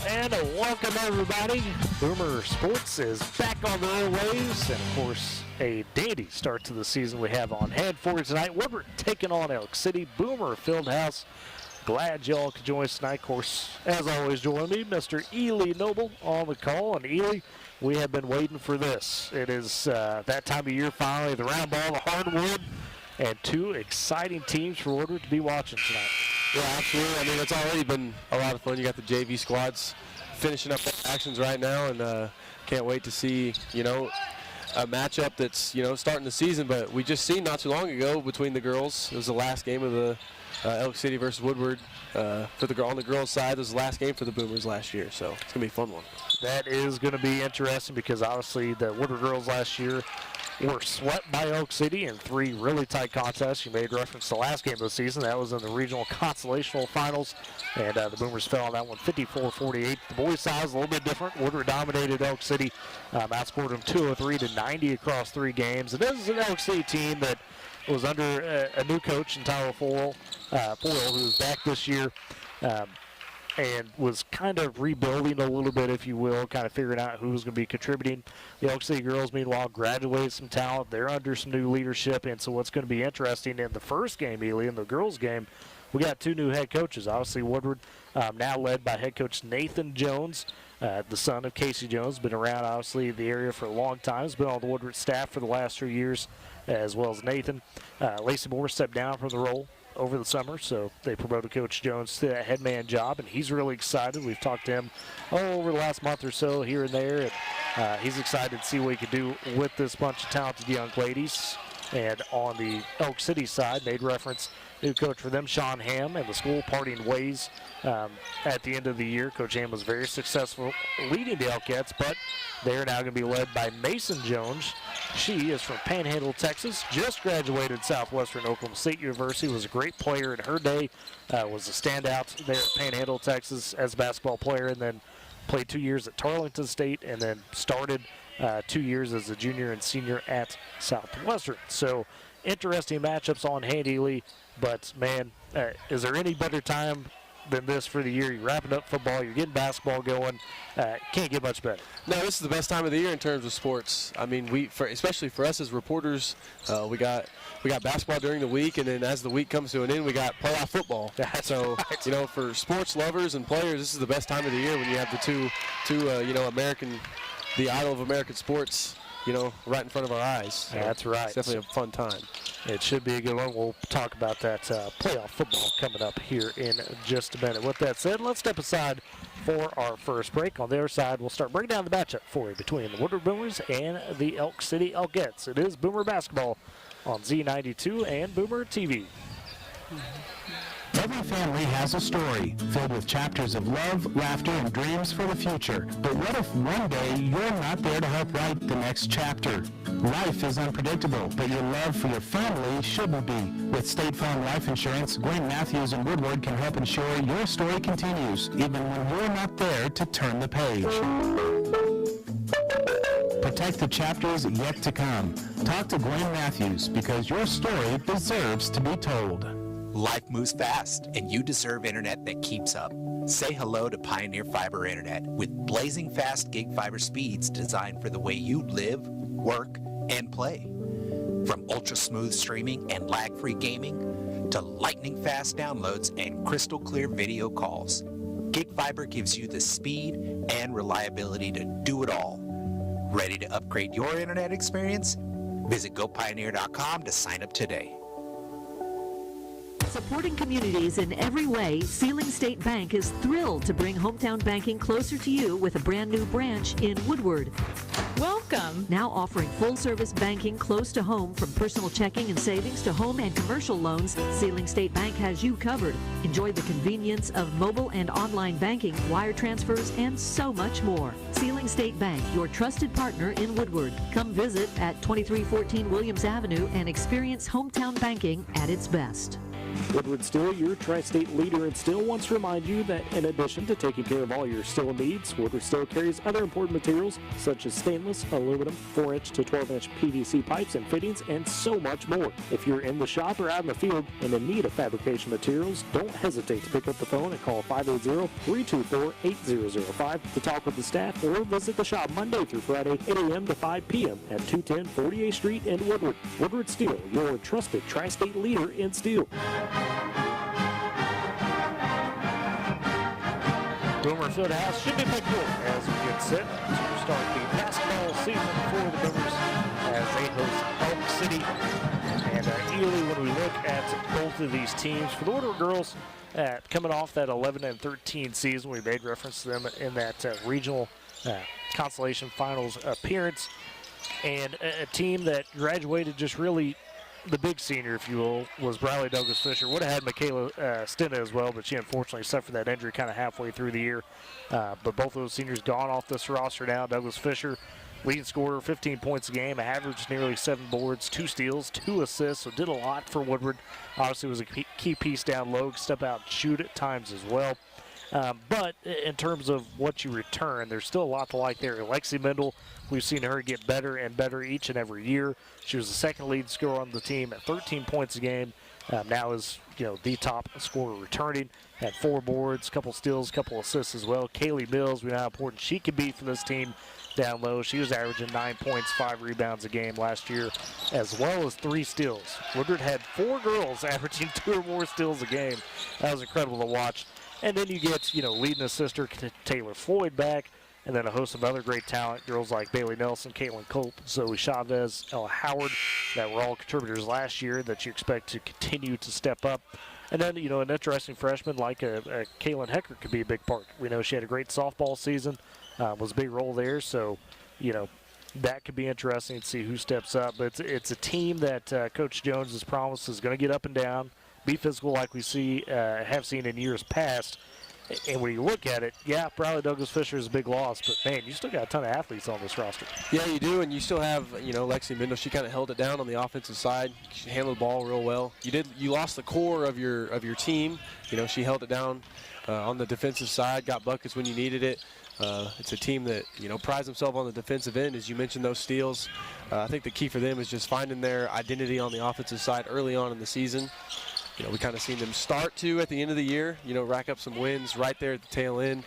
and welcome everybody. Boomer Sports is back on the airwaves, and of course, a dandy start to the season we have on hand for you tonight. Woodward taking on Elk City, Boomer Fieldhouse. Glad y'all could join us tonight. Of course, as always, join me, Mr. Ely Noble on the call. And Ely, we have been waiting for this. It is that time of year finally, the round ball, the hardwood, and two exciting teams for Woodward to be watching tonight. Yeah, absolutely. I mean, it's already been a lot of fun. You got the JV squads finishing up actions right now, and can't wait to see, a matchup that's, starting the season. But we just seen not too long ago between the girls. It was the last game of the Elk City versus Woodward. On the girls' side, it was the last game for the Boomers last year, so it's going to be a fun one. That is going to be interesting because obviously the Woodward girls last year were swept by Elk City in three really tight contests. You made reference to the last game of the season. That was in the regional consolational finals, and the Boomers fell on that one 54-48. The boys' side was a little bit different. Woodward dominated Elk City, outscored them 203-90 across three games. And this is an Elk City team that was under a new coach in Tyler Foyle, who was back this year. And was kind of rebuilding a little bit, if you will, kind of figuring out who was going to be contributing. The Elk City girls, meanwhile, graduated some talent. They're under some new leadership, and so what's going to be interesting in the first game, Ely, in the girls' game, we got two new head coaches. Obviously, Woodward now led by head coach Nathan Jones, the son of Casey Jones, been around, obviously, the area for a long time. Has been on the Woodward staff for the last 3 years, as well as Nathan. Lacey Moore stepped down from the role over the summer, so they promoted Coach Jones to that head man job, and he's really excited. We've talked to him over the last month or so here and there, and he's excited to see what he could do with this bunch of talented young ladies. And on the Elk City side, made reference, new coach for them, Sean Hamm, and the school parting ways at the end of the year. Coach Hamm was very successful leading the Elkettes, but they're now going to be led by Mason Jones. She is from Panhandle, Texas, just graduated Southwestern Oklahoma State University, was a great player in her day, was a standout there at Panhandle, Texas as a basketball player, and then played 2 years at Tarleton State, and then started 2 years as a junior and senior at Southwestern. So interesting matchups on hand, Ely, but man, is there any better time than this for the year? You're wrapping up football, you're getting basketball going. Can't get much better. No, this is the best time of the year in terms of sports. I mean, especially for us as reporters, we got basketball during the week, and then as the week comes to an end, we got playoff football. So, right. For sports lovers and players, this is the best time of the year when you have the two the idol of American sports, right in front of our eyes. So that's right. It's definitely a fun time. It should be a good one. We'll talk about that playoff football coming up here in just a minute. With that said, let's step aside for our first break. On the other side, we'll start breaking down the matchup for you between the Woodward Boomers and the Elk City Elkettes. It is Boomer Basketball on Z92 and Boomer TV. Every family has a story filled with chapters of love, laughter, and dreams for the future. But what if one day you're not there to help write the next chapter? Life is unpredictable, but your love for your family shouldn't be. With State Farm Life Insurance, Gwen Matthews and Woodward can help ensure your story continues, even when you're not there to turn the page. Protect the chapters yet to come. Talk to Gwen Matthews, because your story deserves to be told. Life moves fast, and you deserve internet that keeps up. Say hello to Pioneer Fiber Internet with blazing fast gig fiber speeds designed for the way you live, work, and play. From ultra-smooth streaming and lag-free gaming to lightning-fast downloads and crystal-clear video calls, Gig Fiber gives you the speed and reliability to do it all. Ready to upgrade your internet experience? Visit GoPioneer.com to sign up today. Supporting communities in every way, Sealing State Bank is thrilled to bring hometown banking closer to you with a brand new branch in Woodward. Welcome. Now offering full-service banking close to home, from personal checking and savings to home and commercial loans, Sealing State Bank has you covered. Enjoy the convenience of mobile and online banking, wire transfers, and so much more. Sealing State Bank, your trusted partner in Woodward. Come visit at 2314 Williams Avenue and experience hometown banking at its best. Woodward Steel, your tri-state leader in steel, wants to remind you that in addition to taking care of all your steel needs, Woodward Steel carries other important materials such as stainless, aluminum, 4-inch to 12-inch PVC pipes and fittings, and so much more. If you're in the shop or out in the field and in need of fabrication materials, don't hesitate to pick up the phone and call 580-324-8005 to talk with the staff, or visit the shop Monday through Friday, 8 a.m. to 5 p.m. at 210 48th Street in Woodward. Woodward Steel, your trusted tri-state leader in steel. Boomer Fieldhouse should be picked up as we get set to start the basketball season for the Boomers as they host Elk City and Ely. When we look at both of these teams, for the Woodward girls, coming off that 11-13 season, we made reference to them in that regional consolation finals appearance, and a team that graduated just really. The big senior, if you will, was Bradley Douglas Fisher. Would have had Michaela Stinna as well, but she unfortunately suffered that injury kind of halfway through the year. But both of those seniors gone off this roster now. Douglas Fisher, leading scorer, 15 points a game, averaged nearly 7 boards, 2 steals, 2 assists, so did a lot for Woodward. Obviously was a key piece down low, step out and shoot at times as well. But in terms of what you return, there's still a lot to like there. Lexi Mendel, we've seen her get better and better each and every year. She was the second lead scorer on the team at 13 points a game. Now is the top scorer returning. Had 4 boards, a couple steals, a couple assists as well. Kaylee Mills, we know how important she could be for this team down low. She was averaging 9 points, 5 rebounds a game last year, as well as 3 steals. Woodward had 4 girls averaging 2 or more steals a game. That was incredible to watch. And then you get, leading assister Taylor Floyd back, and then a host of other great talent, girls like Bailey Nelson, Caitlin Culp, Zoe Chavez, Ella Howard, that were all contributors last year that you expect to continue to step up. And then, an interesting freshman like a Caitlin Hecker could be a big part. We know she had a great softball season, was a big role there, so, that could be interesting to see who steps up. But it's a team that Coach Jones has promised is going to get up and down, be physical like we have seen in years past. And when you look at it, Bradley Douglas Fisher is a big loss, but man, you still got a ton of athletes on this roster. Yeah, you do, and you still have, Lexi Mendel. She kind of held it down on the offensive side. She handled the ball real well. You lost the core of your team. She held it down on the defensive side, got buckets when you needed it. It's a team that, prides themselves on the defensive end, as you mentioned, those steals. I think the key for them is just finding their identity on the offensive side early on in the season. We kind of seen them start to at the end of the year, rack up some wins right there at the tail end,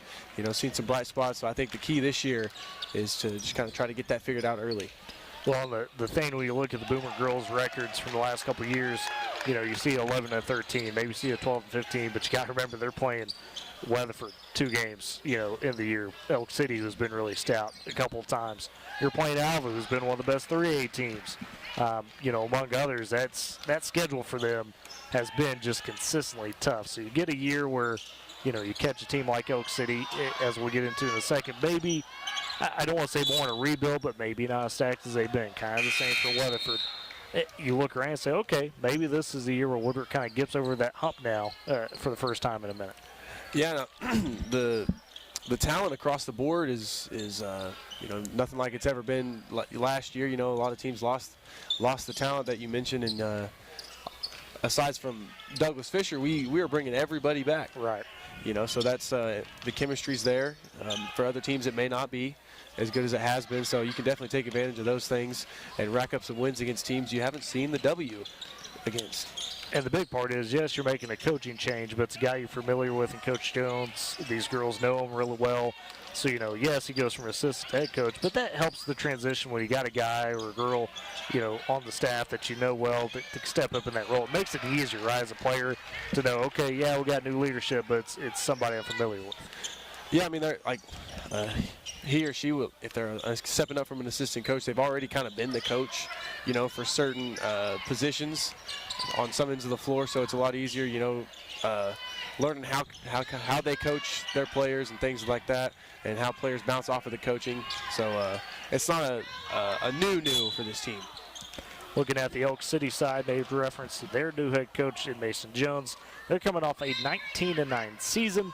seen some bright spots. So I think the key this year is to just kind of try to get that figured out early. Well, the thing when you look at the Boomer girls records from the last couple of years, you see 11-13, maybe you see a 12-15, but you got to remember they're playing Weatherford 2 games, in the year. Elk City, who's been really stout a couple of times. You're playing Alva, who's been one of the best 3A teams. Among others, that schedule for them has been just consistently tough. So you get a year where, you catch a team like Elk City, as we'll get into in a second. Maybe, I don't want to say more in a rebuild, but maybe not as stacked as they've been. Kind of the same for Weatherford. You look around and say, okay, maybe this is the year where Woodward kind of gets over that hump now for the first time in a minute. Yeah, the talent across the board is nothing like it's ever been. Last year, a lot of teams lost the talent that you mentioned, and aside from Douglas Fisher, we were bringing everybody back. Right. So that's the chemistry's there. For other teams, it may not be as good as it has been. So you can definitely take advantage of those things and rack up some wins against teams you haven't seen the W against. And the big part is, yes, you're making a coaching change, but it's a guy you're familiar with in Coach Jones. These girls know him really well. So, yes, he goes from assistant to head coach, but that helps the transition when you got a guy or a girl, on the staff that you know well to step up in that role. It makes it easier, right, as a player to know, okay, yeah, we got new leadership, but it's somebody I'm familiar with. Yeah, I mean, they're like he or she will, if they're stepping up from an assistant coach, they've already kind of been the coach, for certain positions on some ends of the floor. So it's a lot easier, learning how they coach their players and things like that, and how players bounce off of the coaching. So it's not a new for this team. Looking at the Elk City side, they've referenced to their new head coach in Mason Jones. They're coming off a 19-9 season,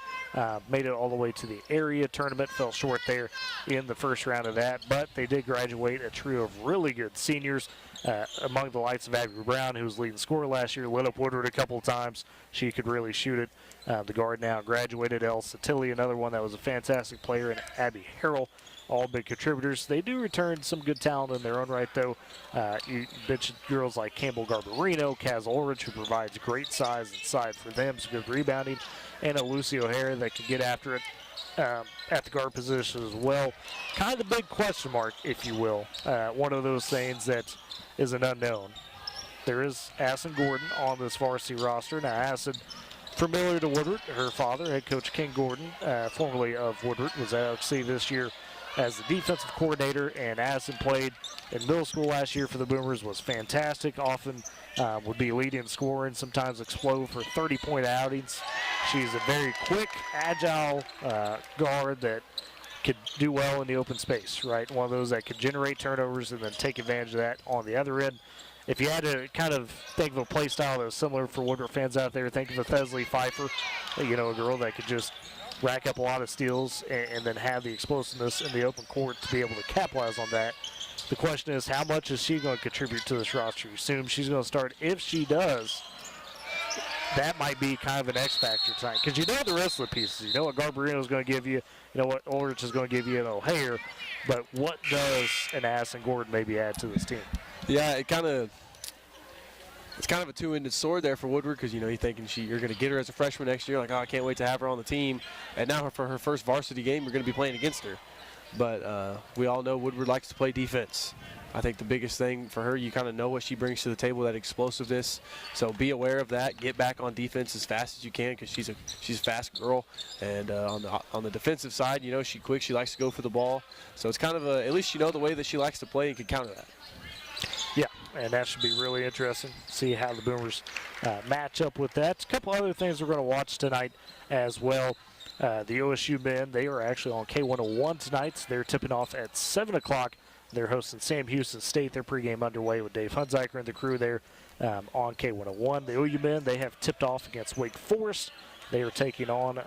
made it all the way to the area tournament, fell short there in the first round of that, but they did graduate a trio of really good seniors, among the likes of Abby Brown, who was leading scorer last year, lit up Woodward a couple of times. She could really shoot it. The guard now graduated, Elsa Tilly, another one that was a fantastic player, and Abby Harrell, all big contributors. They do return some good talent in their own right, though. You mentioned girls like Campbell Garbarino, Kaz Ulrich, who provides great size inside for them, some good rebounding, and a Lucy O'Hara that can get after it at the guard position as well. Kind of the big question mark, if you will. One of those things that is an unknown. There is Addison Gordon on this varsity roster. Now, Addison, familiar to Woodward, her father, head coach Ken Gordon, formerly of Woodward, was at Elk City this year as the defensive coordinator, and Addison played in middle school last year for the Boomers, was fantastic, often would be leading scoring, sometimes explode for 30-point outings. She's a very quick, agile guard that could do well in the open space, right? One of those that could generate turnovers and then take advantage of that on the other end. If you had to kind of think of a play style that was similar for Woodward fans out there, think of a Thesley Pfeiffer, you know, a girl that could just rack up a lot of steals and then have the explosiveness in the open court to be able to capitalize on that. The question is, how much is she going to contribute to this roster? You assume she's going to start. If she does, that might be kind of an X factor tonight, because you know the rest of the pieces. You know what Garbarino is going to give you. You know what Ulrich is going to give you, an O'Hare. But what does an Addison Gordon maybe add to this team? Yeah, it's kind of a two-ended sword there for Woodward, because, you know, you're thinking you're going to get her as a freshman next year, like, oh, I can't wait to have her on the team. And now for her first varsity game, you're going to be playing against her. But we all know Woodward likes to play defense. I think the biggest thing for her, you kind of know what she brings to the table, that explosiveness. So be aware of that. Get back on defense as fast as you can, because she's a fast girl. And on the defensive side, you know, she's quick. She likes to go for the ball. So it's kind of at least you know the way that she likes to play and can counter that. Yeah, and that should be really interesting. See how the Boomers match up with that. A couple other things we're going to watch tonight as well. The OSU men, they are actually on K101 tonight. They're tipping off at 7 o'clock. They're hosting Sam Houston State. Their pregame underway with Dave Hunziker and the crew there on K101. The OU men, they have tipped off against Wake Forest. They are taking on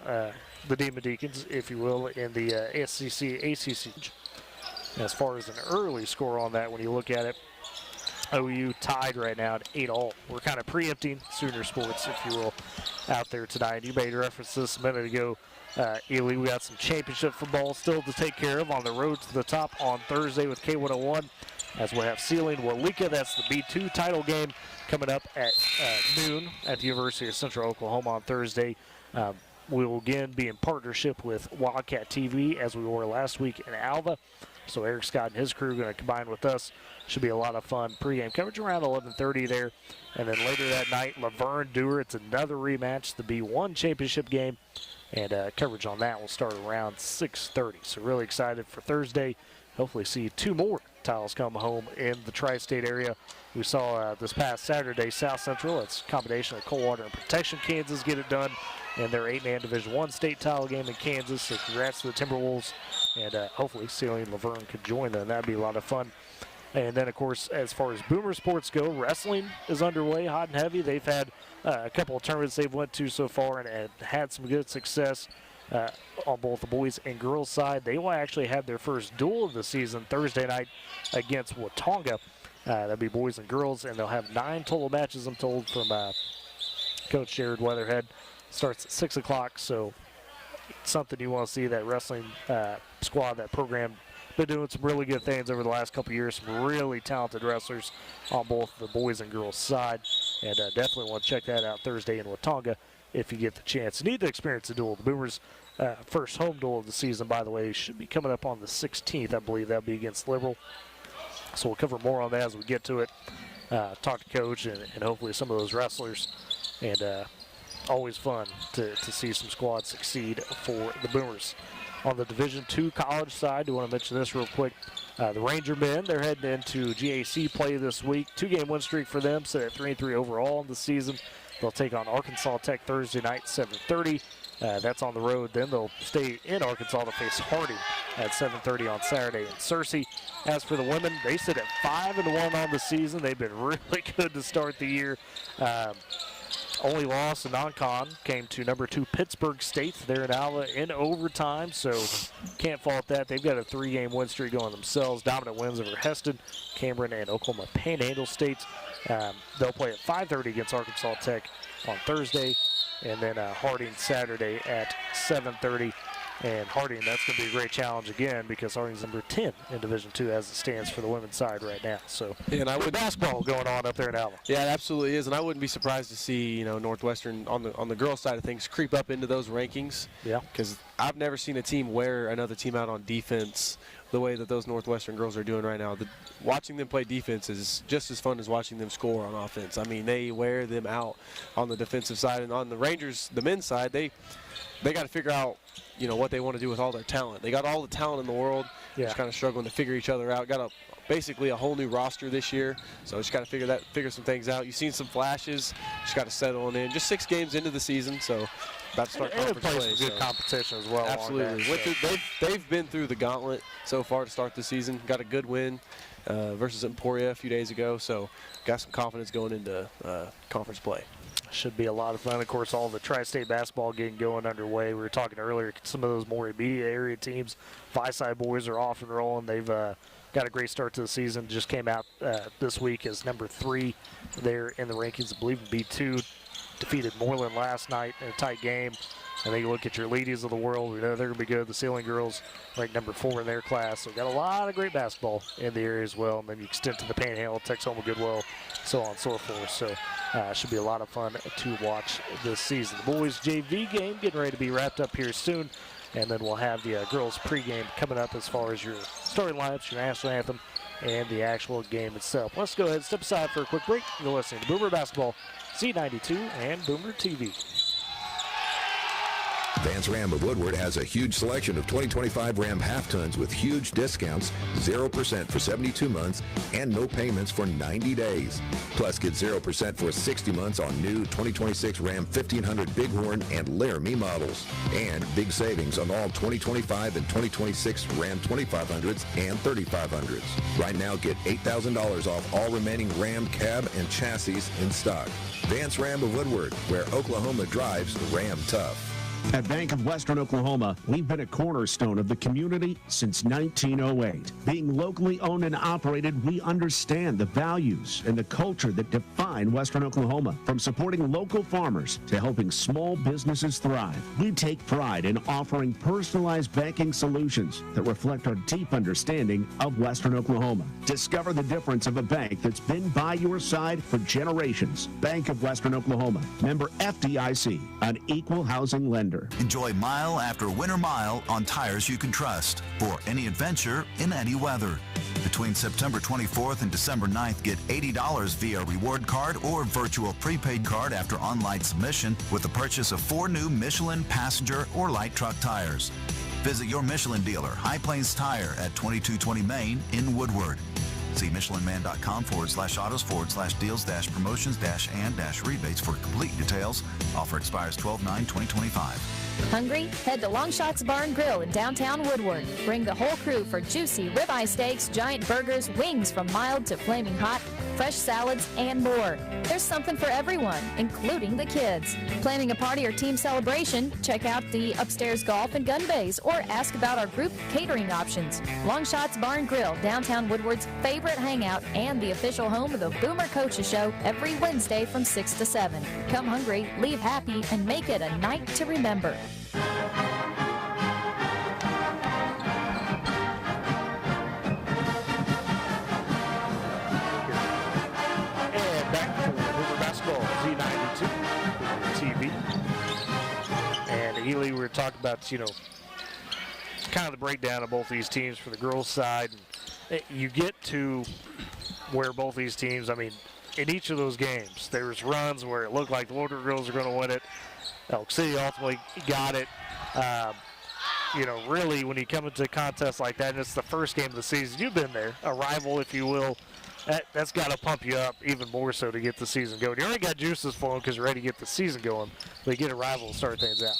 the Demon Deacons, if you will, in the SEC ACC. As far as an early score on that, when you look at it, OU tied right now at 8-all. We're kind of preempting Sooner sports, if you will, out there tonight. You made reference to this a minute ago, Ely. We got some championship football still to take care of on the road to the top on Thursday with K101, as we'll have Sealing Walika. That's the B2 title game coming up at noon at the University of Central Oklahoma on Thursday. We will again be in partnership with Wildcat TV, as we were last week in Alva. So Eric Scott and his crew are going to combine with us. Should be a lot of fun. Pre-game coverage around 11:30 there. And then later that night, Laverne Dewar. It's another rematch, the B1 championship game. And coverage on that will start around 6:30. So really excited for Thursday. Hopefully see 2 more titles come home in the tri-state area. We saw this past Saturday, South Central. It's a combination of Coldwater and Protection, Kansas, get it done in their 8-man Division I state title game in Kansas. So congrats to the Timberwolves. And hopefully Sealing and Laverne could join them. That'd be a lot of fun. And then, of course, as far as Boomer sports go, wrestling is underway, hot and heavy. They've had a couple of tournaments they've went to so far and had some good success on both the boys and girls side. They will actually have their first duel of the season Thursday night against Watonga. That'll be boys and girls, and they'll have 9 total matches, I'm told, from Coach Jared Weatherhead. Starts at 6 o'clock, so something you want to see. That wrestling squad, that program, been doing some really good things over the last couple of years. Some really talented wrestlers on both the boys and girls side, and definitely want to check that out Thursday in Watonga if you get the chance. You need to experience the duel. The Boomers' first home duel of the season, by the way, should be coming up on the 16th, I believe. That'll be against Liberal. So we'll cover more on that as we get to it. Talk to Coach and hopefully some of those wrestlers. And always fun to see some squads succeed for the Boomers. On the Division II college side, I want to mention this real quick. The Ranger men, they're heading into GAC play this week. 2-game win streak for them, set at 3-3 overall in the season. They'll take on Arkansas Tech Thursday night, 7:30. That's on the road. Then they'll stay in Arkansas to face Harding at 7:30 on Saturday in Searcy. As for the women, they sit at 5-1 on the season. They've been really good to start the year. Only loss in non-con came to number 2 Pittsburgh State there in Alva in overtime, so can't fault that. They've got a 3-game win streak going themselves. Dominant wins over Heston, Cameron, and Oklahoma Panhandle States. They'll play at 5:30 against Arkansas Tech on Thursday, and then Harding Saturday at 7:30. And Harding, that's going to be a great challenge again because Harding's number 10 in Division II as it stands for the women's side right now. So, and I would basketball going on up there in Alva. Yeah, it absolutely is, and I wouldn't be surprised to see Northwestern on the girls' side of things creep up into those rankings. Yeah, because I've never seen a team wear another team out on defense the way that those Northwestern girls are doing right now. Watching them play defense is just as fun as watching them score on offense. I mean, they wear them out on the defensive side, and on the Rangers, the men's side, they got to figure out what they want to do with all their talent. They got all the talent in the world. Yeah. Just kind of struggling to figure each other out. Got basically a whole new roster this year, so just got to figure some things out. You've seen some flashes. Just got to settle on in. Just 6 games into the season, so about to start conference play. Some good competition as well. Absolutely. They've been through the gauntlet so far to start the season. Got a good win versus Emporia a few days ago, so got some confidence going into conference play. Should be a lot of fun. Of course, all the tri-state basketball getting going underway. We were talking earlier, some of those more immediate area teams. Vi-Side boys are off and rolling. They've got a great start to the season. Just came out this week as number 3 there in the rankings. I believe in B2. Defeated Moreland last night in a tight game. And then you look at your ladies of the world. We know they're going to be good. The Ceiling girls ranked number 4 in their class. So got a lot of great basketball in the area as well. And then you extend to the Panhandle, Texoma Goodwill, so on and so forth. So should be a lot of fun to watch this season. The boys JV game getting ready to be wrapped up here soon. And then we'll have the girls pregame coming up as far as your starting lineups, your national anthem, and the actual game itself. Let's go ahead and step aside for a quick break. You're listening to Boomer Basketball, C92, and Boomer TV. Vance Ram of Woodward has a huge selection of 2025 Ram half-tons with huge discounts, 0% for 72 months, and no payments for 90 days. Plus, get 0% for 60 months on new 2026 Ram 1500 Bighorn and Laramie models. And big savings on all 2025 and 2026 Ram 2500s and 3500s. Right now, get $8,000 off all remaining Ram cab and chassis in stock. Vance Ram of Woodward, where Oklahoma drives Ram tough. At Bank of Western Oklahoma, we've been a cornerstone of the community since 1908. Being locally owned and operated, we understand the values and the culture that define Western Oklahoma. From supporting local farmers to helping small businesses thrive, we take pride in offering personalized banking solutions that reflect our deep understanding of Western Oklahoma. Discover the difference of a bank that's been by your side for generations. Bank of Western Oklahoma, member FDIC, an equal housing lender. Enjoy mile after winter mile on tires you can trust for any adventure in any weather. Between September 24th and December 9th, get $80 via reward card or virtual prepaid card after online submission with the purchase of 4 new Michelin passenger or light truck tires. Visit your Michelin dealer, High Plains Tire at 2220 Main in Woodward. See MichelinMan.com/autos/deals-promotions-and-rebates for complete details. Offer expires 12/9/2025. Hungry? Head to Longshots Bar and Grill in downtown Woodward. Bring the whole crew for juicy ribeye steaks, giant burgers, wings from mild to flaming hot, fresh salads, and more. There's something for everyone, including the kids. Planning a party or team celebration? Check out the upstairs golf and gun bays or ask about our group catering options. Longshots Bar and Grill, downtown Woodward's favorite hangout and the official home of the Boomer Coaches Show every Wednesday from 6 to 7. Come hungry, leave happy, and make it a night to remember. Z92 TV. And Ely, we were talking about, kind of the breakdown of both these teams for the girls' side. And you get to where both these teams, in each of those games, there was runs where it looked like the Woodward girls are going to win it. Elk City ultimately got it. Really, when you come into a contest like that, and it's the first game of the season, you've been there, a rival, if you will. That's got to pump you up even more so to get the season going. You already got juices flowing because you're ready to get the season going, but you get a rival to start things out.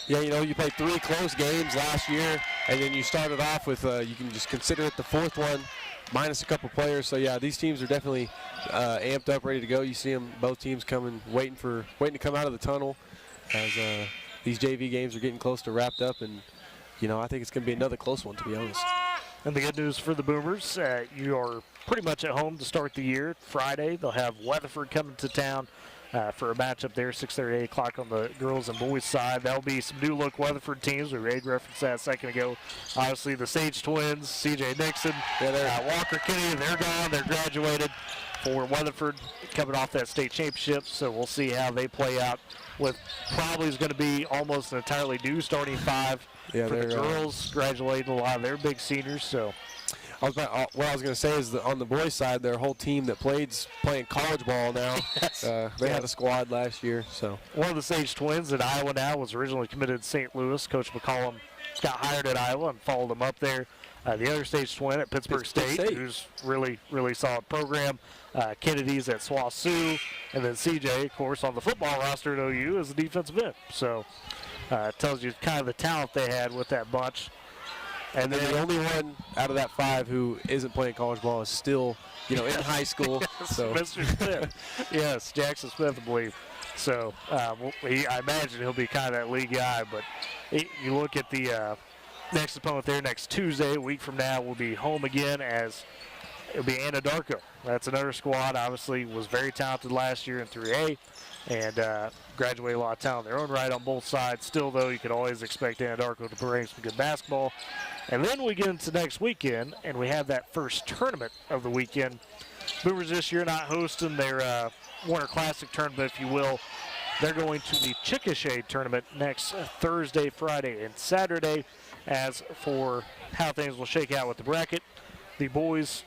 Yeah, you played 3 close games last year, and then you started off with, you can just consider it the 4th one minus a couple players. So yeah, these teams are definitely amped up, ready to go. You see them, both teams coming, waiting to come out of the tunnel as these JV games are getting close to wrapped up, and I think it's going to be another close one, to be honest. And the good news for the Boomers, you are pretty much at home to start the year. Friday, they'll have Weatherford coming to town for a matchup there, 6:30, 8 o'clock on the girls and boys side. That'll be some new-look Weatherford teams. We made reference to that a second ago. Obviously, the Sage twins, C.J. Nixon, Walker Kinney, they're gone. They're graduated for Weatherford coming off that state championship. So we'll see how they play out with probably is going to be almost an entirely new starting five for the girls, graduating a lot of their big seniors. So what I was going to say is that on the boys' side, their whole team that playing college ball now. Yes. They had a squad last year. So one of the Sage twins at Iowa now was originally committed to St. Louis. Coach McCollum got hired at Iowa and followed him up there. The other Sage twin at Pittsburgh State, who's really, really solid program. Kennedy's at SWASU, and then CJ, of course, on the football roster at OU as a defensive end. So it tells you kind of the talent they had with that bunch. And then the only one out of that five who isn't playing college ball is still, in high school. Yes, so. Mr. Smith. Yes, Jackson Smith, I believe. So I imagine he'll be kind of that league guy. But you look at the next opponent there next Tuesday, a week from now, we'll be home again as it'll be Anadarko. That's another squad, obviously, was very talented last year in 3A and graduated a lot of talent in their own right on both sides. Still, though, you could always expect Anadarko to bring some good basketball. And then we get into next weekend, and we have that first tournament of the weekend. Boomers this year not hosting their Winter Classic tournament, if you will. They're going to the Chickasha tournament next Thursday, Friday, and Saturday. As for how things will shake out with the bracket, the girls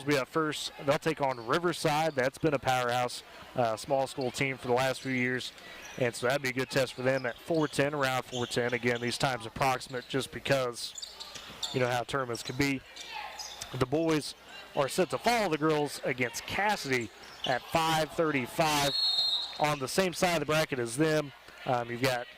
will be up first. They'll take on Riverside. That's been a powerhouse small school team for the last few years. And so that'd be a good test for them at 4:10, around 4:10. Again, these times approximate just because you know how tournaments can be. The boys are set to follow the girls against Cassidy at 5:35. On the same side of the bracket as them, you've got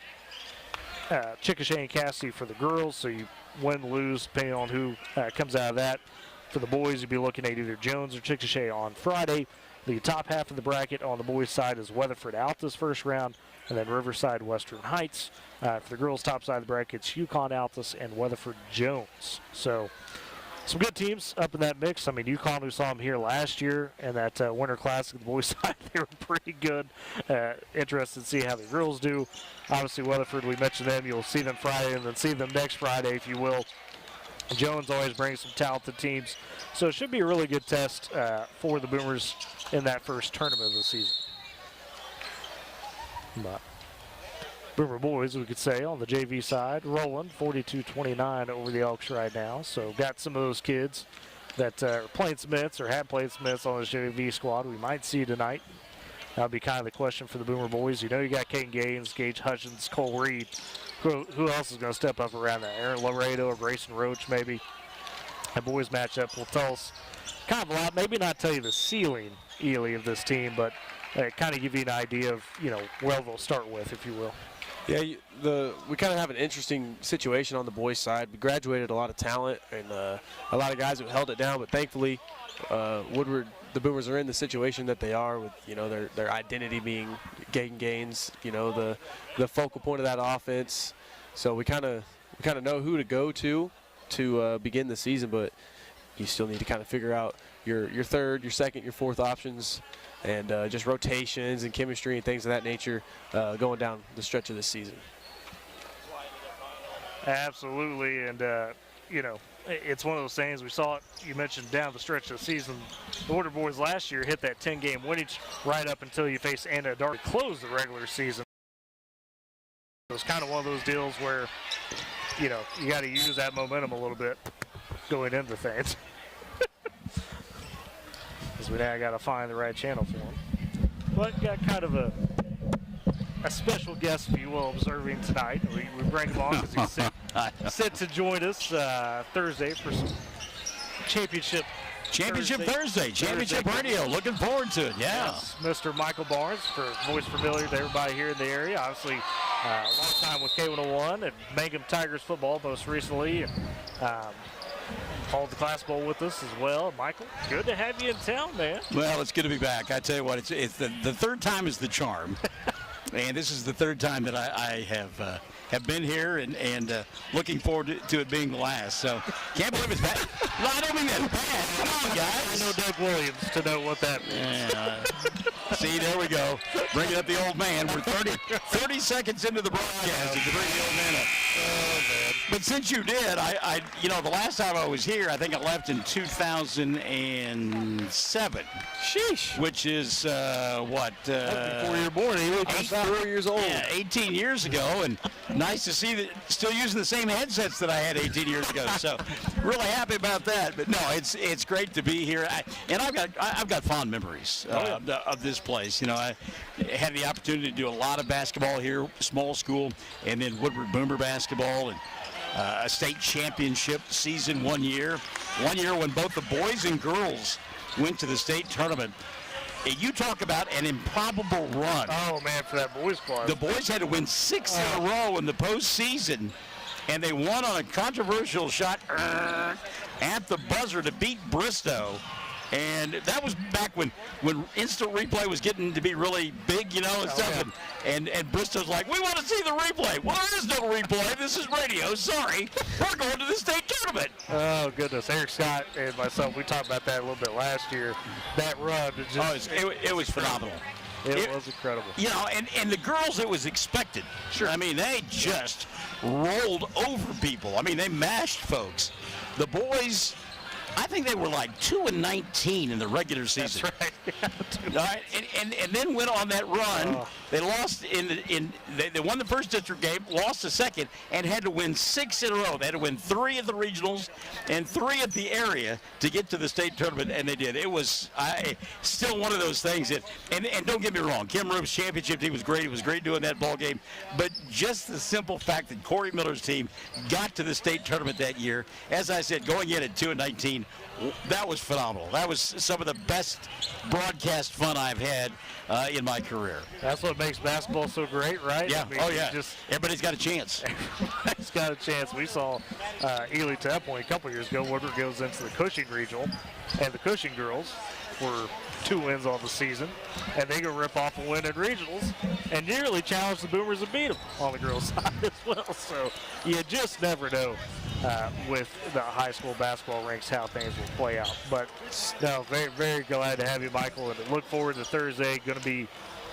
Chickasha and Cassidy for the girls, so you win, lose, depending on who comes out of that. For the boys, you'd be looking at either Jones or Chickasha on Friday. The top half of the bracket on the boys' side is Weatherford Altus first round, and then Riverside Western Heights. For the girls' top side of the bracket, it's UConn Altus and Weatherford Jones. So some good teams up in that mix. I mean, UConn, we saw them here last year, and that Winter Classic, the boys' side, they were pretty good. Interested to see how the girls do. Obviously, Weatherford, we mentioned them. You'll see them Friday and then see them next Friday, if you will. Jones always brings some talented teams. So it should be a really good test for the Boomers in that first tournament of the season. But Boomer boys, we could say, on the JV side, rolling 42-29 over the Elks right now. So got some of those kids that are playing some minutes or have played some minutes on this JV squad we might see tonight. That'll be kind of the question for the Boomer boys. You know you got Caden Gaines, Gage Hutchins, Cole Reed. Who else is going to step up around that? Aaron Laredo or Grayson Roach, maybe. The boys matchup will tell us kind of a lot. Maybe not tell you the ceiling, Ely, of this team, but kind of give you an idea of, you know, where they'll start with, if you will. Yeah, we kind of have an interesting situation on the boys' side. We graduated a lot of talent and a lot of guys who held it down, but thankfully Woodward, the Boomers are in the situation that they are with, you know, their identity being Caden Gaines, you know, the focal point of that offense. So we kind of know who to go to begin the season, but you still need to kind of figure out your third, your second, your fourth options, and just rotations and chemistry and things of that nature going down the stretch of this season. Absolutely, and you know, it's one of those things. We saw it, you mentioned, down the stretch of the season. The Order Boys last year hit that 10-game winning right up until you face Anadarko to close the regular season. It was kind of one of those deals where, you know, you got to use that momentum a little bit going into things. Because we now got to find the right channel for them. But got kind of a special guest, if you will, observing tonight. We bring him on because he's set to join us Thursday for some Championship Thursday, Championship Radio. Looking forward to it, yeah. Yes, Mr. Michael Barnes, for voice familiar to everybody here in the area. Obviously, a long time with K101 and Mangum Tigers football most recently. And Called the Class Bowl with us as well. Michael, good to have you in town, man. Well, it's good to be back. I tell you what, it's the third time is the charm. And this is the third time that I have been here and looking forward to it being the last. So can't believe it's bad. No, I don't mean that bad. Come on, guys. I know Doug Williams to know what that means. Yeah. See, there we go. Bringing up the old man. We're 30 seconds into the broadcast to bring the old man up. Oh, man. But since you did, I the last time I was here, I think I left in 2007. Sheesh. Which is, what? Before you were born, he was 4 years old. Yeah, 18 years ago, and nice to see that still using the same headsets that I had 18 years ago. So, really happy about that. But no, it's great to be here, and I've got fond memories of this place. You know, I had the opportunity to do a lot of basketball here, small school, and then Woodward Boomer basketball, and a state championship season one year when both the boys and girls went to the state tournament. You talk about an improbable run. Oh, man, for that boys squad. The boys had to win 6 in a row in the postseason, and they won on a controversial shot at the buzzer to beat Bristow. And that was back when instant replay was getting to be really big, and stuff. Yeah. And Bristow's like, we want to see the replay. Well, there is no replay. This is radio. Sorry. We're going to the state tournament. Oh, goodness. Eric Scott and myself, we talked about that a little bit last year. That run. It was phenomenal. It was incredible. And the girls, it was expected. Sure. I mean, they just rolled over people. I mean, they mashed folks. The boys, I think they were like 2-19 in the regular season. That's right. All right, and then went on that run. Oh. They lost they won the first district game, lost the second, and had to win 6 in a row. They had to win 3 at the regionals and 3 at the area to get to the state tournament, and they did. It was still one of those things that, and don't get me wrong, Kim Roop's championship team was great. It was great doing that ball game, but just the simple fact that Corey Miller's team got to the state tournament that year, as I said, going in at 2-19. That was phenomenal. That was some of the best broadcast fun I've had in my career. That's what makes basketball so great, right? Yeah. Everybody's got a chance. Everybody's got a chance. We saw Ely to that point a couple years ago. Woodward goes into the Cushing Regional, and the Cushing girls were 2 wins on the season, and they go rip off a win in regionals and nearly challenge the Boomers and beat them on the girls' side as well. So you just never know with the high school basketball ranks how things will play out. But no, very, very glad to have you, Michael, and look forward to Thursday. Going to be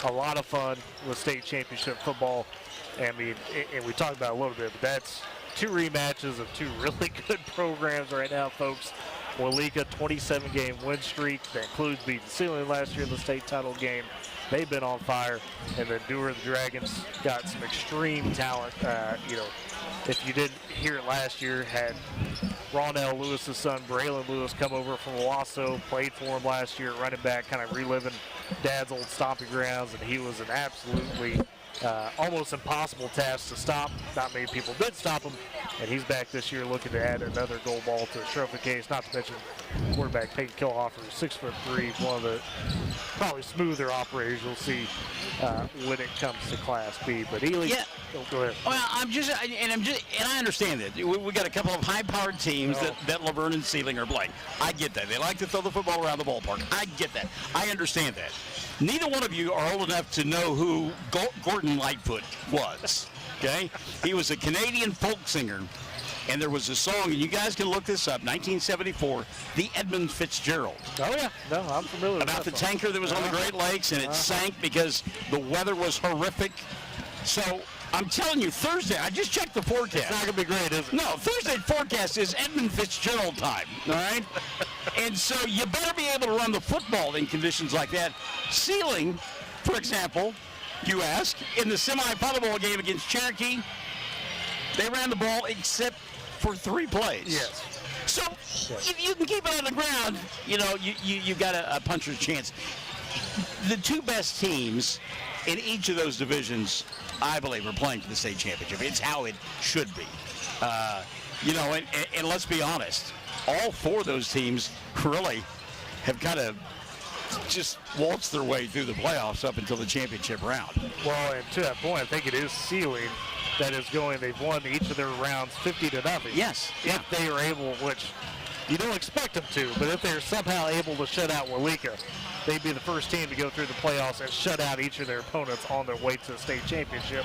a lot of fun with state championship football. I mean, and we talked about it a little bit, but that's 2 rematches of 2 really good programs right now, folks. Walika, 27-game win streak. That includes beating Sealing last year in the state title game. They've been on fire. And then Dewar, the Dragons, got some extreme talent. If you didn't hear it last year, had Ronell Lewis's son, Braylon Lewis, come over from Owasso, played for him last year, running back, kind of reliving Dad's old stomping grounds, and he was an absolutely almost impossible task to stop. Not many people did stop him, and he's back this year looking to add another gold ball to the trophy case. Not to mention quarterback Peyton Kilhofer, 6'3", one of the probably smoother operators you'll see when it comes to Class B. But Ely, go ahead. Well, I understand that we got a couple of high-powered teams that Laverne and Sealing are playing. I get that. They like to throw the football around the ballpark. I get that. I understand that. Neither one of you are old enough to know who Gordon Lightfoot was, okay? He was a Canadian folk singer, and there was a song, and you guys can look this up, 1974, The Edmund Fitzgerald. Oh, yeah. No, I'm familiar with that. About the tanker that was on the Great Lakes, and it sank because the weather was horrific. So I'm telling you, Thursday, I just checked the forecast. It's not going to be great, is it? No, Thursday forecast is Edmund Fitzgerald time, all right? And so you better be able to run the football in conditions like that. Sealing, for example, you ask, in the semifinal game against Cherokee, they ran the ball except for 3 plays. Yes. So if you can keep it on the ground, you've got a puncher's chance. The 2 best teams in each of those divisions, I believe, are playing for the state championship. It's how it should be. And let's be honest, all 4 of those teams really have kind of just waltzed their way through the playoffs up until the championship round. Well, and to that point, I think it is Sealing that is going. They've won each of their rounds 50-0. Yes. If they are able, which you don't expect them to, but if they're somehow able to shut out Walika, they'd be the first team to go through the playoffs and shut out each of their opponents on their way to the state championship,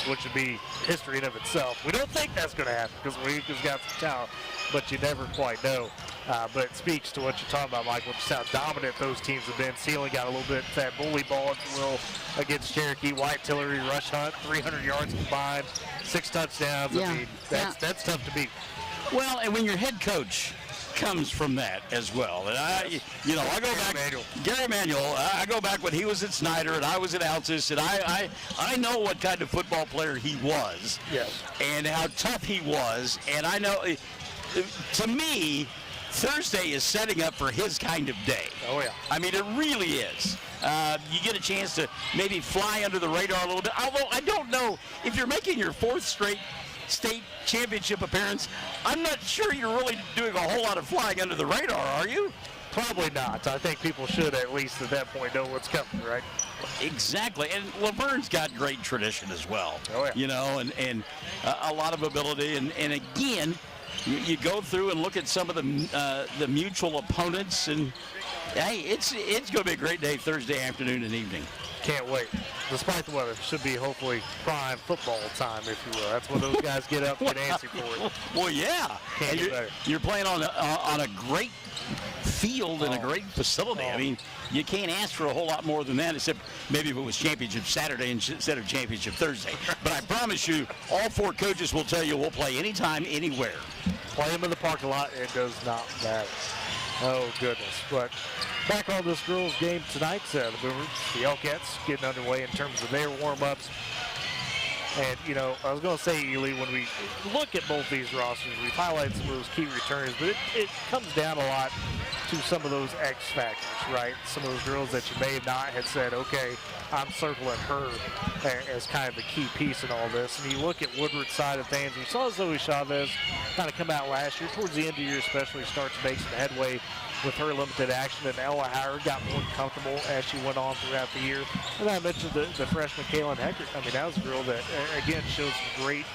which would be history in of itself. We don't think that's going to happen because Walika's got some talent, but you never quite know. But it speaks to what you're talking about, Michael, just how dominant those teams have been. Sealing got a little bit that bully ball, if you will, against Cherokee. White, Tillery, Rush Hunt, 300 yards combined, 6 touchdowns. Yeah. I mean, that's tough to beat. Well, and when your head coach comes from that as well. And I go back, Gary Manuel, I go back when he was at Snyder and I was at Altus, and I know what kind of football player he was. Yes. And how tough he was. And I know, to me, Thursday is setting up for his kind of day. Oh, yeah. I mean, it really is. You get a chance to maybe fly under the radar a little bit. Although I don't know if you're making your 4th straight state championship appearance, I'm not sure you're really doing a whole lot of flying under the radar, are you? Probably not. I think people should at least at that point know what's coming, right? Exactly. And Laverne's got great tradition as well. Oh, yeah. You know, and a lot of ability. And again, you go through and look at some of the mutual opponents, and hey, it's going to be a great day Thursday afternoon and evening. Can't wait. Despite the weather, should be hopefully prime football time, if you will. That's when those guys get up and get antsy for it. Well, yeah. Can't And get better. you're playing on a great field and a great facility. I mean, you can't ask for a whole lot more than that, except maybe if it was Championship Saturday instead of Championship Thursday. But I promise you, all 4 coaches will tell you we'll play anytime, anywhere. Play them in the parking lot, it does not matter. Oh, goodness. But back on this girls' game tonight, the Boomers, the Elkettes, getting underway in terms of their warm-ups. And, you know, I was going to say, Ely, when we look at both these rosters, we've highlighted some of those key returners, but it comes down a lot to some of those X factors, right? Some of those girls that you may have not had said, okay, I'm circling her as kind of the key piece in all this. And you look at Woodward's side of things, we saw Zoe Chavez kind of come out last year, towards the end of the year especially, start to make some headway with her limited action, and Ella Howard got more comfortable as she went on throughout the year. And I mentioned the freshman Kaylin Heckert. I mean, that was a girl that, again, shows some great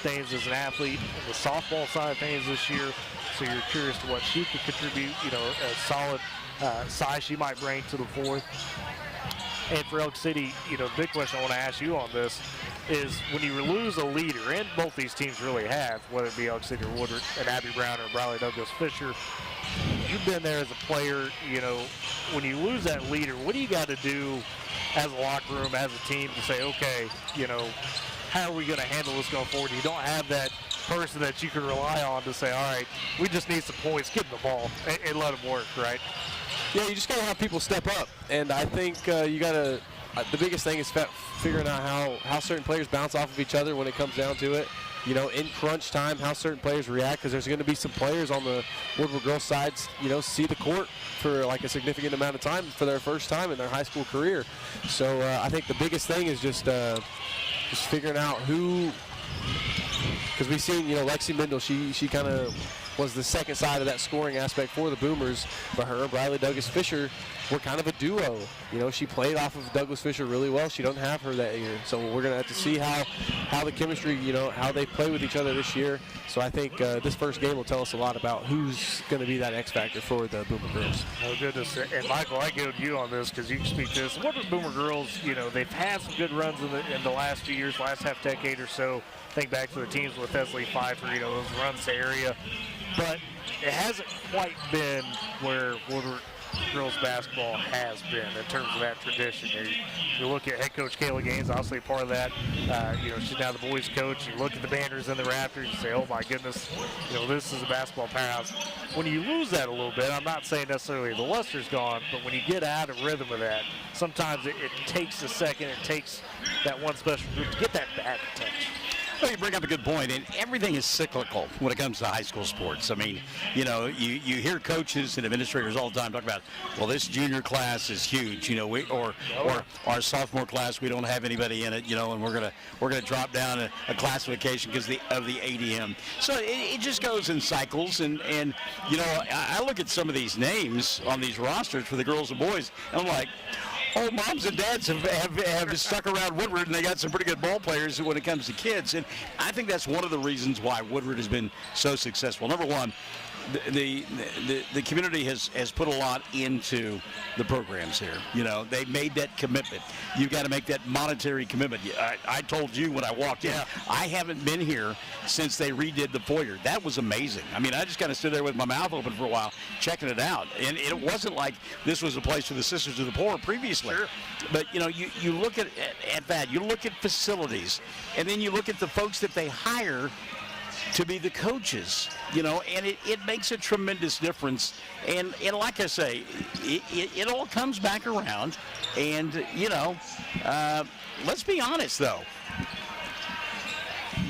things as an athlete on the softball side of things this year. So you're curious to what she could contribute, you know, a solid size she might bring to the fourth. And for Elk City, you know, the big question I want to ask you on this is when you lose a leader, and both these teams really have, whether it be Elk City or Woodward, and Abby Brown or Briley Douglas Fisher, you've been there as a player, you know, when you lose that leader, what do you got to do as a locker room, as a team to say, okay, you know, how are we going to handle this going forward? You don't have that person that you can rely on to say, all right, we just need some points, give them the ball, and let them work, right? Yeah, you just got to have people step up. And I think you got to, the biggest thing is figuring out how certain players bounce off of each other when it comes down to it. You know, in crunch time, how certain players react, because there's going to be some players on the Woodward girls side, you know, see the court for like a significant amount of time for their first time in their high school career. So I think the biggest thing is just figuring out who, because we've seen, you know, Lexi Mendel, she kind of was the second side of that scoring aspect for the Boomers, but her and Briley Douglas Fisher were kind of a duo. You know, she played off of Douglas Fisher really well. She doesn't have her that year. So we're going to have to see how the chemistry, you know, how they play with each other this year. So I think this first game will tell us a lot about who's going to be that X factor for the Boomer girls. Oh, goodness. And, Michael, I go to you on this because you can speak to this. What are Boomer girls, you know, they've had some good runs in the last few years, last half decade or so. Think back to the teams with Leslie Pfeiffer, you know, those runs to area. But it hasn't quite been where Woodward girls basketball has been in terms of that tradition. You look at head coach Kayla Gaines, obviously part of that. You know, she's now the boys coach. You look at the banners in the rafters, you say, oh my goodness, you know, this is a basketball powerhouse. When you lose that a little bit, I'm not saying necessarily the luster's gone, but when you get out of rhythm of that, sometimes it takes a second, it takes that one special group to get that back touch. Well, you bring up a good point, and everything is cyclical when it comes to high school sports. I mean, you know, you hear coaches and administrators all the time talk about, well, this junior class is huge, you know, or our sophomore class, we don't have anybody in it, you know, and we're gonna drop down a classification because of the ADM. So it just goes in cycles, and you know, I look at some of these names on these rosters for the girls and boys, and I'm like, old moms and dads have stuck around Woodward, and they got some pretty good ball players when it comes to kids. And I think that's one of the reasons why Woodward has been so successful. Number one, the community has put a lot into the programs here. You know, they made that commitment. You've got to make that monetary commitment. I told you when I walked in, I haven't been here since they redid the foyer. That was amazing. I mean, I just kind of stood there with my mouth open for a while, checking it out. And it wasn't like this was a place for the Sisters of the Poor previously. Sure. But, you know, you look at that. You look at facilities, and then you look at the folks that they hire to be the coaches, you know, and it makes a tremendous difference. And like I say, it all comes back around. And, you know, let's be honest, though.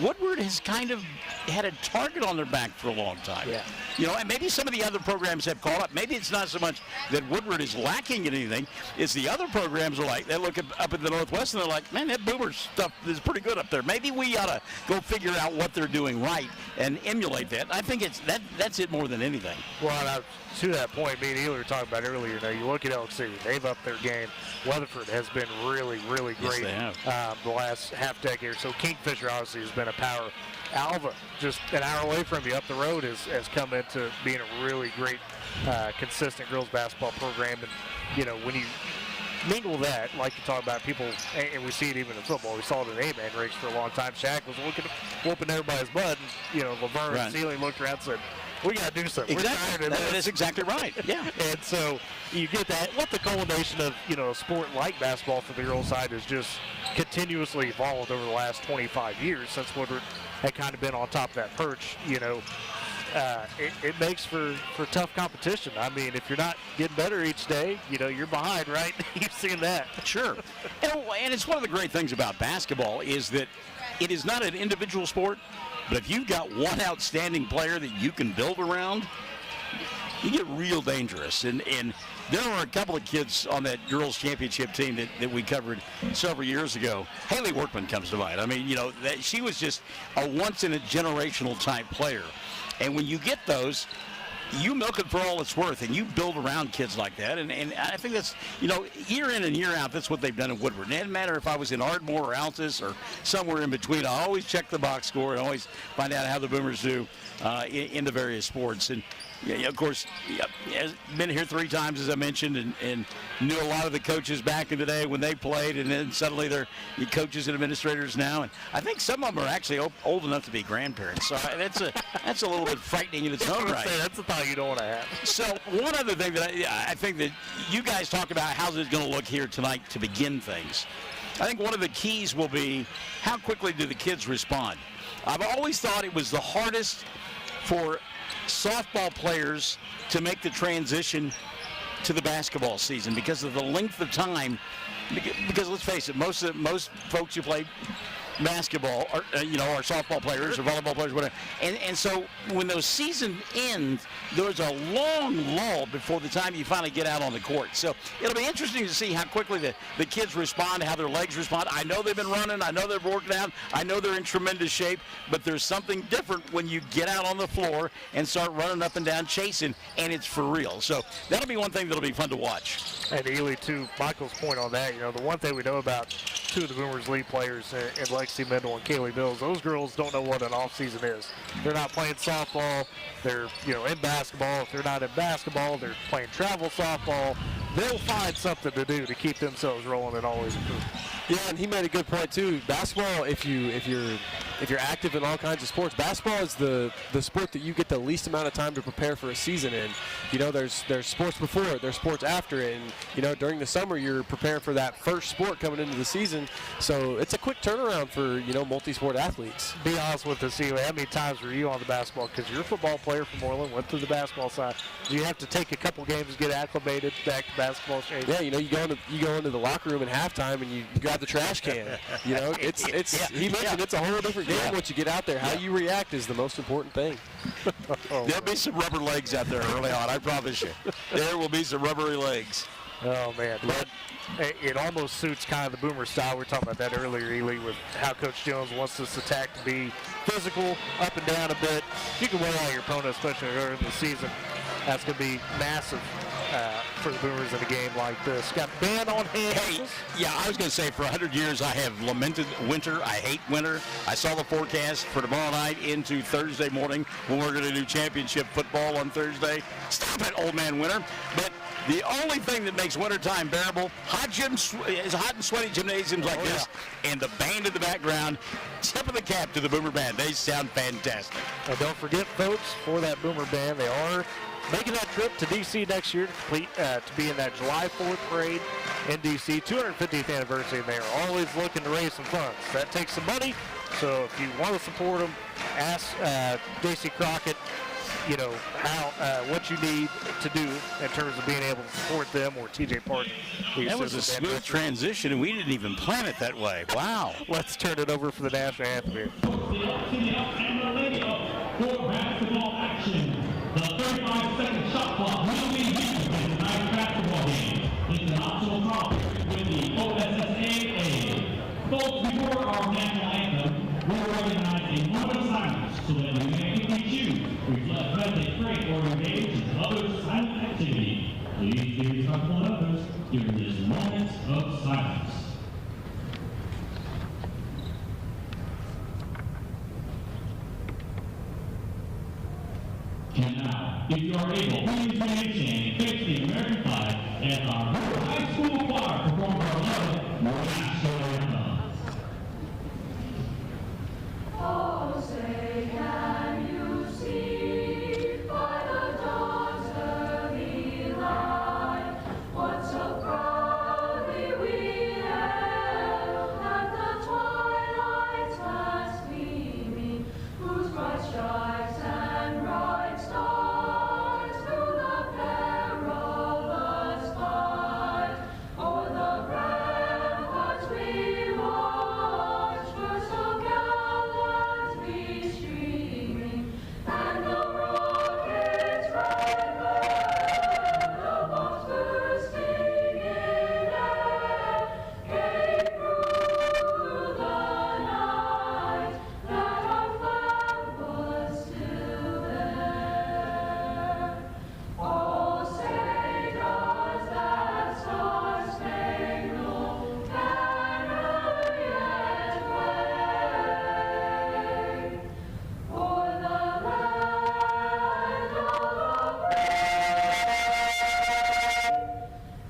Woodward has kind of had a target on their back for a long time. Yeah. You know, and maybe some of the other programs have caught up. Maybe it's not so much that Woodward is lacking in anything. It's the other programs are like, they look up in the Northwest and they're like, man, that Boomer stuff is pretty good up there. Maybe we ought to go figure out what they're doing right and emulate that. I think that's it more than anything. Well, to that point, me and Ely were talking about earlier, you know, you look at Elk City, they've upped their game. Weatherford has been really, really great the last half decade or so. Kingfisher obviously has been a power. Alva, just an hour away from you up the road, has come into being a really great, consistent girls basketball program. And, you know, when you mingle that, like you talk about people, and we see it even in football. We saw it in the A-man race for a long time. Shaq was whooping everybody's butt, and, you know, Laverne and Sealy looked around and said, we got to do something. Exactly. That is exactly right. Yeah. And so you get that. What the culmination of, you know, a sport like basketball for the girls' side has just continuously evolved over the last 25 years since Woodward had kind of been on top of that perch. You know, it makes for tough competition. I mean, if you're not getting better each day, you know, you're behind, right? You've seen that. Sure. And it's one of the great things about basketball is that it is not an individual sport. But if you've got one outstanding player that you can build around, you get real dangerous. And there were a couple of kids on that girls' championship team that we covered several years ago. Haley Workman comes to mind. I mean, you know, she was just a once-in-a-generational type player. And when you get those, you milk it for all it's worth, and you build around kids like that. And I think that's, you know, year in and year out, that's what they've done in Woodward. And it doesn't matter if I was in Ardmore or Altus or somewhere in between. I always check the box score and always find out how the Boomers do in the various sports. And, yeah, of course, been here 3 times, as I mentioned, and knew a lot of the coaches back in the day when they played, and then suddenly they're coaches and administrators now. And I think some of them are actually old enough to be grandparents. So that's a little bit frightening in its own right. That's the thought you don't want to have. So one other thing that I think that you guys talk about, how's it going to look here tonight to begin things. I think one of the keys will be how quickly do the kids respond. I've always thought it was the hardest for softball players to make the transition to the basketball season because of the length of time. Because let's face it, most folks who play basketball are softball players or volleyball players, whatever. And so when those seasons end, there's a long lull before the time you finally get out on the court. So it'll be interesting to see how quickly the kids respond, how their legs respond. I know they've been running. I know they've worked out. I know they're in tremendous shape. But there's something different when you get out on the floor and start running up and down chasing, and it's for real. So that'll be one thing that'll be fun to watch. And Ely, to Michael's point on that, you know, the one thing we know about 2 of the Boomers' lead players in Lexi Mendel and Kaylee Mills, those girls don't know what an off season is. They're not playing softball. They're, you know, in basketball. If they're not in basketball, they're playing travel softball. They'll find something to do to keep themselves rolling and always improving. Yeah, and he made a good point too. Basketball, if you're active in all kinds of sports, basketball is the sport that you get the least amount of time to prepare for a season in. You know, there's sports before, there's sports after, and you know, during the summer you're preparing for that first sport coming into the season. So it's a quick turnaround for, you know, multi-sport athletes. Be honest with us, Ely. How many times were you on the basketball? Because you're a football player from Moreland, went to the basketball side. Do you have to take a couple games to get acclimated back to basketball shape? Yeah, you know, you go into the locker room at halftime and you grab the trash can. You know, he mentioned it's a whole different game once you get out there. How you react is the most important thing. There'll be some rubber legs out there early on, I promise you. There will be some rubbery legs. Oh, man. But it almost suits kind of the Boomer style. We were talking about that earlier, Ely, with how Coach Jones wants this attack to be physical, up and down a bit. You can wear all your opponent, especially early in the season. That's going to be massive for the Boomers in a game like this. Got band on hand. Hey, yeah, I was going to say for 100 years I have lamented winter. I hate winter. I saw the forecast for tomorrow night into Thursday morning when we're going to do championship football on Thursday. Stop it, old man winter. But the only thing that makes wintertime bearable, hot and sweaty gymnasiums like this, and the band in the background. Tip of the cap to the Boomer Band. They sound fantastic. And don't forget, folks, for that Boomer Band, they are making that trip to D.C. next year to be in that July 4th parade in D.C. 250th anniversary, and they are always looking to raise some funds. That takes some money, so if you want to support them, ask J.C. Crockett, you know, what you need to do in terms of being able to support them, or T.J. Park. That was a smooth transition, and we didn't even plan it that way. Wow. Let's turn it over for the national anthem here. For basketball action, the 35-second shot clock will be used in tonight's basketball game. It's an optional call with the OSSAA. Folks, before our national anthem, we'll recognize a moment of silence so that we may quickly choose, reflect, meditate, or engage in other silent activity. Please be respectful of others during this moment of silence. And now, if you are able, please remain standing, face the American flag as our Woodward High School choir performs our beloved national anthem. Oh, say can you see by the dawn's early light what so proudly we hailed at the twilight's last gleaming, whose bright stripes and bright stars through the perilous fight o'er the ramparts we watched were so gallantly streaming, and the rocket's red glare, the bombs bursting in air, came through the night that our flag was still there. Oh, say does that star-spangled banner yet wave o'er the land of the brave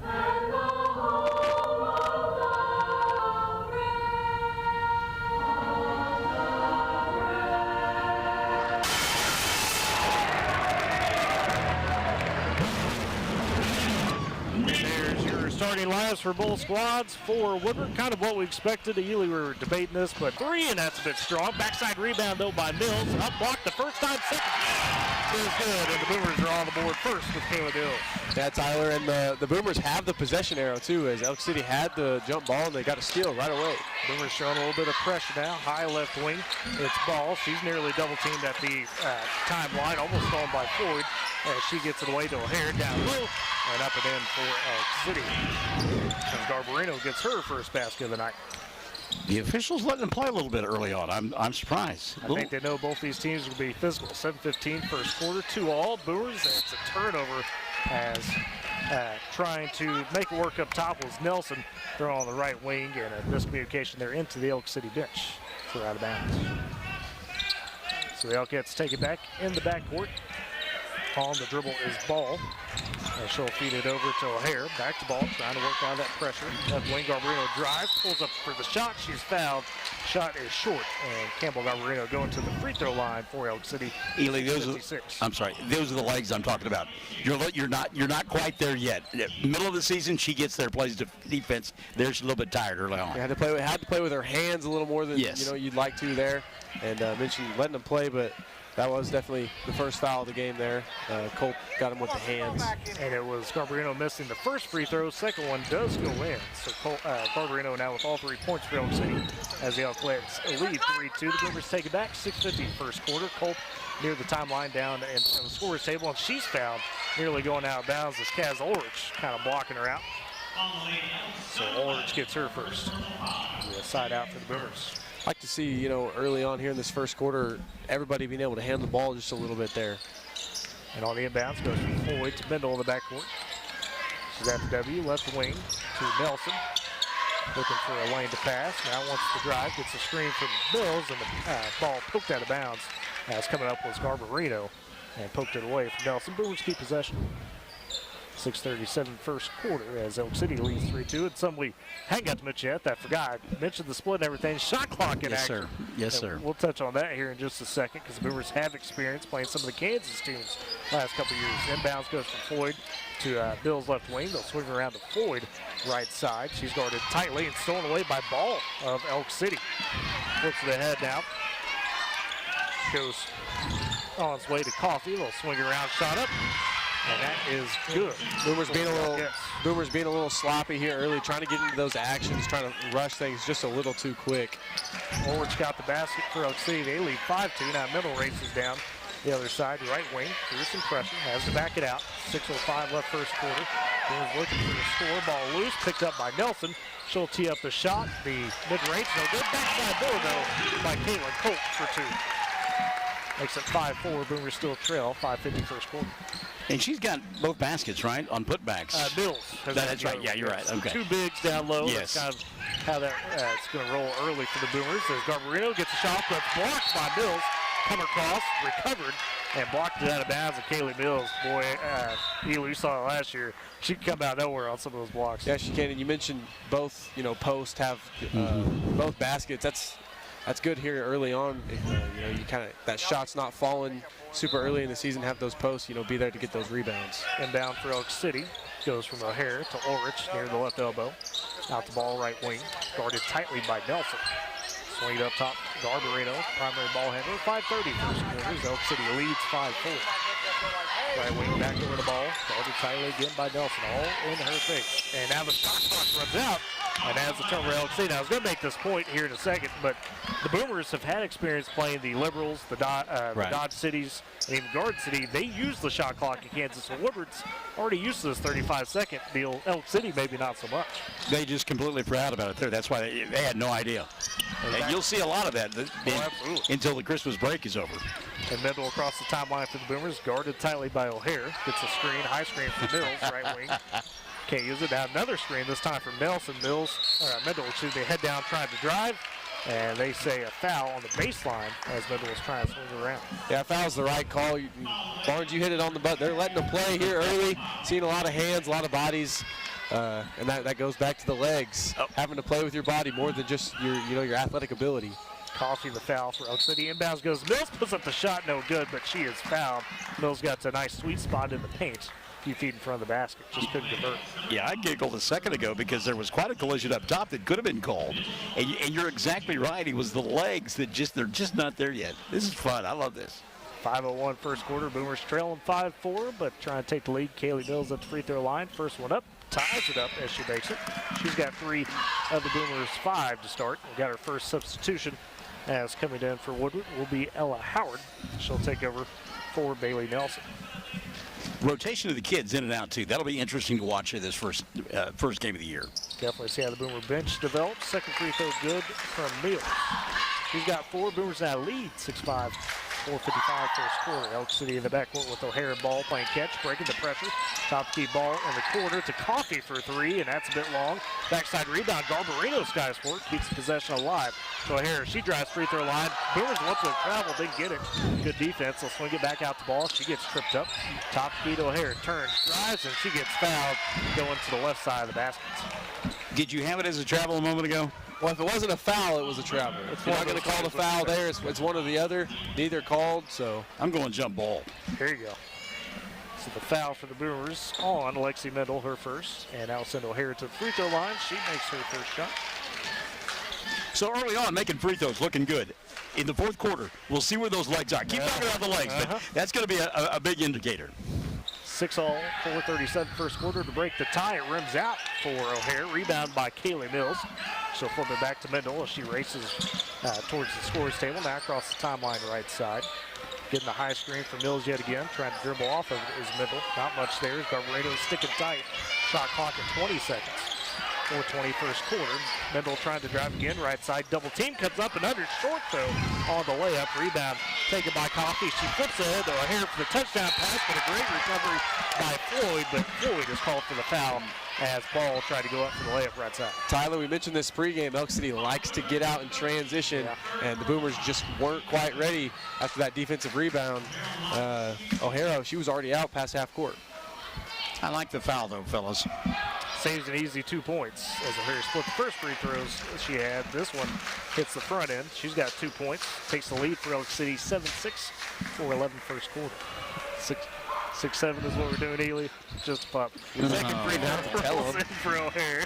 and the home of the brave? There's your starting lineups for both squads. For Woodward, kind of what we expected. Ely, we were debating this, but 3, and that's a bit strong. Backside rebound, though, by Mills. Up blocked the first time, second is good, and the Boomers are on the board first with Caleb Mills. Yeah, Tyler, and the Boomers have the possession arrow, too, as Elk City had the jump ball, and they got a steal right away. Boomers showing a little bit of pressure now. High left wing. It's Ball. She's nearly double-teamed at the timeline, almost stolen by Ford. As she gets it away to O'Hare, down low, and up and in for Elk City. And Garbarino gets her first basket of the night. The officials letting them play a little bit early on. I'm surprised. I think they know both these teams will be physical. 7:15 first quarter, 2-all. Boomers, and it's a turnover as trying to make it work up top was Nelson. Throw on the right wing, and a miscommunication there into the Elk City bench for out of bounds. So the Elkettes take it back in the backcourt. On the dribble is Ball. And she'll feed it over to O'Hare. Back to Ball, trying to work on that pressure. Left wing, Garbarino drive, pulls up for the shot. She's fouled. Shot is short, and Campbell Garbarino going to the free throw line for Elk City. Ely, those are the legs I'm talking about. You're not quite there yet. Middle of the season, she gets there, plays defense. There she's a little bit tired early on. Had to play with her hands a little more than you'd like to there, and mentioned letting them play, but that was definitely the first foul of the game there. Colt got him with the hands. And it was Garbarino missing the first free throw. Second one does go in. So Garbarino now with all 3 points for Elk City as the Elkettes lead 3-2. The Boomers take it back. 6:50 first quarter. Colt near the timeline down in the scorer's table, and she's fouled nearly going out of bounds as Kaz Ulrich kind of blocking her out. So Ulrich gets her first. A side out for the Boomers. I'd like to see, early on here in this first quarter, everybody being able to handle the ball just a little bit there. And on the inbounds goes from Floyd to Mendel in the backcourt. She's at the W, left wing to Nelson. Looking for a lane to pass. Now wants the drive, gets a screen from Mills, and the ball poked out of bounds. As coming up was Garbarino and poked it away from Nelson. Boomers keep possession. 6:37 first quarter as Elk City leads 3-2. And some we hadn't got to mention yet. I forgot. I mentioned the split and everything. Shot clock in action. Yes, sir. We'll touch on that here in just a second because the Boomers have experience playing some of the Kansas teams last couple of years. Inbounds goes from Floyd to Bill's left wing. They'll swing around to Floyd right side. She's guarded tightly and stolen away by Ball of Elk City. Flips to the head now. Goes on its way to Coffee. They'll swing around, shot up. And that is good. Boomers being a little sloppy here early, trying to get into those actions, trying to rush things just a little too quick. Woodward's got the basket for Elk City. They lead 5-2. Now Middle races down the other side, right wing. Here's some pressure. Has to back it out. 6:05 left first quarter. Boomers looking for the score. Ball loose. Picked up by Nelson. She'll tee up the shot. The mid-range, no good. Backside door, though, by Caitlin Colt for 2. Makes it 5-4. Boomers still trail. 5:50 first quarter. And she's got both baskets, right, on putbacks. Mills. That's right. Yeah, you're right. Okay. 2 bigs down low. Yes. That's kind of how that it's going to roll early for the Boomers. As Garbarino gets a shot, but blocked by Mills. Come across, recovered, and blocked it out of bounds. And Kaylee Mills, boy, you saw it last year. She can come out nowhere on some of those blocks. Yeah, she can. And you mentioned both, post have both baskets. That's good here early on. You kind of that shot's not falling super early in the season. Have those posts, be there to get those rebounds. Inbound for Elk City goes from O'Hare to Ulrich near the left elbow. Out the ball, right wing, guarded tightly by Nelson. Swing it up top, Garbarino, primary ball handler. 5:30 first quarters. Elk City leads 5-4. Right wing back over the ball, guarded tightly again by Nelson, all in her face. And now the shot clock runs out. And as the turnover Elk City. Now, I was going to make this point here in a second, but the Boomers have had experience playing the Liberals, the Dodge Cities, and even Garden City. They use the shot clock in Kansas, and Woodward's already used to this 35-second deal. Elk City, maybe not so much. They just completely forgot about it there. That's why they had no idea. And you'll see a lot of that until the Christmas break is over. And Mendel across the timeline for the Boomers, guarded tightly by O'Hare. Gets a screen, high screen for Mills, right wing. Can't use it. Now another screen, this time for Nelson. Mendel, head down trying to drive. And they say a foul on the baseline as Mendel is trying to swing around. Yeah, foul's the right call. Barnes, you hit it on the butt. They're letting them play here early. Seeing a lot of hands, a lot of bodies. And that goes back to the legs. Having to play with your body more than just your athletic ability. Coffee the foul for Elk City. Inbounds goes Mills, puts up the shot, no good, but she is fouled. Mills got a nice sweet spot in the paint. A few feet in front of the basket, just couldn't convert. Yeah, I giggled a second ago because there was quite a collision up top that could have been called. And you're exactly right. It was the legs that they're just not there yet. This is fun. I love this. 5:01 first quarter. Boomers trailing 5-4, but trying to take the lead. Kaylee Mills at the free throw line. First one up, ties it up as she makes it. She's got 3 of the Boomers' 5 to start. We got her first substitution as coming in for Woodward will be Ella Howard. She'll take over for Bailey Nelson. Rotation of the kids in and out, too. That'll be interesting to watch in this first game of the year. Definitely see how the Boomer bench develops. Second free throw good from Mills. She's got 4. Boomers now lead 6-5. 4:55 first quarter. Elk City in the backcourt with O'Hare ball playing catch, breaking the pressure. Top key ball in the corner to Coffee for 3, and that's a bit long. Backside rebound. Garbarino skies for it, keeps possession alive. So O'Hare, she drives free throw line. Boomers want to travel, didn't get it. Good defense. They'll swing it back out the ball. She gets tripped up. Top key to O'Hare, turns, drives, and she gets fouled going to the left side of the baskets. Did you have it as a travel a moment ago? Well, if it wasn't a foul, it was a travel. If you're not going to call the foul there, it's one or the other. Neither called, so. I'm going jump ball. Here you go. So the foul for the Boomers on Lexi Mendel, her first. And now send O'Hare to the free throw line. She makes her first shot. So early on, making free throws, looking good. In the fourth quarter, we'll see where those legs are. Keep talking about the legs, but that's going to be a big indicator. 6-all, 4:37 first quarter to break the tie. It rims out for O'Hare. Rebound by Kaylee Mills. She'll flip it back to Mendel as she races towards the scorer's table. Now across the timeline right side. Getting the high screen for Mills yet again. Trying to dribble off of it is Mendel. Not much there. Garbarino sticking tight. Shot clock at 20 seconds. 4:20 first quarter. Mendel trying to drive again. Right side double team. Comes up and under. Short though on the layup. Rebound taken by Coffee. She flips ahead to O'Hare for the touchdown pass, but a great recovery by Floyd, but Floyd is called for the foul as Ball tried to go up for the layup right side. Tyler, we mentioned this pregame. Elk City likes to get out and transition, and the Boomers just weren't quite ready after that defensive rebound. O'Hara, she was already out past half court. I like the foul, though, fellas. Saves an easy 2 points as O'Hara split the first free throws she had. This one hits the front end. She's got 2 points. Takes the lead for Elk City 7-6, 4-11 first quarter. 6-7 is what we're doing, Ely. Just a pop. Second free throw for O'Hare.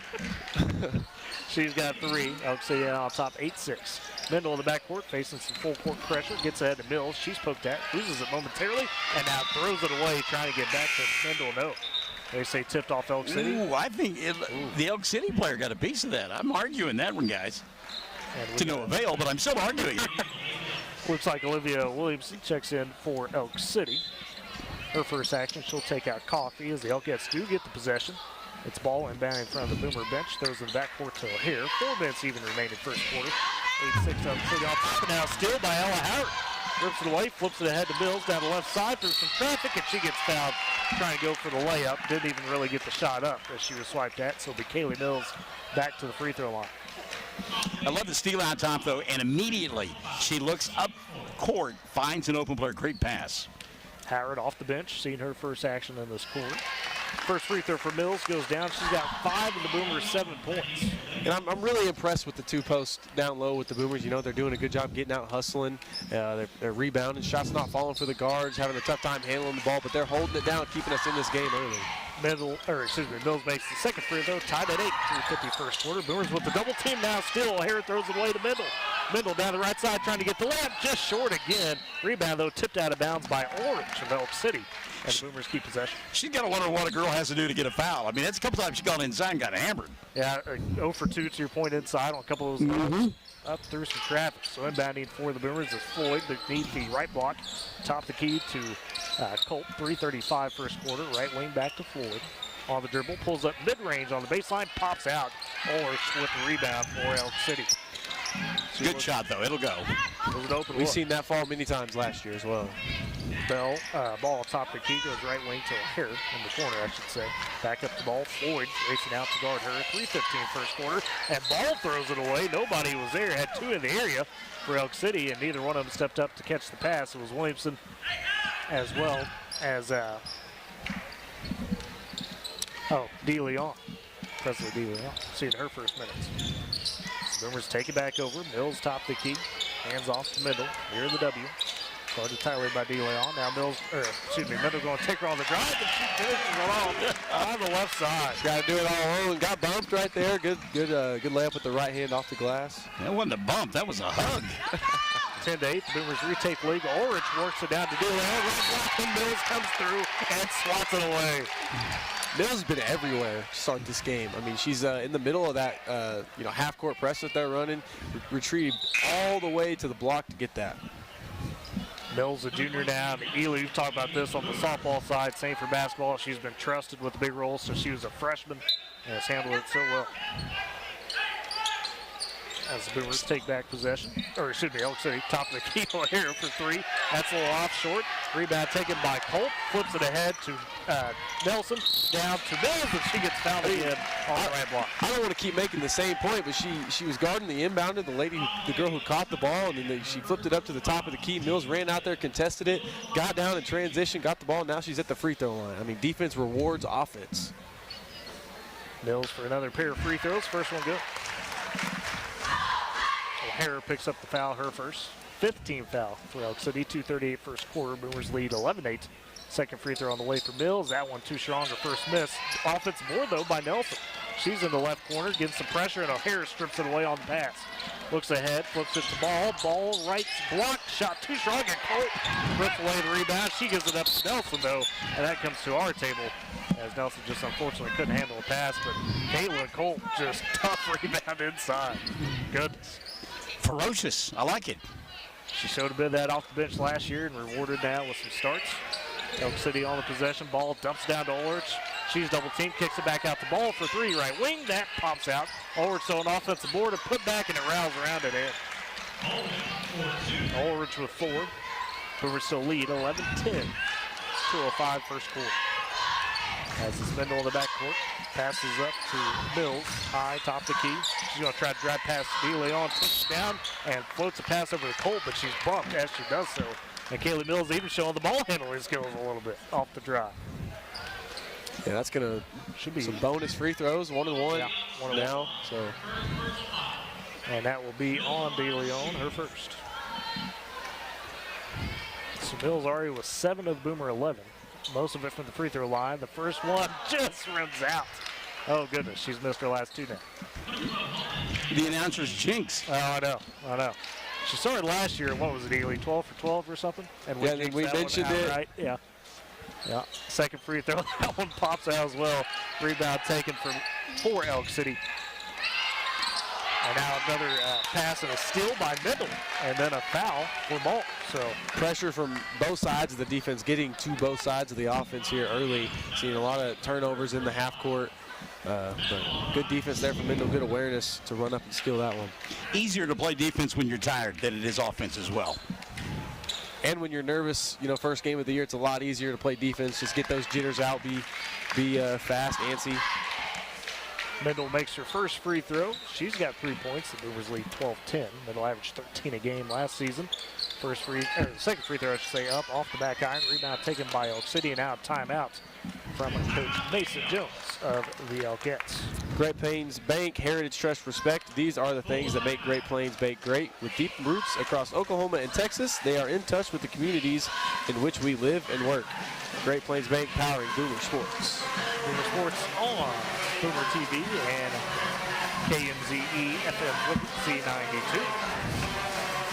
She's got 3. Elk City on top 8-6. Mendel in the backcourt facing some full court pressure. Gets ahead to Mills. She's poked at. Loses it momentarily and now throws it away trying to get back to Mendel. No. They say tipped off Elk City. Ooh, I think the Elk City player got a piece of that. I'm arguing that one, guys. To no avail, but I'm still arguing. Looks like Olivia Williamson checks in for Elk City. Her first action, she'll take out Coffee as the Elkettes do get the possession. It's Ball inbound in front of the Boomer bench. Throws in the backcourt to O'Hare. 4 minutes even remaining first quarter. 8-6 Elk City on top. Now still by Ella Howard. Rips it away, flips it ahead to Mills down the left side through some traffic, and she gets fouled trying to go for the layup. Didn't even really get the shot up as she was swiped at, so it'll be Kaylee Mills back to the free throw line. I love the steal out top, though, and immediately she looks up court, finds an open player. Great pass. Howard off the bench, seeing her first action in this quarter. First free throw for Mills goes down. She's got 5 and the Boomers 7 points. And I'm really impressed with the 2 posts down low with the Boomers. You know, they're doing a good job getting out, hustling. They're rebounding. Shots not falling for the guards, having a tough time handling the ball, but they're holding it down, keeping us in this game early. Mills makes the second free throw, tied at 8 through 50 first quarter. Boomers with the double team now still. O'Hare throws it away to Mendel. Mendel down the right side trying to get the layup, just short again. Rebound, though, tipped out of bounds by Orange of Elk City. And the Boomers keep possession. She's got to wonder what a girl has to do to get a foul. I mean, that's a couple times she's gone inside and got hammered. Yeah, 0 for 2 to your point inside on a couple of those runs. Up through some traffic. So inbounding for the Boomers is Floyd beneath the right block. Top the key to Colt. 3:35 first quarter. Right wing back to Floyd. On the dribble, pulls up mid-range on the baseline, pops out. Orsh with the rebound for Elk City. Good shot, though. It'll go. It was an open We've look. seen that fall many times last year as well. Ball atop the key, goes right wing to O'Hare, in the corner, I should say. Back up the ball, Floyd racing out to guard her. 3:15 first quarter, and Ball throws it away. Nobody was there. Had 2 in the area for Elk City, and neither one of them stepped up to catch the pass. It was Williamson as well as DeLeon. Presley DeLeon, seeing her first minutes. Boomers take it back over. Mills top the key, hands off to Mendel near the W. Started tightly by DeLeon. Now Mendel going to take her on the drive, and she finishes it off on the left side. Got to do it all alone. Got bumped right there. Good layup with the right hand off the glass. That wasn't a bump. That was a hug. 10-8. The Boomers retake the lead. Ulrich works it down to DeLeon. And Mills comes through and swats it away. Mills has been everywhere to start this game. I mean, she's in the middle of that half-court press that they're running. Retreated all the way to the block to get that. Mills, a junior now. Ely, we've talked about this on the softball side. Same for basketball. She's been trusted with the big role, so she was a freshman and has handled it so well. As the Boomers take back possession, Elk City, top of the key here for 3. That's a little off short. Rebound taken by Colt, flips it ahead to Nelson, down to Mills, and she gets fouled again on the right block. I don't want to keep making the same point, but she was guarding the inbounder, the girl who caught the ball, and then she flipped it up to the top of the key. Mills ran out there, contested it, got down in transition, got the ball, now she's at the free throw line. I mean, defense rewards offense. Mills for another pair of free throws. First one good. O'Hare picks up the foul, her first. 15th foul for Elk City. 2:38 first quarter. Boomers lead 11-8. Second free throw on the way for Mills. That one too strong, her first miss. Offensive board though by Nelson. She's in the left corner, getting some pressure, and O'Hare strips it away on the pass. Looks ahead, flips it to Ball right block, shot too strong, and Colt rips away the rebound. She gives it up to Nelson though, and that comes to our table as Nelson just unfortunately couldn't handle a pass, but Caitlin Colt just tough rebound inside. Goodness. Ferocious. I like it. She showed a bit of that off the bench last year and rewarded now with some starts. Elk City on the possession. Ball dumps down to Ulrich. She's double teamed, kicks it back out the ball for 3 right wing. That pops out. Ulrich on offensive board and put back, and it rattles around it in. Ulrich with 4. Boomers still lead 11-10. 2:05 first quarter. As it's Mendel in the backcourt, passes up to Mills, high, top of the key. She's going to try to drive past DeLeon, takes it down, and floats a pass over to Colt, but she's bumped as she does so. And Kaylee Mills even showing the ball handling skills a little bit off the drive. Yeah, that's going to be some bonus free throws, 1-1 Yeah, 1-1 now. So. And that will be on DeLeon, her first. So Mills already was 7 of Boomer 11. Most of it from the free throw line. The first one just rims out. Oh, goodness. She's missed her last 2 now. The announcer's jinx. Oh, I know. She started last year, what was it, Ely? 12 for 12 or something? And yeah, we mentioned it. Right? Yeah. Second free throw. That one pops out as well. Rebound taken for Elk City. And now another pass and a steal by Mendel, and then a foul for Malt. So pressure from both sides of the defense, getting to both sides of the offense here early. Seeing a lot of turnovers in the half court. But good defense there from Mendel. Good awareness to run up and steal that one. Easier to play defense when you're tired than it is offense as well. And when you're nervous, first game of the year, it's a lot easier to play defense. Just get those jitters out, be fast, antsy. Mendel makes her first free throw. She's got 3 points. The Boomers lead 12-10. Mendel averaged 13 a game last season. Second free throw, I should say, up off the back iron. Rebound taken by Elk City, and now timeout from Coach Mason Jones of the Elkettes. Great Plains Bank, heritage, trust, respect. These are the things that make Great Plains Bank great. With deep roots across Oklahoma and Texas, they are in touch with the communities in which we live and work. Great Plains Bank, powering Boomer Sports. Boomer Sports on Boomer TV and KMZE FM C92.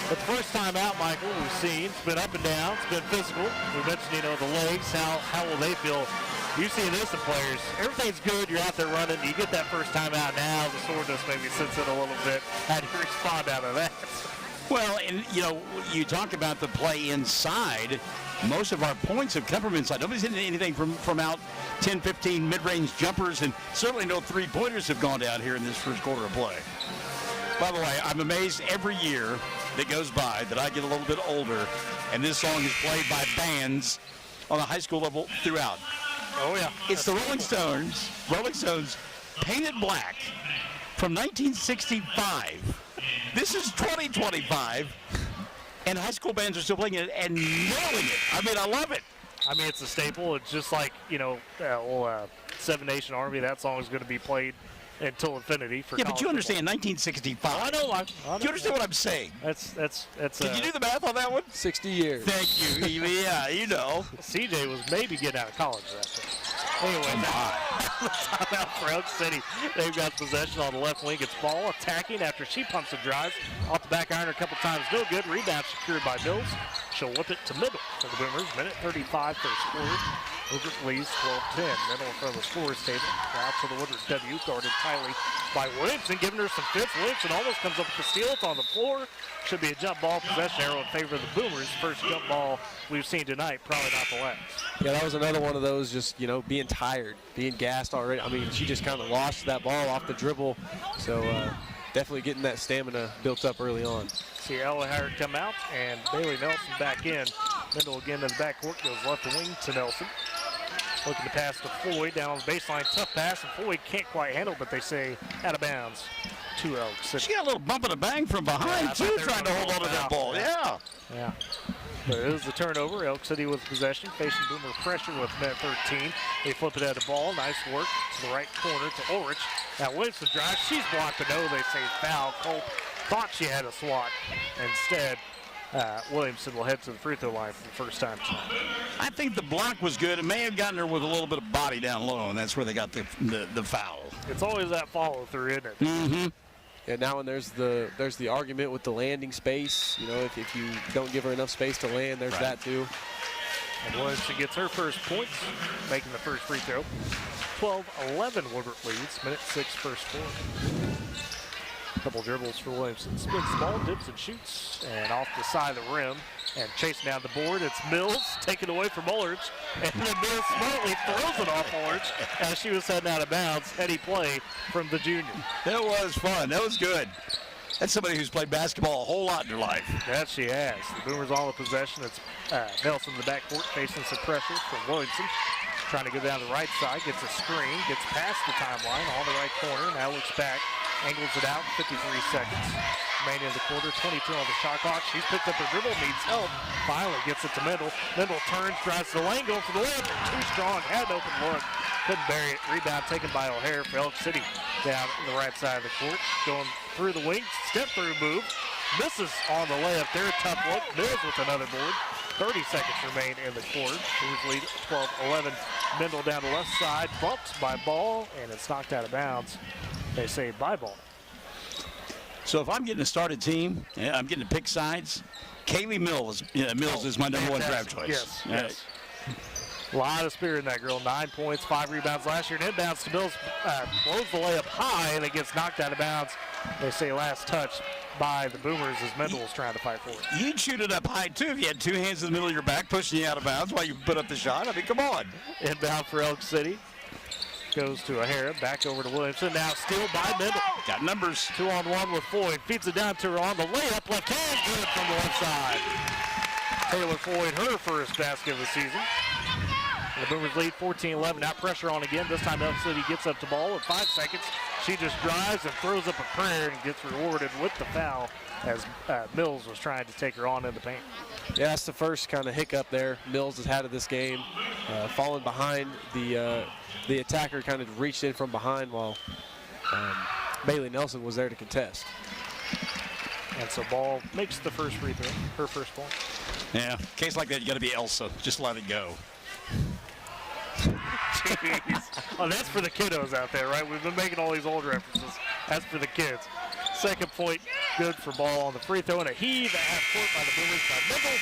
But the first time out, Michael, we've seen, it's been up and down, it's been physical. We mentioned, the legs, how will they feel? You see this in players, everything's good, you're out there running, you get that first time out now, the soreness maybe sits in a little bit. How do you respond out of that? Well, and, you talk about the play inside. Most of our points have come from inside. Nobody's hitting anything from out 10, 15 mid-range jumpers, and certainly no three-pointers have gone down here in this first quarter of play. By the way, I'm amazed every year that goes by that I get a little bit older, and this song is played by bands on the high school level throughout. Oh, yeah. It's the Rolling Stones, Painted Black, from 1965. This is 2025, and high school bands are still playing it and nailing it. I mean, I love it. I mean, it's a staple. It's just like, Seven Nation Army, that song is going to be played until infinity for but you understand 1965. I know. Do you understand what I'm saying? That's. Can you do the math on that one? 60 years. Thank you, Evie. Yeah, CJ was maybe getting out of college that day. Anyway, timeout for Elk City. They've got possession on the left wing. It's Ball attacking after she pumps and drives off the back iron a couple times. No good. Rebound secured by Mills. She'll whip it to middle for the Boomers. Minute 35 first quarter. Woodward leads 12-10. Middle in front of the scorer's table. Out to the Woodward W. Guarded tightly by Williamson, giving her some fits. Williamson almost comes up with the steal. It's on the floor. Should be a jump ball possession arrow in favor of the Boomers. First jump ball we've seen tonight. Probably not the last. Yeah, that was another one of those just, being tired, being gassed already. I mean, she just kind of lost that ball off the dribble. So definitely getting that stamina built up early on. See Ella Howard come out and Bailey Nelson back in. Mendel again to the backcourt, goes left wing to Nelson. Looking to pass to Floyd down on the baseline. Tough pass, and Floyd can't quite handle it, but they say out of bounds to Elk City. She got a little bump and a bang from behind, too, trying to hold on to that ball. Yeah. But it is the turnover. Elk City with possession, facing Boomer pressure with minute 13. They flip it at the ball. Nice work to the right corner to Ulrich. Now Williamson drives. She's blocked the no. They say foul. Colt thought she had a swat. Instead, Williamson will head to the free throw line for the first time tonight. I think the block was good. It may have gotten her with a little bit of body down low, and that's where they got the foul. It's always that follow through, isn't it? Mm-hmm. Yeah, now when there's the argument with the landing space, if you don't give her enough space to land, there's that too. And Williamson gets her first points, making the first free throw. 12-11 Woodward leads, minute 6 first quarter. Couple dribbles for Williamson. Spins the ball, dips and shoots, and off the side of the rim. And chasing down the board, it's Mills, taken away from Ulrich. And then Mills smartly throws it off Ulrich as she was heading out of bounds. Heady play from the junior. That was fun. That was good. That's somebody who's played basketball a whole lot in their life. That she has. The Boomers all in possession. It's Nelson in the backcourt facing some pressure from Williamson. Trying to go down the right side, gets a screen, gets past the timeline on the right corner, now looks back, angles it out, 53 seconds. Remaining in the quarter, 22 on the shot clock. She's picked up her dribble, needs help. Finally gets it to Mendel. Mendel turns, drives to the lane, going for the layup. Too strong, had an open look. Couldn't bury it. Rebound taken by O'Hare for Elk City down the right side of the court. Going through the wing, step through move. Misses on the layup there, tough look. Mills with another board. 30 seconds remain in the quarter. Boomers lead 12-11. Mendel down the left side, bumped by Ball, and it's knocked out of bounds. They say by Ball. So if I'm getting a started team, I'm getting to pick sides. Kaylee Mills is my number one draft choice. Yes. A lot of spirit in that girl. 9 points, 5 rebounds last year. And inbounds to Mills, blows the layup high, and it gets knocked out of bounds. They say last touch by the Boomers as Mendel was trying to fight for it. You'd shoot it up high, too, if you had two hands in the middle of your back pushing you out of bounds while you put up the shot. I mean, come on. Inbound for Elk City. Goes to O'Hara, back over to Williamson. Now steal by Mendel. Got numbers. 2-on-1 with Floyd. Feeds it down to her on the layup. Left hand, good from the left side. Taylor Floyd, her first basket of the season. The Boomers lead 14-11. Now pressure on again. This time Elk City gets up to ball with 5 seconds. She just drives and throws up a prayer and gets rewarded with the foul as Mills was trying to take her on in the paint. Yeah, that's the first kind of hiccup there Mills has had of this game. Falling behind, the attacker kind of reached in from behind while Bailey Nelson was there to contest. And so Ball makes the first free throw, her first point. Yeah, case like that, you got to be Elsa. Just let it go. Jeez. Oh, that's for the kiddos out there, right? We've been making all these old references. That's for the kids. Second point, good for Ball on the free throw, and a heave at half court by the Boomers by Mendel,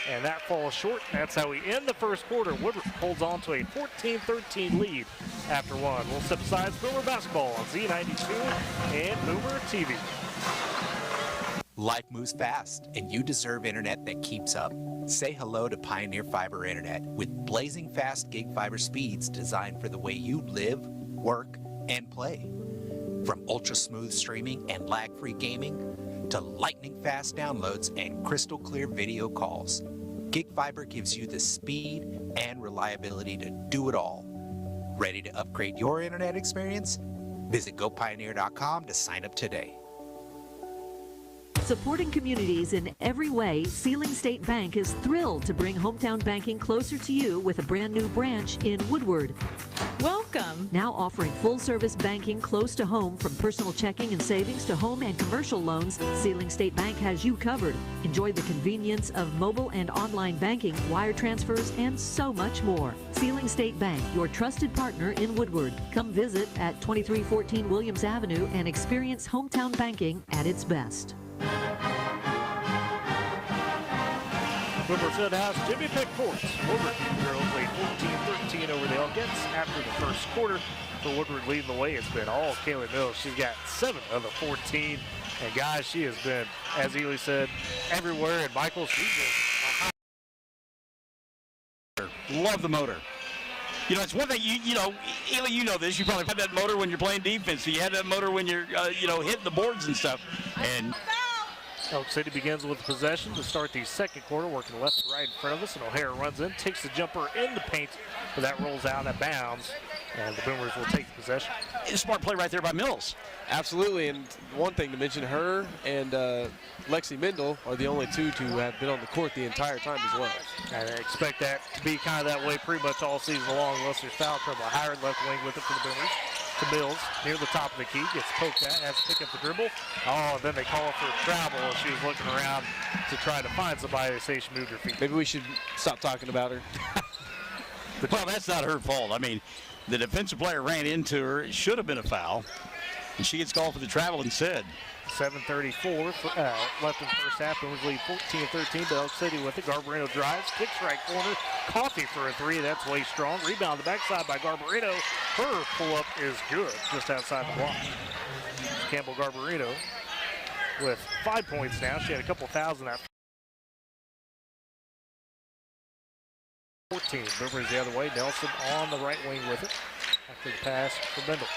and that falls short. That's how we end the first quarter. Woodward holds on to a 14-13 lead after one. We'll step aside Boomer basketball on Z92 and Boomer TV. Life moves fast, and you deserve internet that keeps up. Say hello to Pioneer Fiber Internet with blazing fast gig fiber speeds designed for the way you live, work, and play. From ultra-smooth streaming and lag-free gaming to lightning-fast downloads and crystal-clear video calls, Gig Fiber gives you the speed and reliability to do it all. Ready to upgrade your internet experience? Visit gopioneer.com to sign up today. Supporting communities in every way, Sealing State Bank is thrilled to bring hometown banking closer to you with a brand new branch in Woodward. Welcome. Now offering full-service banking close to home, from personal checking and savings to home and commercial loans, Sealing State Bank has you covered. Enjoy the convenience of mobile and online banking, wire transfers, and so much more. Sealing State Bank, your trusted partner in Woodward. Come visit at 2314 Williams Avenue and experience hometown banking at its best. Woodward Fieldhouse, Jimmy Pick Courts. Woodward girls lead 14-13 over the Elkettes after the first quarter. For Woodward leading the way, it's been all Kaylee Mills. She's got 7 of the 14. And guys, she has been, as Ely said, everywhere. And Michael, she's been Love the motor. You know, it's one thing, you know, Ely, you know this. You probably have that motor when you're playing defense. You have that motor when you're, hitting the boards and stuff. And Elk City begins with possession to start the second quarter, working left to right in front of us, and O'Hara runs in, takes the jumper in the paint, but that rolls out of bounds, and the Boomers will take possession. It's a smart play right there by Mills. Absolutely, and one thing to mention, her and Lexi Mendel are the only two to have been on the court the entire time as well. I expect that to be kind of that way pretty much all season long, unless there's foul trouble. Howard left wing with it for the Boomers. To Mills, near the top of the key, gets poked at, has to pick up the dribble. Oh, and then they call for a travel as she was looking around to try to find somebody. They say she moved her feet. Maybe we should stop talking about her. Well, that's not her fault. I mean, the defensive player ran into her. It should have been a foul. And she gets called for the travel instead. 7:34 left in the first half. Boomers lead 14-13 to Elk City with it. Garbarino drives, kicks right corner. Coffee for a three. That's way strong. Rebound the backside by Garbarino. Her pull-up is good, just outside the block. Campbell Garbarino with 5 points now. She had a couple thousand that 14. Boomers the other way. Nelson on the right wing with it. After the pass for Mendel.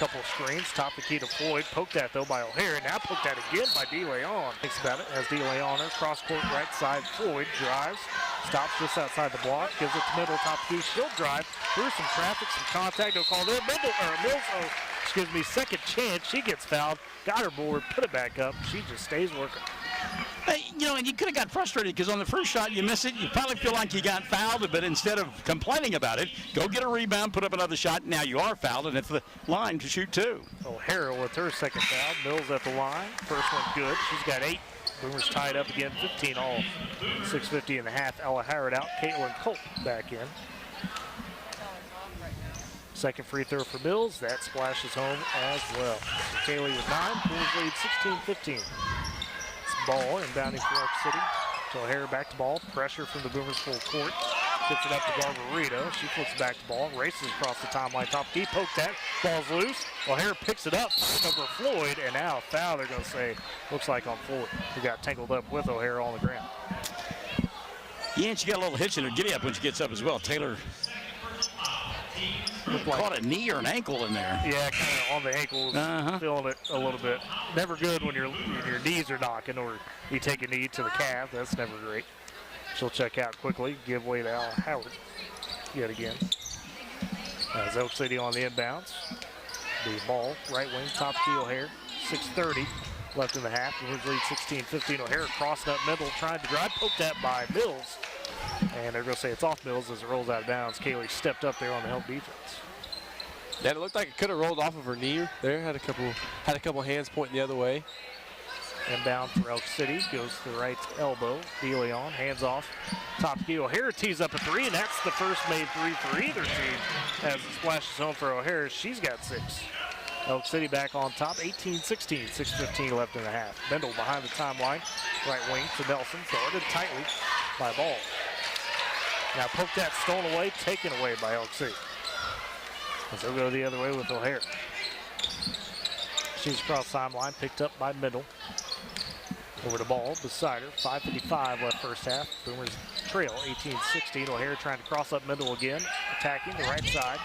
couple of screens, top the key to Floyd. Poked that though by O'Hare. Now poked that again by DeLeon. Thinks about it as DeLeon her cross court right side. Floyd drives, stops just outside the block, gives it to middle, top key. She'll drive through some traffic, some contact. No call there. Mills, second chance. She gets fouled. Got her board, put it back up. She just stays working. Hey, you know, and you could have got frustrated because on the first shot you miss it. You probably feel like you got fouled, but instead of complaining about it, go get a rebound, put up another shot. Now you are fouled, and it's the line to shoot two. O'Hara with her second foul. Mills at the line. First one good. She's got 8. Boomers tied up again, 15 all. 6:50 and a half. Ella Howard out. Caitlin Colt back in. Second free throw for Mills. That splashes home as well. So Kaylee with 9. Boomers lead 16-15. Ball inbounding for Elk City. So O'Hara back to ball. Pressure from the Boomers full court. Gets it up to Garbarito. She flips back to ball. Races across the timeline. Top key. Poke that. Ball's loose. O'Hara picks it up. Over Floyd. And now a foul, they're going to say. Looks like on Floyd. Who got tangled up with O'Hara on the ground. Yeah, and she got a little hitch in her giddy up when she gets up as well. Taylor caught a knee or an ankle in there. Yeah, kind of on the ankle, feeling it a little bit. Never good when your knees are knocking or you take a knee to the calf. That's never great. She'll check out quickly, give way to Al Howard yet again. As Elk City on the inbounds. The ball, right wing, top key O'Hare. 6:30 left in the half. Boomers lead 16-15. O'Hare crossing up middle, trying to drive. Poked that by Mills. And they're going to say it's off Mills as it rolls out of bounds. Kaylee stepped up there on the help defense. Yeah, it looked like it could have rolled off of her knee there. Had a couple hands pointing the other way. Inbound for Elk City, goes to the right elbow. DeLeon, hands off. Top key, O'Hara tees up a 3, and that's the first made 3 for either team. As it splashes home for O'Hara, she's got 6. Elk City back on top, 18-16, 6:15 left in the half. Bendel behind the timeline, right wing to Nelson, guarded tightly by Ball. Now poke that stolen away, taken away by Elk City. As they'll go the other way with O'Hara. She's across timeline, picked up by Middle. Over the Ball, beside her, 5:55 left first half. Boomers trail, 18-16. O'Hara trying to cross up middle again, attacking the right side.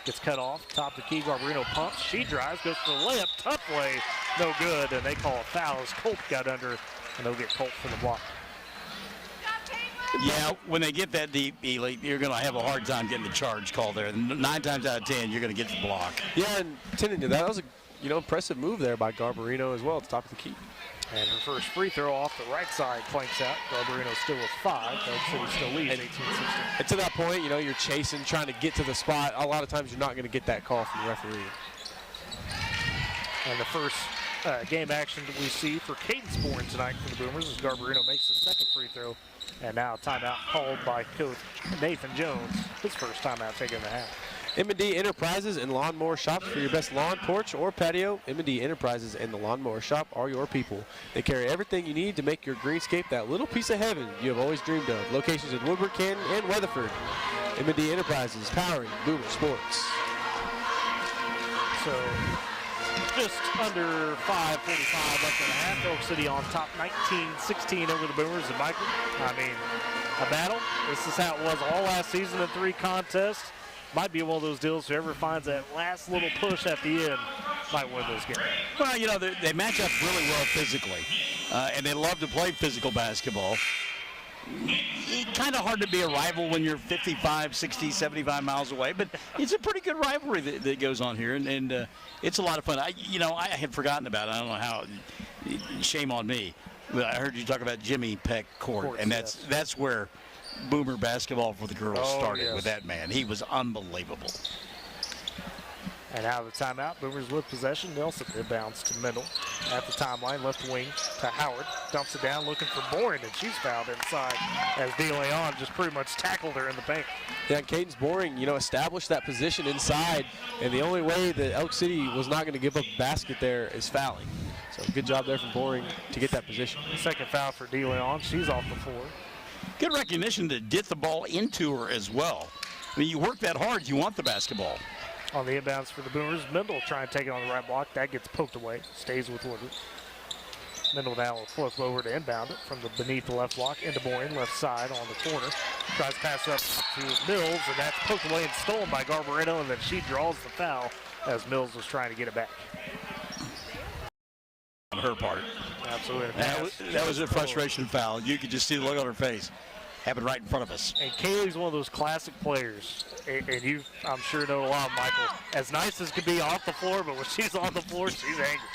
Gets cut off, top the key, Garbarino pumps. She drives, goes for the layup, tough play, no good, and they call a foul as Colt got under, and they'll get Colt for the block. Yeah, when they get that deep, Ely, you're going to have a hard time getting the charge call there. 9 times out of 10, you're going to get the block. Yeah, and attending to that was a impressive move there by Garbarino as well at the top of the key. And her first free throw off the right side clanks out. Garbarino still with 5. Elk City still leads 18-16. And to that point, you're chasing, trying to get to the spot. A lot of times you're not going to get that call from the referee. And the first game action that we see for Cadence Bourne tonight for the Boomers as Garbarino makes the second free throw. And now timeout called by Coach Nathan Jones. His first timeout taken in the half. M&D Enterprises and Lawnmower Shops for your best lawn, porch, or patio. M&D Enterprises and the Lawnmower Shop are your people. They carry everything you need to make your greenscape that little piece of heaven you have always dreamed of. Locations in Woodward, Canton, and Weatherford. M&D Enterprises, powering Boomer Sports. So just under 5:45 left in the half. Elk City on top, 19-16 over the Boomers. And Michael, I mean, a battle. This is how it was all last season in 3 contests. Might be one of those deals, whoever finds that last little push at the end might win this game. Well, they match up really well physically, and they love to play physical basketball. It's kind of hard to be a rival when you're 55, 60, 75 miles away, but it's a pretty good rivalry that goes on here, and it's a lot of fun. I had forgotten about it. I don't know how. Shame on me. I heard you talk about Jimmy Peck Court, and that's where Boomer basketball for the girls started with that man. He was unbelievable. And out of the timeout, Boomers with possession. Nelson inbounds to Mendel at the timeline, left wing to Howard. Dumps it down, looking for Boren, and she's fouled inside as DeLeon just pretty much tackled her in the paint. Yeah, and Cadence Boring, established that position inside, and the only way that Elk City was not going to give up a basket there is fouling. So good job there from Boring to get that position. Second foul for DeLeon. She's off the floor. Good recognition to get the ball into her as well. I mean, you work that hard, you want the basketball. On the inbounds for the Boomers, Mendel trying to take it on the right block. That gets poked away. Stays with Woodward. Mendel now will flip over to inbound it from the beneath the left block into Boyne, left side on the corner. Tries to pass up to Mills, and that's poked away and stolen by Garbarino, and then she draws the foul as Mills was trying to get it back. On her part. Absolutely. That was a frustration foul. You could just see the look on her face. Happened right in front of us. And Kaylee's one of those classic players, and you, I'm sure, know a lot of Michael. As nice as could be off the floor, but when she's on the floor, she's angry.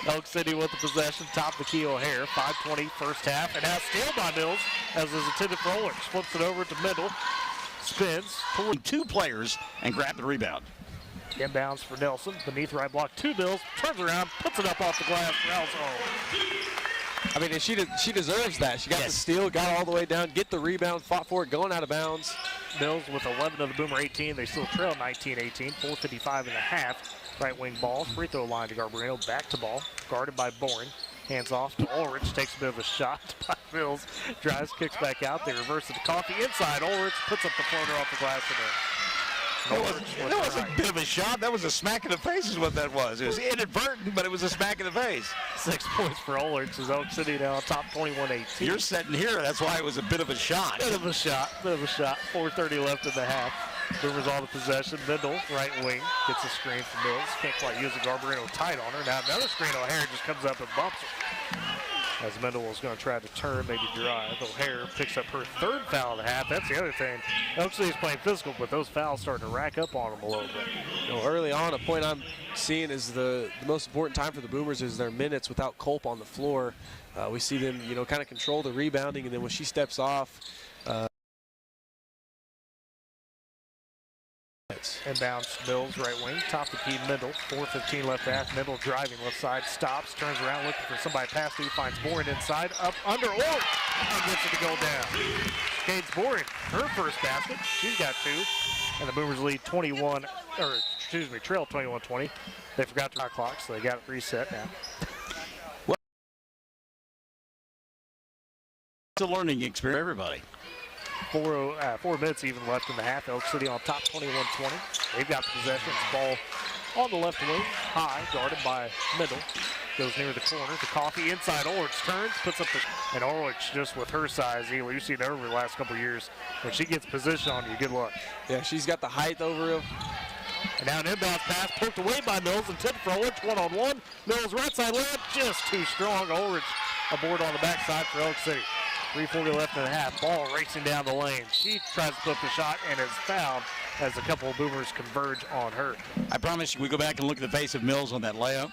Elk City with the possession, top of the key O'Hare, 5:20 first half, and now steal by Mills, as is intended for Ulrich. Flips it over to Mendel, spins. Two players and grab the rebound. Inbounds for Nelson, beneath right block, 2 Mills, turns around, puts it up off the glass for Alzo. I mean, and she deserves that. She got the steal, got all the way down, get the rebound, fought for it, going out of bounds. Mills with 11 of the Boomer 18. They still trail 19-18, 4:55 and a half. Right wing ball, free throw line to Garbarino, back to ball, guarded by Boring. Hands off to Ulrich, takes a bit of a shot by Mills, drives, kicks back out. They reverse it to Coffee inside. Ulrich puts up the floater off the glass and in. That was a bit of a shot. That was a smack in the face is what that was. It was inadvertent, but it was a smack in the face. 6 points for Ulrich as Elk City now on top 21-18. You're sitting here. That's why it was a bit of a shot. Bit of a shot. 4:30 left in the half. Boomers all the possession. Mendel, right wing, gets a screen from Mills. Can't quite use it. Garbarino tight on her. Now another screen. O'Hare just comes up and bumps her. As Mendel was going to try to turn, maybe drive. O'Hare picks up her 3rd foul of the half. That's the other thing. Elk City's playing physical, but those fouls starting to rack up on them a little bit. You know, early on, a point I'm seeing is the most important time for the Boomers is their minutes without Culp on the floor. We see them, you know, kind of control the rebounding, and then when she steps off, inbounds Mills, right wing, top of the key, Mendel. 4:15 left half. Mendel driving left side, stops, turns around, looking for somebody past who finds Boring inside, up under Ulrich, and gets it to go down. Cades Boring, her first basket. She's got 2, and the Boomers lead trail 21-20. They forgot to clock, so they got it reset now. It's a learning experience for everybody. 4 minutes even left in the half. Elk City on top 21-20. They've got the possession. Ball on the left wing, high, guarded by Mendel. Goes near the corner to Coffee inside. Ulrich turns, puts up the, and Ulrich just with her size, you've seen her over the last couple of years. When she gets position on you, good luck. Yeah, she's got the height over him. And now an inbound pass poked away by Mills, intended for Ulrich, 1-on-1. Mills right side layup, just too strong. Ulrich aboard on the backside for Elk City. 3:40 left in the half. Ball racing down the lane. She tries to flip the shot and is fouled as a couple of Boomers converge on her. I promise you, we go back and look at the face of Mills on that layup.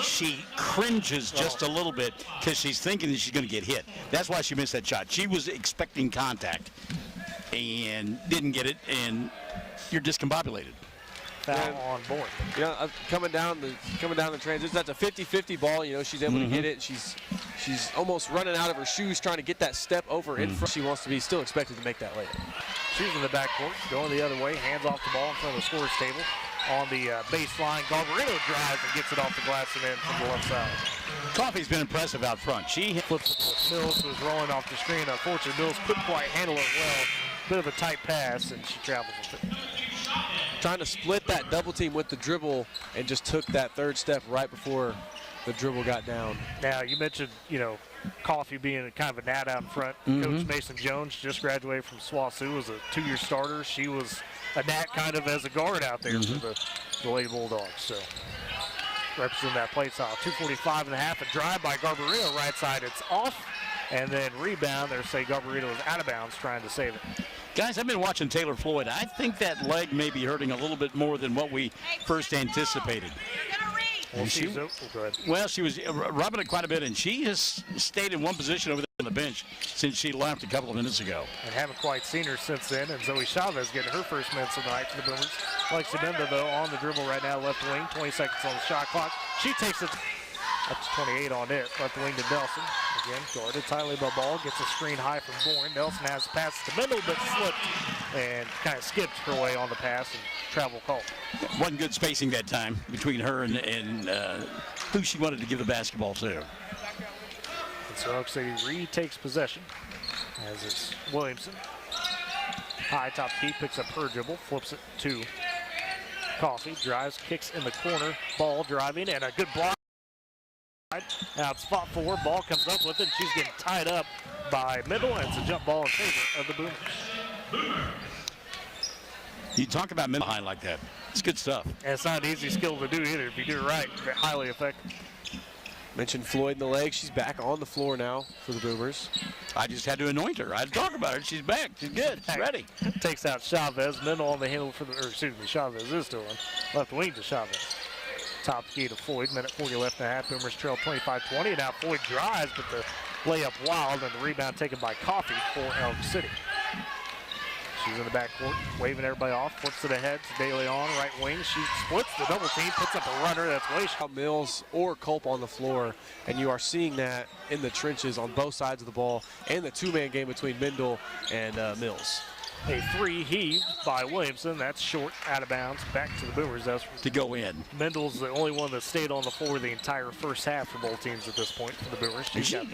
She cringes just a little bit because she's thinking that she's going to get hit. That's why she missed that shot. She was expecting contact and didn't get it, and you're discombobulated. Foul on Boring. You know, coming down the transition, that's a 50-50 ball. You know, she's able to get it. She's almost running out of her shoes trying to get that step over in front. She wants to be still expected to make that layup. She's in the backcourt, going the other way, hands off the ball in front of the scorer's table. On the baseline, Garbarino drives and gets it off the glass and in from the left side. Coffee's been impressive out front. She flips it to Mills, who was rolling off the screen. Unfortunately, Mills couldn't quite handle it well. Bit of a tight pass, and she travels with it. Trying to split that double team with the dribble and just took that 3rd step right before the dribble got down. Now, you mentioned, Coffee being kind of a gnat out in front. Coach Mason Jones just graduated from SWASU, was a 2-year starter. She was a gnat kind of as a guard out there for the Lady Bulldogs. So, representing that play style. 2:45 and a half, a drive by Garbarino, right side, it's off. And then rebound, they say Garbarino is out of bounds trying to save it. Guys, I've been watching Taylor Floyd. I think that leg may be hurting a little bit more than what we first anticipated. Well, she was rubbing it quite a bit, and she has stayed in one position over there on the bench since she left a couple of minutes ago. And haven't quite seen her since then, and Zoe Chavez getting her first minutes of the night for the Boomers. Lexi Benda, though, on the dribble right now, left wing, 20 seconds on the shot clock. She takes it up to 28 on it, left wing to Nelson. Again, guarded tightly by ball, gets a screen high from Bourne. Nelson has the pass to Mendel, but slipped and kind of skipped her way on the pass and travel call. Wasn't good spacing that time between her and who she wanted to give the basketball to. And so Elk City retakes possession as it's Williamson. High top key, picks up her dribble, flips it to Coffee, drives, kicks in the corner, ball driving, and a good block. Now it's spot 4, ball comes up with it, and she's getting tied up by Mendel, and it's a jump ball in favor of the Boomers. You talk about Mendel behind like that. It's good stuff. And it's not an easy skill to do either. If you do it right, highly effective. Mentioned Floyd in the leg. She's back on the floor now for the Boomers. I just had to anoint her. I had to talk about her. She's back. She's good. She's ready. Takes out Chavez. Mendel on the handle for the, or excuse me, Chavez is still on. Left wing to Chavez. Top key to Floyd. Minute 40 left and a half. Boomers trail 25-20. And now Floyd drives, but the layup wild and the rebound taken by Coffee for Elk City. She's in the backcourt, waving everybody off, flips it ahead to De Leon, right wing. She splits the double team, puts up a runner. That's way shot. Mills or Culp on the floor, and you are seeing that in the trenches on both sides of the ball and the two-man game between Mendel and Mills. A three heaved by Williamson. That's short, out of bounds, back to the Boomers. That's to go in. Mendel's the only one that stayed on the floor the entire first half for both teams at this point for the Boomers.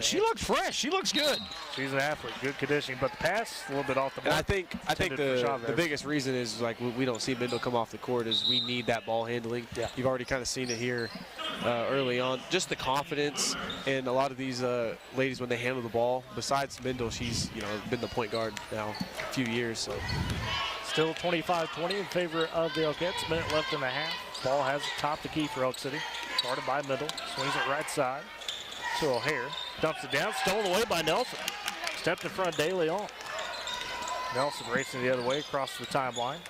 She looks fresh. She looks good. She's an athlete, good conditioning, but the pass a little bit off the ball. And I think the biggest reason is like we don't see Mendel come off the court is we need that ball handling. Yeah. You've already kind of seen it here early on. Just the confidence in a lot of these ladies when they handle the ball. Besides Mendel, she's been the point guard now a few years. So. Still 25-20 in favor of the Elkettes. Minute left in the half. Ball has top the key for Elk City. Started by Mendel. Swings it right side to O'Hare. Dumps it down. Stolen away by Nelson. Stepped in front of De Leon. Nelson racing the other way across the timeline.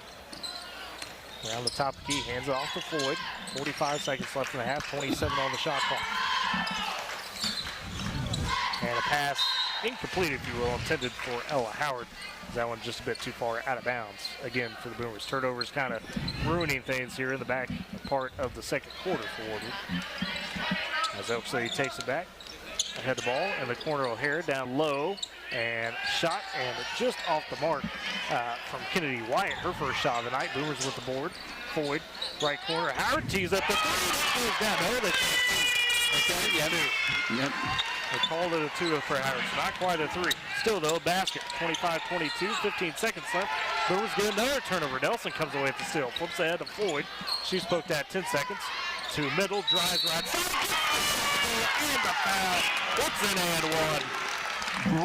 Around the top of the key. Hands it off to Floyd. 45 seconds left in the half. 27 on the shot clock. And a pass, incomplete if you will, intended for Ella Howard. That one just a bit too far out of bounds, again, for the Boomers. Turnovers kind of ruining things here in the back part of the second quarter for Woodward. As Elk City takes it back, ahead the ball, in the corner O'Hare, down low, and shot, and just off the mark from Kennedy Wyatt, her first shot of the night. Boomers with the board. Floyd, right corner. Howard tees up the three. Down there. Yep. They called it a two for Howard, so not quite a three. Still, though, basket. 25-22, 15 seconds left. Boomers get another turnover. Nelson comes away with the steal. Flips ahead to Floyd. She's poked at 10 seconds. To middle, drives right side. And the foul. What's an and one?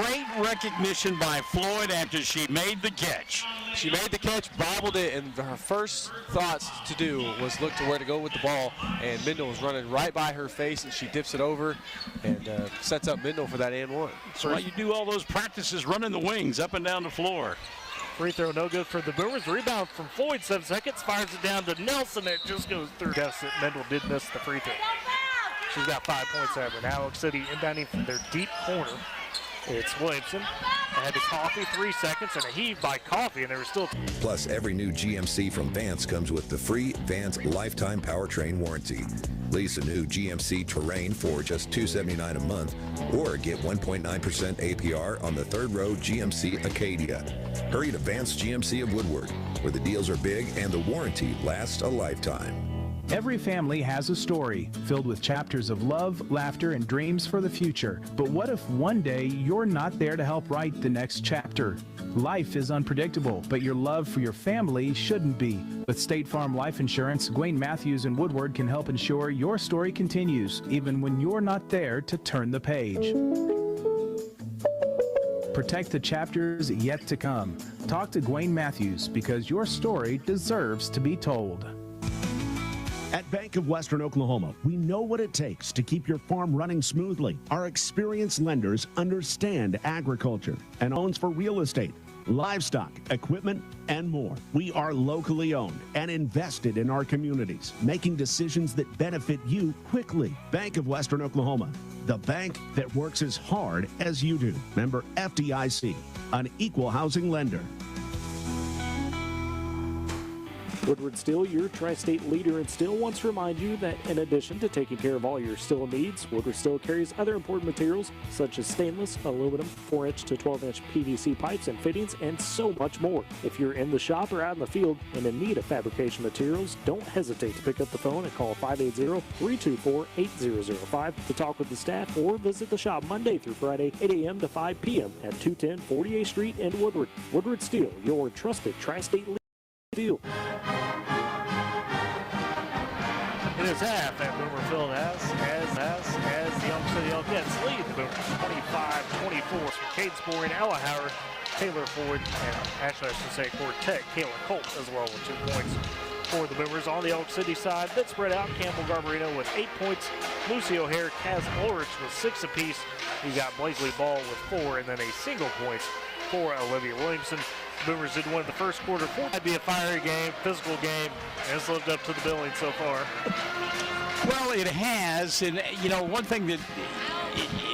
Great recognition by Floyd after she made the catch. She made the catch, bobbled it, and her first thoughts to do was look to where to go with the ball, and Mendel was running right by her face, and she dips it over and sets up Mendel for that and one. That's why you do all those practices running the wings up and down the floor. Free throw no good for the Boomers. Rebound from Floyd, 7 seconds, fires it down to Nelson. It just goes through. Guess that Mendel did miss the free throw. She's got 5 points ever. Now Elk City inbounding from their deep corner. It's Williamson. Ahead to Coffee, 3 seconds, and a heave by Coffee, and there was still. Plus, every new GMC from Vance comes with the free Vance Lifetime Powertrain Warranty. Lease a new GMC Terrain for just $279 a month, or get 1.9% APR on the third row GMC Acadia. Hurry to Vance GMC of Woodward, where the deals are big and the warranty lasts a lifetime. Every family has a story filled with chapters of love, laughter, and dreams for the future. But what if one day you're not there to help write the next chapter? Life is unpredictable, but your love for your family shouldn't be. With State Farm Life Insurance, Gwayne Matthews and Woodward can help ensure your story continues, even when you're not there to turn the page. Protect the chapters yet to come. Talk to Gwayne Matthews, because your story deserves to be told. At Bank of Western Oklahoma, we know what it takes to keep your farm running smoothly. Our experienced lenders understand agriculture and loans for real estate, livestock, equipment, and more. We are locally owned and invested in our communities, making decisions that benefit you quickly. Bank of Western Oklahoma, the bank that works as hard as you do. Member FDIC, an equal housing lender. Woodward Steel, your tri-state leader in steel, wants to remind you that in addition to taking care of all your steel needs, Woodward Steel carries other important materials such as stainless, aluminum, 4-inch to 12-inch PVC pipes and fittings, and so much more. If you're in the shop or out in the field and in need of fabrication materials, don't hesitate to pick up the phone and call 580-324-8005 to talk with the staff, or visit the shop Monday through Friday, 8 a.m. to 5 p.m. at 210 48th Street in Woodward. Woodward Steel, your trusted tri-state leader. Deal. It is half at Boomer Field as the Elk City Elkettes lead the Boomers 25-24 from Cade Spore and Ella Howard, Taylor Ford, and actually I should say Quartet, Kayla Colt as well with 2 points. For the Boomers on the Elk City side, that spread out Campbell Garbarino with 8 points, Lucy O'Hare, Kaz Ulrich with 6 apiece. You got Blakely Ball with 4, and then a single point for Olivia Williamson. Boomers did win the first quarter. That'd be a fiery game, physical game, and it's lived up to the billing so far. Well, it has, and you know, one thing that,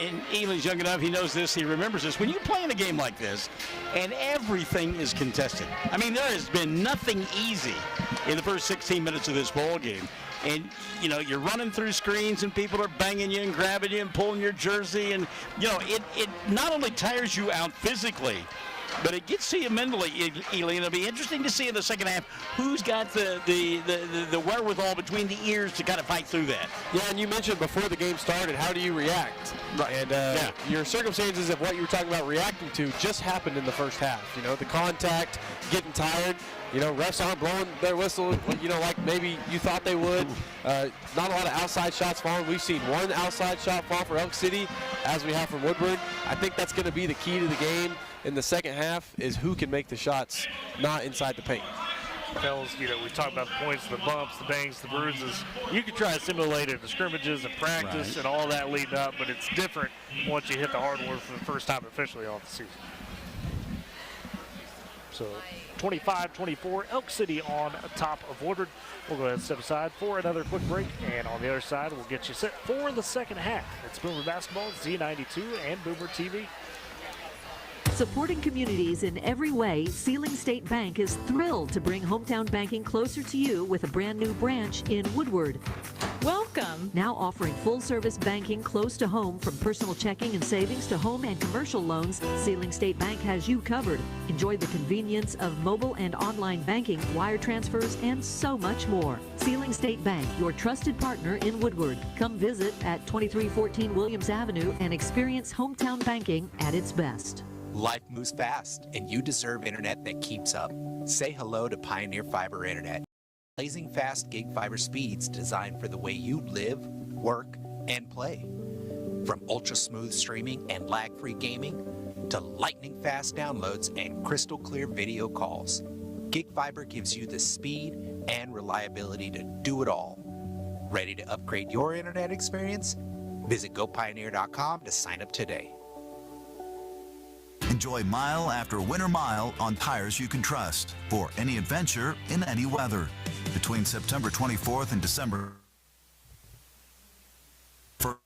and Elan's young enough, he knows this, he remembers this. When you play in a game like this, and everything is contested, I mean, there has been nothing easy in the first 16 minutes of this ball game. And, you know, you're running through screens and people are banging you and grabbing you and pulling your jersey. And, you know, it not only tires you out physically, but it gets to you mentally, Eileen. It'll be interesting to see in the second half who's got the wherewithal between the ears to kind of fight through that. Yeah, and you mentioned before the game started, how do you react? Right. And your circumstances of what you were talking about reacting to just happened in the first half. You know, the contact, getting tired. You know, refs aren't blowing their whistle, you know, like maybe you thought they would. Not a lot of outside shots falling. We've seen one outside shot fall for Elk City, as we have from Woodward. I think that's going to be the key to the game in the second half, is who can make the shots not inside the paint. Fellas, you know, we talk about the points, the bumps, the bangs, the bruises. You can try to simulate it in the scrimmages and practice and all that leading up, but it's different once you hit the hardwood for the first time officially off the season. So 25-24, Elk City on top of Woodward. We'll go ahead and step aside for another quick break, and on the other side, we'll get you set for the second half. It's Boomer Basketball, Z92, and Boomer TV. Supporting communities in every way, Sealing State Bank is thrilled to bring hometown banking closer to you with a brand new branch in Woodward. Welcome. Now offering full-service banking close to home, from personal checking and savings to home and commercial loans, Sealing State Bank has you covered. Enjoy the convenience of mobile and online banking, wire transfers, and so much more. Sealing State Bank, your trusted partner in Woodward. Come visit at 2314 Williams Avenue and experience hometown banking at its best. Life moves fast, and you deserve internet that keeps up. Say hello to Pioneer Fiber Internet. Blazing fast gig fiber speeds designed for the way you live, work, and play. From ultra-smooth streaming and lag-free gaming to lightning-fast downloads and crystal-clear video calls, Gig Fiber gives you the speed and reliability to do it all. Ready to upgrade your internet experience? Visit gopioneer.com to sign up today. Enjoy mile after winter mile on tires you can trust for any adventure in any weather. Between September 24th and December 1st.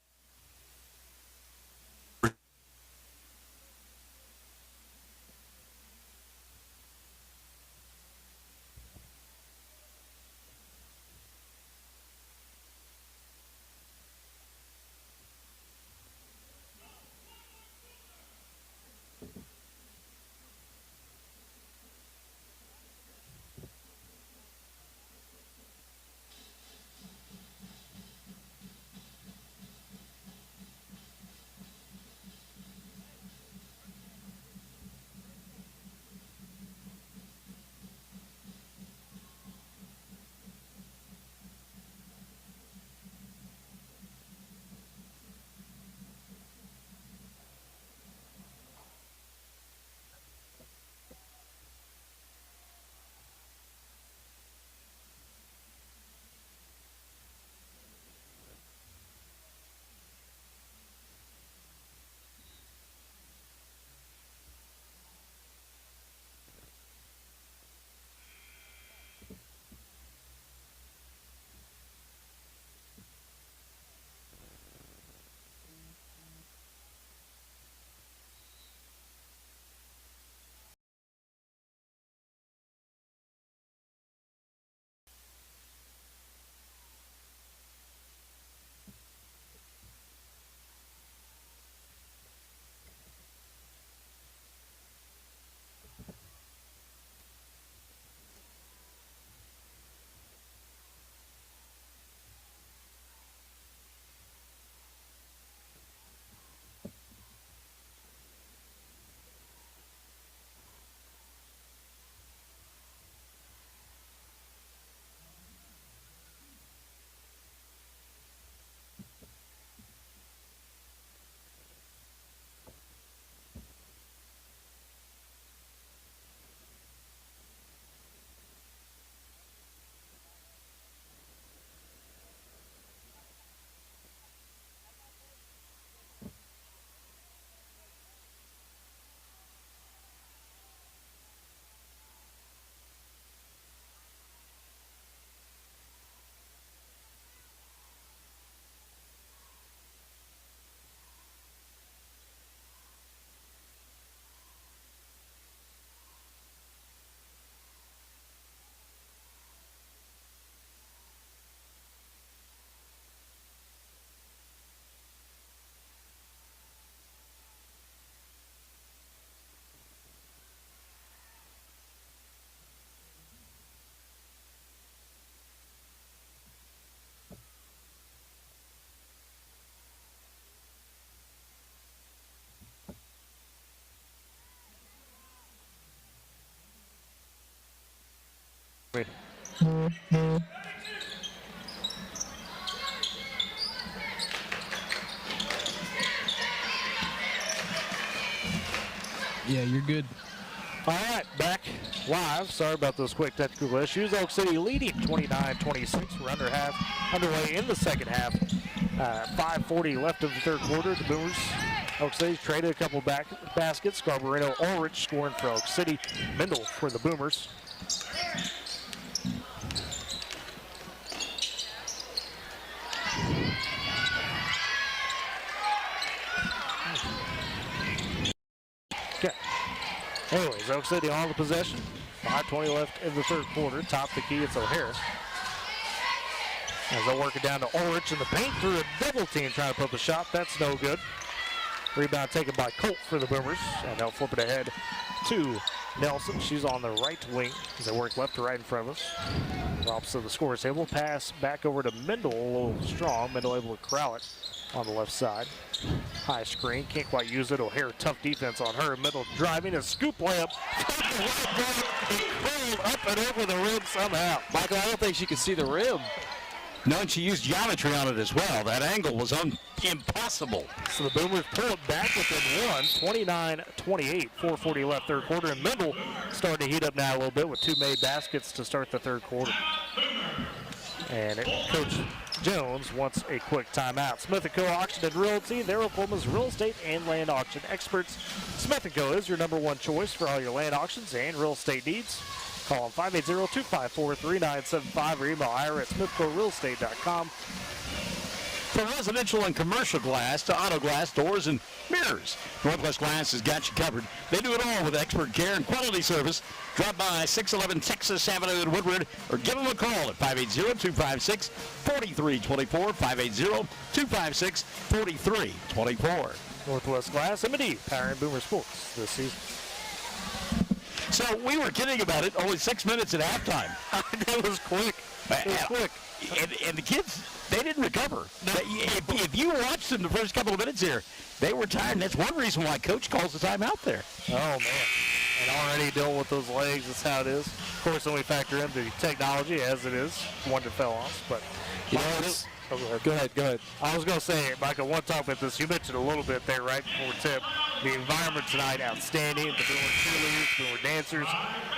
Yeah, you're good. All right, back live. Sorry about those quick technical issues. Elk City leading 29-26. We're underway in the second half. 5:40 left of the third quarter. The Boomers, Elk City traded a couple baskets. Garbarino Ulrich scoring for Elk City. Mendel for the Boomers. Okay. Anyways, Elk City on the possession. 5:20 left in the third quarter. Top the key, it's O'Hara. As they'll work it down to Ulrich in the paint through a double team trying to put up a shot. That's no good. Rebound taken by Colt for the Boomers. And they'll flip it ahead to Nelson. She's on the right wing as they work left to right in front of us. Opposite of the scorer's table. Pass back over to Mendel, a little strong. Mendel able to corral it on the left side. High screen, can't quite use it. O'Hara, tough defense on her. Mendel driving, a scoop layup. Up and over the rim somehow. Michael, I don't think she could see the rim. No, and she used geometry on it as well. That angle was impossible. So the Boomers pull it back within one, 29-28, 4:40 left third quarter. And Mendel starting to heat up now a little bit with two made baskets to start the third quarter. And Coach Jones wants a quick timeout. Smith & Co. Auction and Realty. They're Oklahoma's real estate and land auction experts. Smith & Co. is your #1 choice for all your land auctions and real estate needs. Call them 580-254-3975 or email Ira at smithcorealestate.com. From residential and commercial glass to auto glass, doors, and mirrors, Northwest Glass has got you covered. They do it all with expert care and quality service. Drop by 611 Texas Avenue in Woodward or give them a call at 580-256-4324, 580-256-4324. Northwest Glass, M&D, powering Boomer Sports this season. So we were kidding about it, only 6 minutes at halftime. It was quick. It was quick. And the kids, they didn't recover. If you watched them the first couple of minutes here, they were tired, and that's one reason why Coach calls the timeout there. Oh, man. And already dealing with those legs, that's how it is. Of course, when we factor in the technology as it is, one that fell off. But, You know, it's, go ahead. I was going to say, Michael, one talk about this. You mentioned a little bit there right before tip. The environment tonight, outstanding. The Boomer cheerleaders, Boomer dancers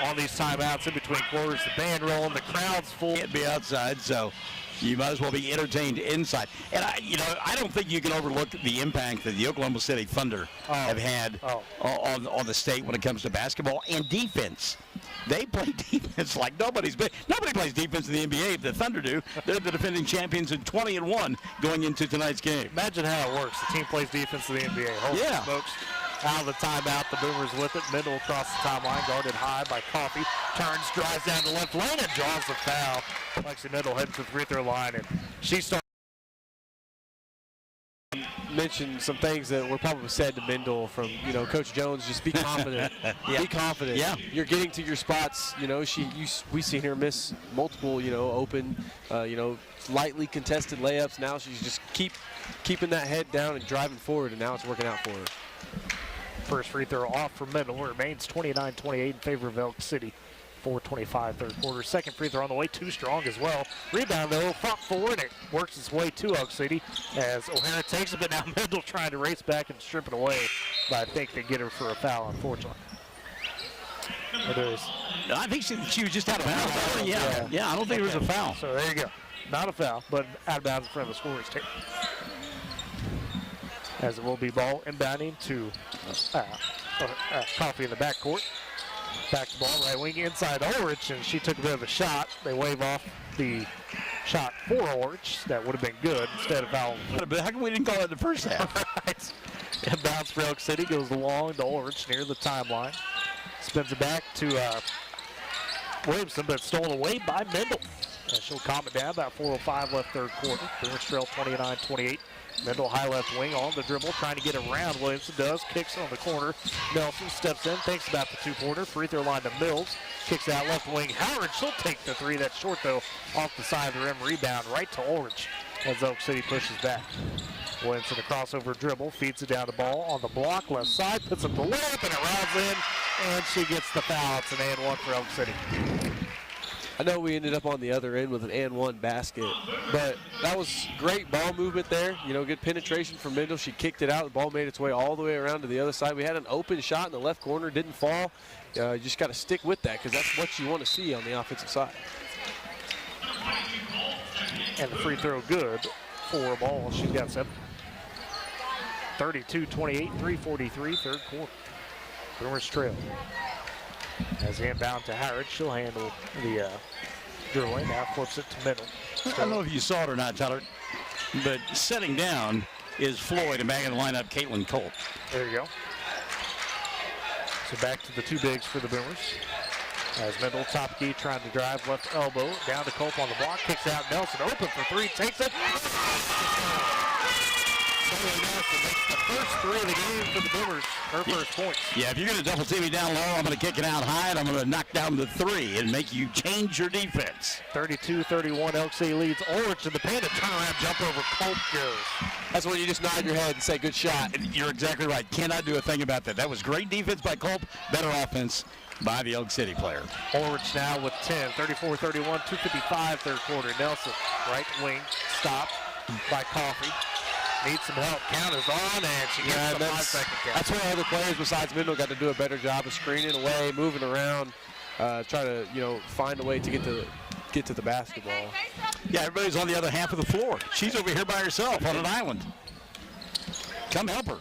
on these timeouts in between quarters. The band rolling, the crowd's full. Can't be outside, so you might as well be entertained inside. And I don't think you can overlook the impact that the Oklahoma City Thunder have had on the state when it comes to basketball and defense. They play defense like nobody plays defense in the NBA. The Thunder do. They're the defending champions in 20-1 going into tonight's game. Imagine how it works. The team plays defense in the NBA. Holy smokes. Out of the timeout, the Boomers with it. Mendel across the timeline, guarded high by Coffey. Turns, drives down the left lane, and draws the foul. Lexi Mendel heading to the free throw line, and she starts. Mentioned some things that were probably said to Mendel from, Coach Jones. Just be confident. Be confident. Yeah. You're getting to your spots. We've seen her miss multiple, open, lightly contested layups. Now she's just keeping that head down and driving forward, and now it's working out for her. First free throw off for Mendel. Remains 29-28 in favor of Elk City. 4:25 third quarter. Second free throw on the way, too strong as well. Rebound though, fought forward, and it works its way to Elk City as O'Hara takes it, but now Mendel trying to race back and strip it away. But I think they get her for a foul, unfortunately. It is. I think she was just out of bounds. Yeah, I don't think it was a foul. So there you go. Not a foul, but out of bounds in front of the scorer's table. As it will be ball inbounding to Coffey in the backcourt. Back to ball, right wing inside Ulrich, and she took a bit of a shot. They wave off the shot for Ulrich. That would have been good instead of fouling. But how come we didn't call it the first half? Right. Inbounds for Elk City, goes long to Ulrich near the timeline. Spins it back to Williamson, but stolen away by Mendel. And she'll calm it down, about 4:05 left third quarter. Boomers trail 29-28. Mendel high left wing on the dribble, trying to get around Williamson. Does, kicks on the corner. Nelson steps in, thinks about the two-pointer. Free throw line to Mills. Kicks out left wing. Howard, she'll take the three. That's short, though, off the side of the rim. Rebound right to Ulrich as Elk City pushes back. Williamson, a crossover dribble, feeds it down the ball on the block, left side, puts up the layup, and it rounds in, and she gets the foul. It's an and one for Elk City. I know we ended up on the other end with an and one basket, but that was great ball movement there. You know, good penetration from Mendel. She kicked it out. The ball made its way all the way around to the other side. We had an open shot in the left corner, didn't fall. You just got to stick with that because that's what you want to see on the offensive side. And the free throw good for a ball. She's got 7. 32-28, 3:43, third quarter. Boomers trail. As inbound to Harrod, she'll handle the dribbling. Now flips it to middle. I don't know if you saw it or not, Tyler, but setting down is Floyd, and back in the lineup, Caitlin Colt. There you go. So back to the two bigs for the Boomers. As Mendel, top key, trying to drive left elbow. Down to Cope on the block, kicks out. Nelson open for 3, takes it. Nelson makes the first 3 of the game for the Boomers, her first points. Yeah, if you're going to double team me down low, I'm going to kick it out high, and I'm going to knock down the 3 and make you change your defense. 32-31, Elk City leads Ulrich to the paint. A turnaround jump over Cope goes. That's when you just nod your head and say, good shot. And you're exactly right. Cannot do a thing about that. That was great defense by Cope, better offense by the Elk City player. Ulrich now with 10, 34-31, 2:55 third quarter. Nelson, right wing, stopped by Coffey. Needs some help. Count is on, and she gets the 5-second count. That's where other players besides Mendel got to do a better job of screening away, moving around, try to find a way to get to the basketball. Yeah, everybody's on the other half of the floor. She's over here by herself on an island. Come help her.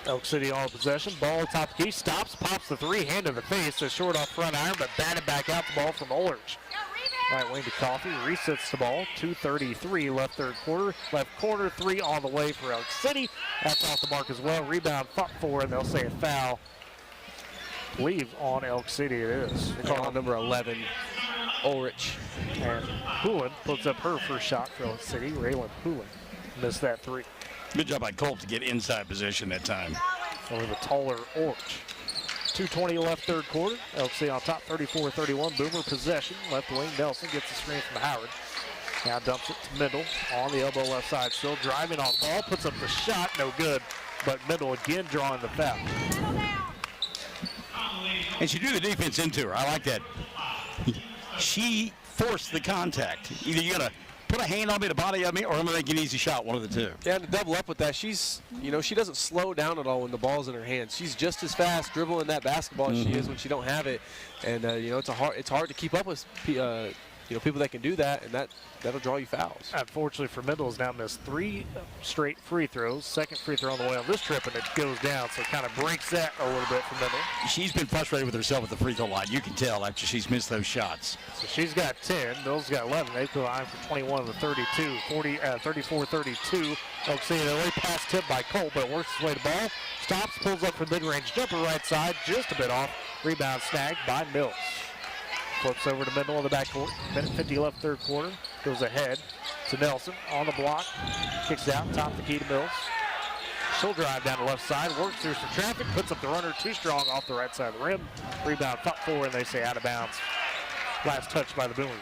Elk City all possession. Ball top key. Stops. Pops the 3. Hand in the face. A short off front iron, but batted back out the ball from Ulrich. Right wing to Coffey. Resets the ball. 2:33 left third quarter. Left corner 3 on the way for Elk City. That's off the mark as well. Rebound fought for, and they'll say a foul. I believe on Elk City it is. They call on number 11, Ulrich. And Poulin puts up her first shot for Elk City. Raylan Poulin missed that 3. Good job by Colt to get inside position that time. Over the taller Ulrich. 2:20 left third quarter. Elk City on top, 34-31. Boomer possession. Left wing, Nelson gets the screen from Howard. Now dumps it to Mendel on the elbow left side. Still driving on ball. Puts up the shot. No good. But Mendel again drawing the foul. And she drew the defense into her. I like that. She forced the contact. Either you got to put a hand on me, the body of me, or I'm going to make an easy shot, one of the two. Yeah, and to double up with that, she's, she doesn't slow down at all when the ball's in her hands. She's just as fast dribbling that basketball as she is when she don't have it. And, it's hard to keep up with, people that can do that, and that'll draw you fouls. Unfortunately for Mendel, has now missed 3 straight free throws. Second free throw on the way on this trip, and it goes down, so it kind of breaks that a little bit for Mendel. She's been frustrated with herself at the free throw line. You can tell after she's missed those shots. So she's got 10. Bill's got 11. They go line for 21 of the 32. 34-32. Elk City, the way pass tipped by Cole, but it works its way to ball. Stops, pulls up for mid-range jumper right side, just a bit off. Rebound snagged by Mills. Flips over to Mendel on the backcourt. Minute 50 left third quarter. Goes ahead to Nelson on the block. Kicks out, top the key to Mills. She'll drive down the left side, works through some traffic, puts up the runner too strong off the right side of the rim. Rebound fought for, and they say out of bounds. Last touch by the Boomers.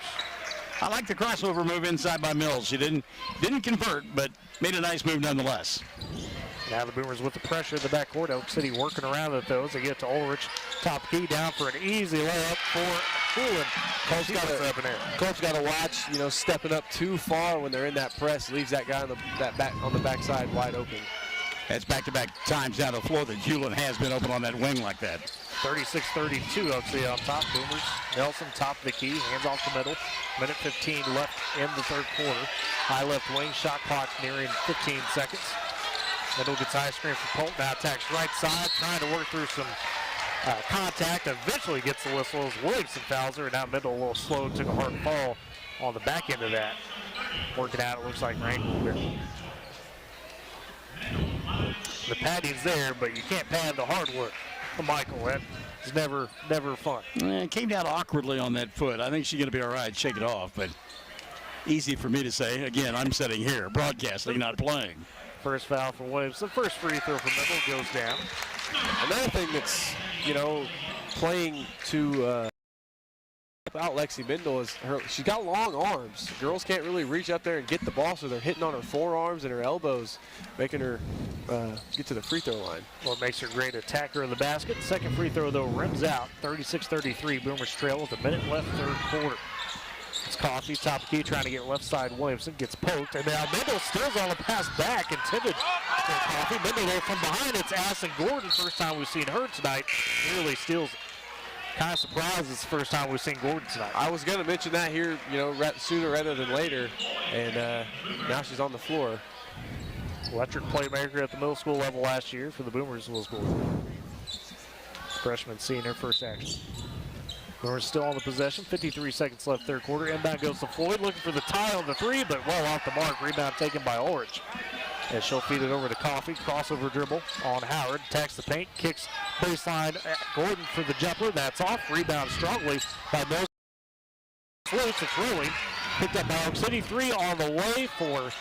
I like the crossover move inside by Mills. She didn't convert, but made a nice move nonetheless. Now the Boomers with the pressure in the backcourt. Elk City working around at those. They get to Ulrich. Top key down for an easy layup for Poulin. Colt's got to watch, stepping up too far when they're in that press. Leaves that guy on the backside wide open. That's back-to-back times down the floor that Hewlin has been open on that wing like that. 36-32, Elk City on top. Boomers. Nelson top of the key. Hands off the middle. Minute 15 left in the third quarter. High left wing. Shot clock nearing 15 seconds. Mendel gets high screen for Colt. Now attacks right side, trying to work through some contact. Eventually gets the whistle as Williamson fouls her. Now Mendel a little slow, took a hard fall on the back end of that. Working out, it looks like rain. The padding's there, but you can't pad the hardwood. Michael, that is never fun. It came down awkwardly on that foot. I think she's going to be all right. Shake it off, but easy for me to say. Again, I'm sitting here, broadcasting, not playing. First foul for Williamson. First free throw for Mendel goes down. Another thing that's, playing to help out Lexi Mendel is she's got long arms. Girls can't really reach up there and get the ball, so they're hitting on her forearms and her elbows, making her get to the free throw line. Well, it makes her a great attacker in the basket. Second free throw, though, rims out. 36-33. Boomers trail with a minute left third quarter. Coffee, top of the key, trying to get left side. Williamson gets poked, and now Mendel steals on the pass back, intended for Coffee. Mendel there from behind. It's Addison Gordon. First time we've seen her tonight. Nearly steals it. Kind of surprised it's the first time we've seen Gordon tonight. I was going to mention that here, sooner rather than later, and now she's on the floor. Electric playmaker at the middle school level last year for the Boomers was Gordon. Freshman seeing her first action. Boomers still on the possession. 53 seconds left, third quarter. Inbound goes to Floyd, looking for the tie on the three, but well off the mark. Rebound taken by Ulrich. And she'll feed it over to Coffee. Crossover dribble on Howard. Attacks the paint. Kicks baseline at Gordon for the jumper. That's off. Rebound strongly by Mills. Loose. It's rolling. Picked up by Elk City. Three on the way for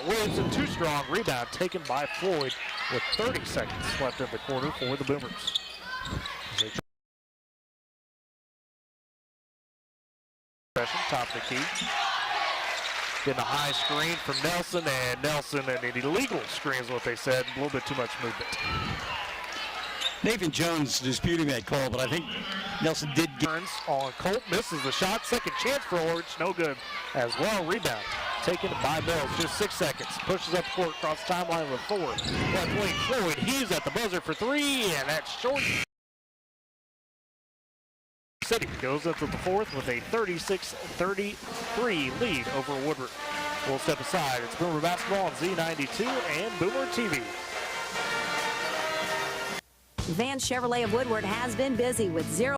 Williamson. Too strong. Rebound taken by Floyd with 30 seconds left in the quarter for the Boomers. Top of the key. Getting a high screen from Nelson, and Nelson, and an illegal screen is what they said. A little bit too much movement. Nathan Jones disputing that call, but I think Nelson did get on Colt. Misses the shot. Second chance for Ulrich. No good as well. Rebound taken by Mills. Just 6 seconds. Pushes up court across the timeline with Ford. Left wing Floyd. He's at the buzzer for three, and that's short. City goes into the fourth with a 36-33 lead over Woodward. We'll step aside. It's Boomer Basketball on Z92 and Boomer TV. Van Chevrolet of Woodward has been busy with 0%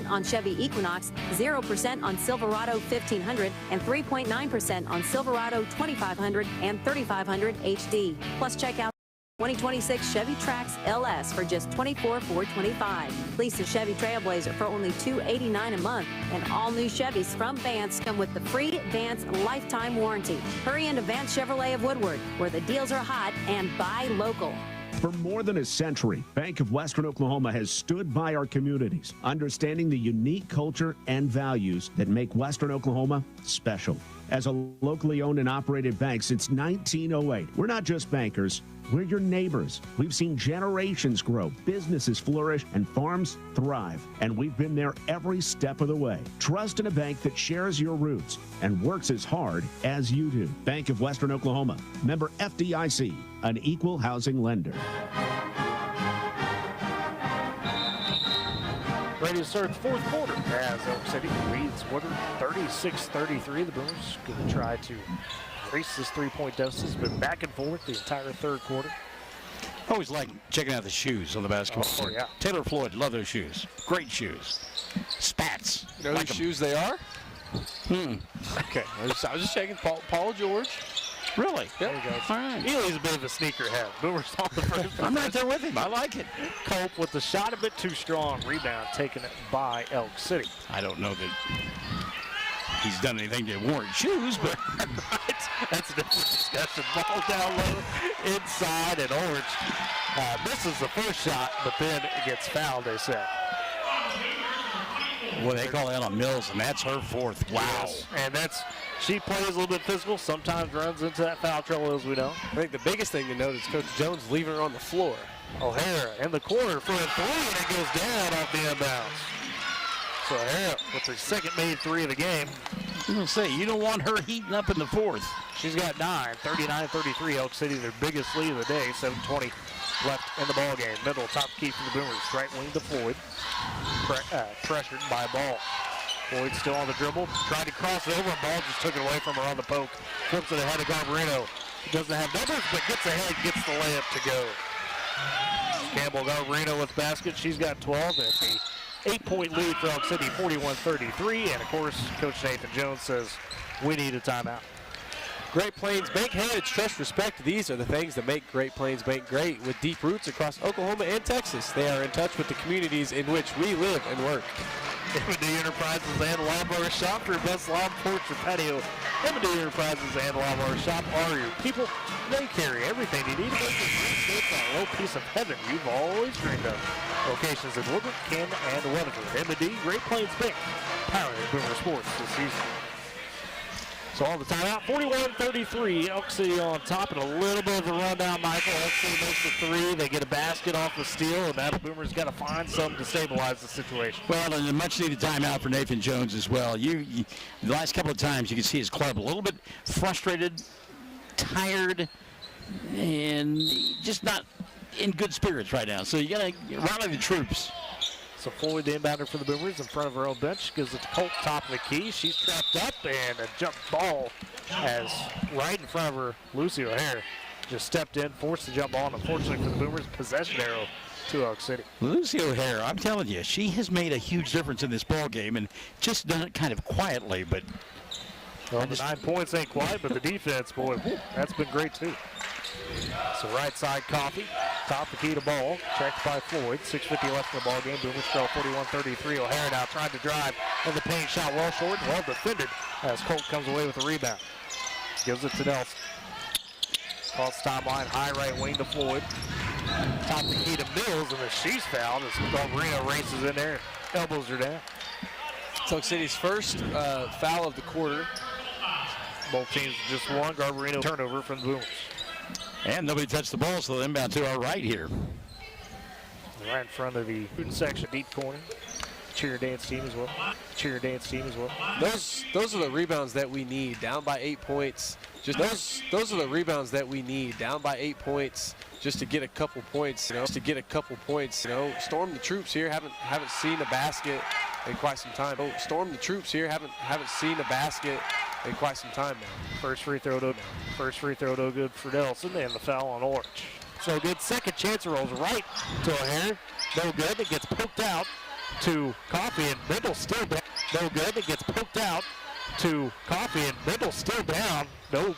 on Chevy Equinox, 0% on Silverado 1500, and 3.9% on Silverado 2500 and 3500 HD. Plus, check out 2026 Chevy Trax LS for just $24,425. Lease a Chevy Trailblazer for only $289 a month, and all new Chevys from Vance come with the free Vance lifetime warranty. Hurry into Vance Chevrolet of Woodward, where the deals are hot and buy local. For more than a century, Bank of Western Oklahoma has stood by our communities, understanding the unique culture and values that make Western Oklahoma special. As a locally owned and operated bank since 1908, we're not just bankers, we're your neighbors. We've seen generations grow, businesses flourish, and farms thrive. And we've been there every step of the way. Trust in a bank that shares your roots and works as hard as you do. Bank of Western Oklahoma, member FDIC, an equal housing lender. Ready to start the fourth quarter as Elk City leads Woodward 36-33. The Boomers going to try to race this three-point deficit. It's been back and forth the entire third quarter. Always like checking out the shoes on the basketball court. Yeah. Taylor Floyd, love those shoes. Great shoes. Spats. You know whose shoes they are? Okay, I was just checking. Paul George. Really? There you go. All right. He's a bit of a sneakerhead. Boomers on the first. I'm right there with him. I like it. Cope with the shot a bit too strong. Rebound taken by Elk City. I don't know that he's done anything to warrant shoes, but that's a different discussion. Ball down low, inside, and Orange misses the first shot, but then it gets fouled, they said. Well, they call that on Mills, and that's her fourth. Wow. Yes. And she plays a little bit physical, sometimes runs into that foul trouble, as we know. I think the biggest thing to note is Coach Jones leaving her on the floor. O'Hara in the corner for a three, and it goes down off the inbounds. So O'Hara with her second made three of the game. I'm going to say, you don't want her heating up in the fourth. She's got 9, 39-33. Elk City, their biggest lead of the day. 7:20 left in the ball game. Middle, top key for the Boomers. Right wing to Floyd. Pressured by Ball. Floyd still on the dribble. Tried to cross it over. Ball just took it away from her on the poke. Flips it ahead of Garbarino. Doesn't have numbers, but gets ahead, gets the layup to go. Campbell Garbarino with the basket. She's got 12. And it's a 8-point lead for Elk City, 41-33. And of course, Coach Nathan Jones says we need a timeout. Great Plains Bank, heritage, trust, respect. These are the things that make Great Plains Bank great. With deep roots across Oklahoma and Texas, they are in touch with the communities in which we live and work. M&D Enterprises and Lawnmower Shop for your best lawn, porch, or patio. M&D Enterprises and Lawnmower Shop are your people. They carry everything you need to make your dreamscape that little piece of heaven you've always dreamed of. Locations in Woodward, Ken, and Weatherford. M&D Great Plains Bank, powering Boomer Sports this season. So on the timeout, 41-33, Elk City on top, and a little bit of a rundown, Michael. Elk City makes the three. They get a basket off the steal, and now the Boomers got to find something to stabilize the situation. Well, and a much-needed timeout for Nathan Jones as well. The last couple of times you can see his club a little bit frustrated, tired, and just not in good spirits right now. So you got to rally the troops. So Floyd, the inbounder for the Boomers, in front of her own bench, gives it to Colt, top of the key. She's trapped up, and a jump ball as right in front of her, Lucy O'Hare just stepped in, forced the jump ball, and unfortunately for the Boomers, possession arrow to Elk City. Lucy O'Hare, I'm telling you, she has made a huge difference in this ball game, and just done it kind of quietly, but... Well, the 9 points ain't quiet, but the defense, boy, that's been great too. So right side Coffee, top the key to ball, checked by Floyd. 6:50 left in the ball game. Boomers trail 41-33. O'Hare now trying to drive in the paint, shot well short, well defended as Colt comes away with the rebound. Gives it to Nelson. Cross timeline, high right wing to Floyd. Top the key to Mills, and then she's fouled as Garbarino races in there and elbows her down. Elk City's first foul of the quarter. Both teams just one. Garbarino turnover from the Boomers. And nobody touched the ball, so the inbound to our right here. Right in front of the student section, deep corner. Cheer dance team as well. Cheer dance team as well. Those are the rebounds that we need. Down by 8 points. Those are the rebounds that we need. Down by 8 points, just to get a couple points. Storm the troops here. Haven't seen a basket in quite some time. Storm the troops here. Haven't seen a basket in quite some time now. First free throw no good for Nelson, and the foul on Orange. So good second chance, rolls right to O'Hare. No good. It gets poked out to Coffee, and Bindle still down. No good. It gets poked out to Coffee, and Bindle still down. No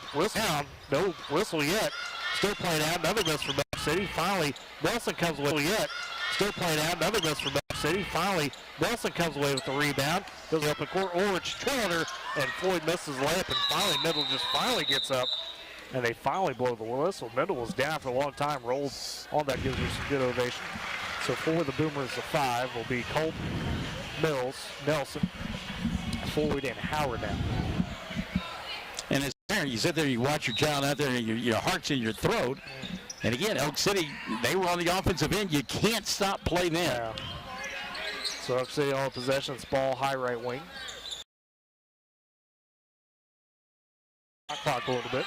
whistle yet. Still playing out. Another miss from Elk City. Finally, Nelson comes away yet. Still playing out. Another miss from Elk City. Finally, Nelson comes away with the rebound. Goes up in court. Orange trailing her, and Floyd misses the layup, and finally, Mendel just finally gets up, and they finally blow the whistle. Mendel was down for a long time, rolled on that, gives her some good ovation. So for the Boomers, the 5 will be Colt, Mills, Nelson, Floyd, and Howard now. And as a parent, you sit there, you watch your child out there, and your heart's in your throat. And again, Elk City, they were on the offensive end. You can't stop playing them. Yeah. So Elk City all possessions, ball high right wing. Clock a little bit.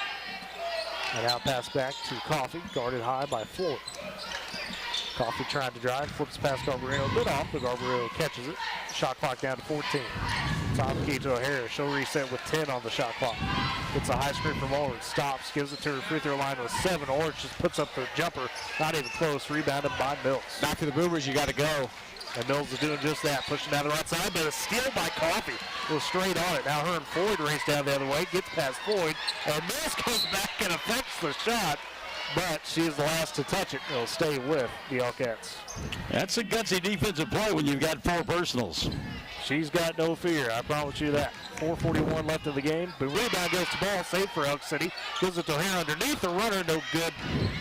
And now pass back to Coffee, guarded high by Floyd. Coffee trying to drive, flips past Garbarino, good off, but Garbarino catches it. Shot clock down to 14. Top key to O'Hare, she'll reset with 10 on the shot clock. Gets a high screen from Orange, stops, gives it to her free throw line with 7. Orange just puts up the jumper, not even close, rebounded by Mills. Back to the Boomers, you got to go. And Mills is doing just that, pushing down the right side, but a steal by Coffee. Was straight on it. Now her and Floyd race down the other way, gets past Floyd, and Mills comes back and affects the shot, but she is the last to touch it. It'll stay with the Elkettes. That's a gutsy defensive play when you've got 4 personals. She's got no fear, I promise you that. 4:41 left in the game. But rebound goes to ball, safe for Elk City. Gives it to O'Hare underneath the runner, no good.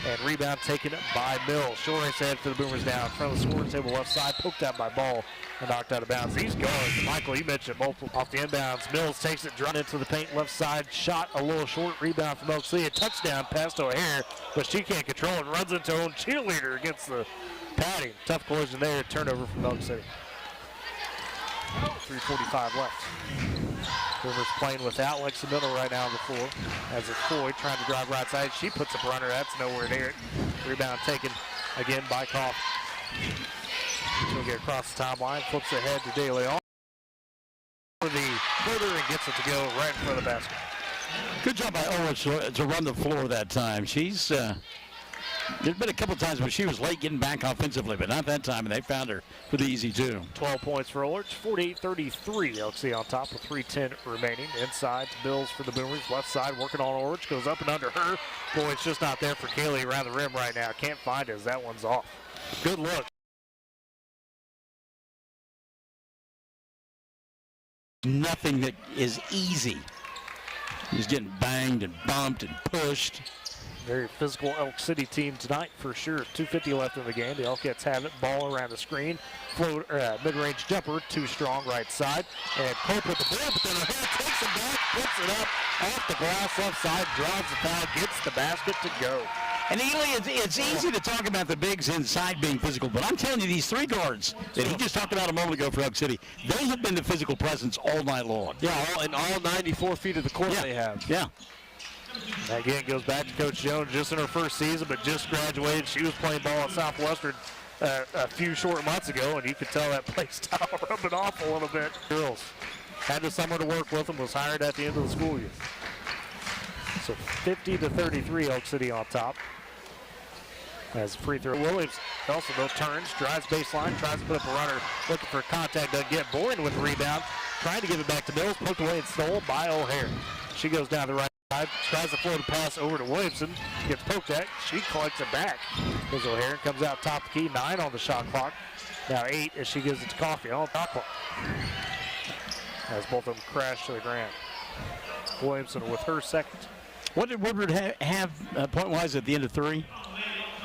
And rebound taken by Mills. Short race ahead for the Boomers now in front of the scoring table left side. Poked out by Ball and knocked out of bounds. These guards, Michael, you mentioned multiple off the inbounds. Mills takes it, drawn into the paint left side. Shot a little short, rebound from Elk City. A touchdown pass to O'Hare, but she can't control it. Runs into her own cheerleader against the padding. Tough collision there, turnover from Elk City. 3:45 left. Boomers playing without Lexi Mendel right now on the floor. As it's Floyd trying to drive right side. She puts up a runner. That's nowhere near it. Rebound taken again by Coffee. She'll get across the timeline. Flips ahead to De Leon. For the footer and gets it to go right in front of the basket. Good job by Owens to run the floor that time. She's there's been a couple times when she was late getting back offensively, but not that time, and they found her for the easy 2. 12 points for Orange, 48-33. Elk City on top with 3:10 remaining. Inside to Bills for the Boomers. Left side working on Orange. Goes up and under her. Boy, it's just not there for Kaylee around the rim right now. Can't find it as that one's off. Good look. Nothing that is easy. He's getting banged and bumped and pushed. Very physical Elk City team tonight for sure. 2:50 left in the game. The Elkettes have it. Ball around the screen. Float, mid-range jumper, too strong right side. And Cope with the ball, but then O'Hare takes it back, puts it up off the glass left side, draws the foul, gets the basket to go. And Ely, it's easy to talk about the bigs inside being physical, but I'm telling you, these three guards that he just talked about a moment ago for Elk City, they have been the physical presence all night long. Yeah, all 94 feet of the court they have. Yeah. That again goes back to Coach Jones, just in her first season, but just graduated. She was playing ball at Southwestern a few short months ago, and you could tell that play style rubbing off a little bit. Girls had the summer to work with them, was hired at the end of the school year. So 50-33, Elk City on top. As free throw, Williams also though turns, drives baseline, tries to put up a runner, looking for contact, doesn't get. Boyd with the rebound, trying to give it back to Mills, poked away and stolen by O'Hare. She goes down the right side, tries to float a pass over to Williamson, gets poked at, she collects it back. Goes O'Hare, comes out top of the key, 9 on the shot clock. Now 8 as she gives it to Coffey on the shot clock. As both of them crash to the ground. Williamson with her second. What did Woodward have point-wise at the end of 3?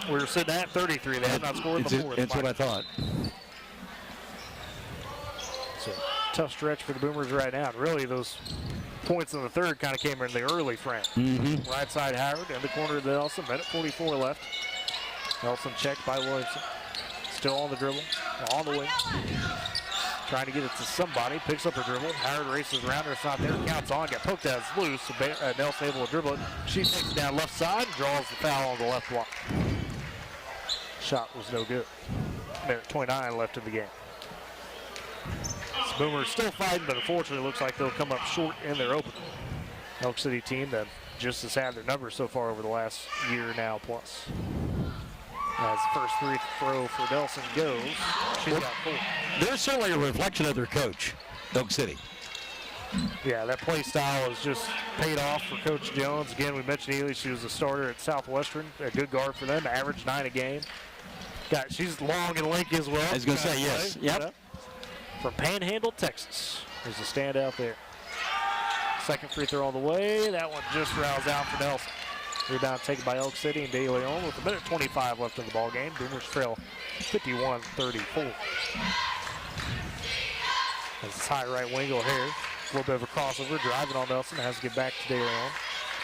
We were sitting at 33. They have not scored before. That's what I thought. So tough stretch for the Boomers right now. And really, those points in the third kind of came in the early frame. Right side Howard in the corner of Nelson. Minute 44 left. Nelson checked by Williamson. Still on the dribble, on the wing. Trying to get it to somebody. Picks up her dribble. Howard races around her. It's not there. Counts on. Got poked out. It's loose. So Nelson able to dribble it. She takes it down left side. Draws the foul on the left block. Shot was no good. Minute 29 left in the game. The Boomers still fighting, but unfortunately looks like they'll come up short in their opener. Elk City team that just has had their numbers so far over the last year now plus. As the first free throw for Nelson goes, she's got 4. They're certainly a reflection of their coach, Elk City. Yeah, that play style has just paid off for Coach Jones. Again, we mentioned Ely. She was a starter at Southwestern, a good guard for them, averaged 9 a game. She's long and lanky as well. I was going to say, yes. Yep. From Panhandle, Texas. There's a standout there. Second free throw on the way. That one just rounds out for Nelson. Rebound taken by Elk City and De Leon with a minute 25 left in the ball game. Boomers trail 51-34. As it's high right wing, O'Hare. A little bit of a crossover, driving on Nelson. Has to get back to De Leon.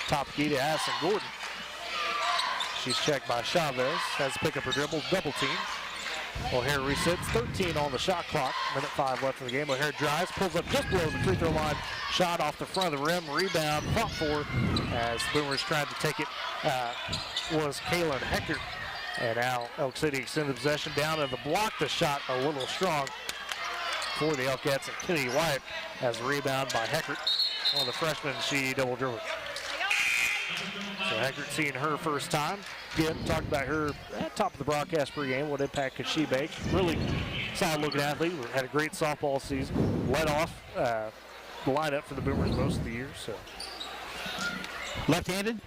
Top key to Addison Gordon. She's checked by Chavez. Has to pick up her dribble, double team. O'Hare resets, 13 on the shot clock. Minute 5 left in the game. O'Hare drives, pulls up just below the free throw line. Shot off the front of the rim, rebound, fought for as Boomers tried to take it. Was Kaylin Hector. And now Elk City extended possession down and block the shot a little strong for the Elkettes. And Kennedy White has a rebound by Heckert. One of the freshmen, she double dribbled. So Heckert seeing her first time. Again, talked about her at top of the broadcast pregame. What impact could she make? Really solid looking athlete. Had a great softball season. Led off the lineup for the Boomers most of the year. So left-handed?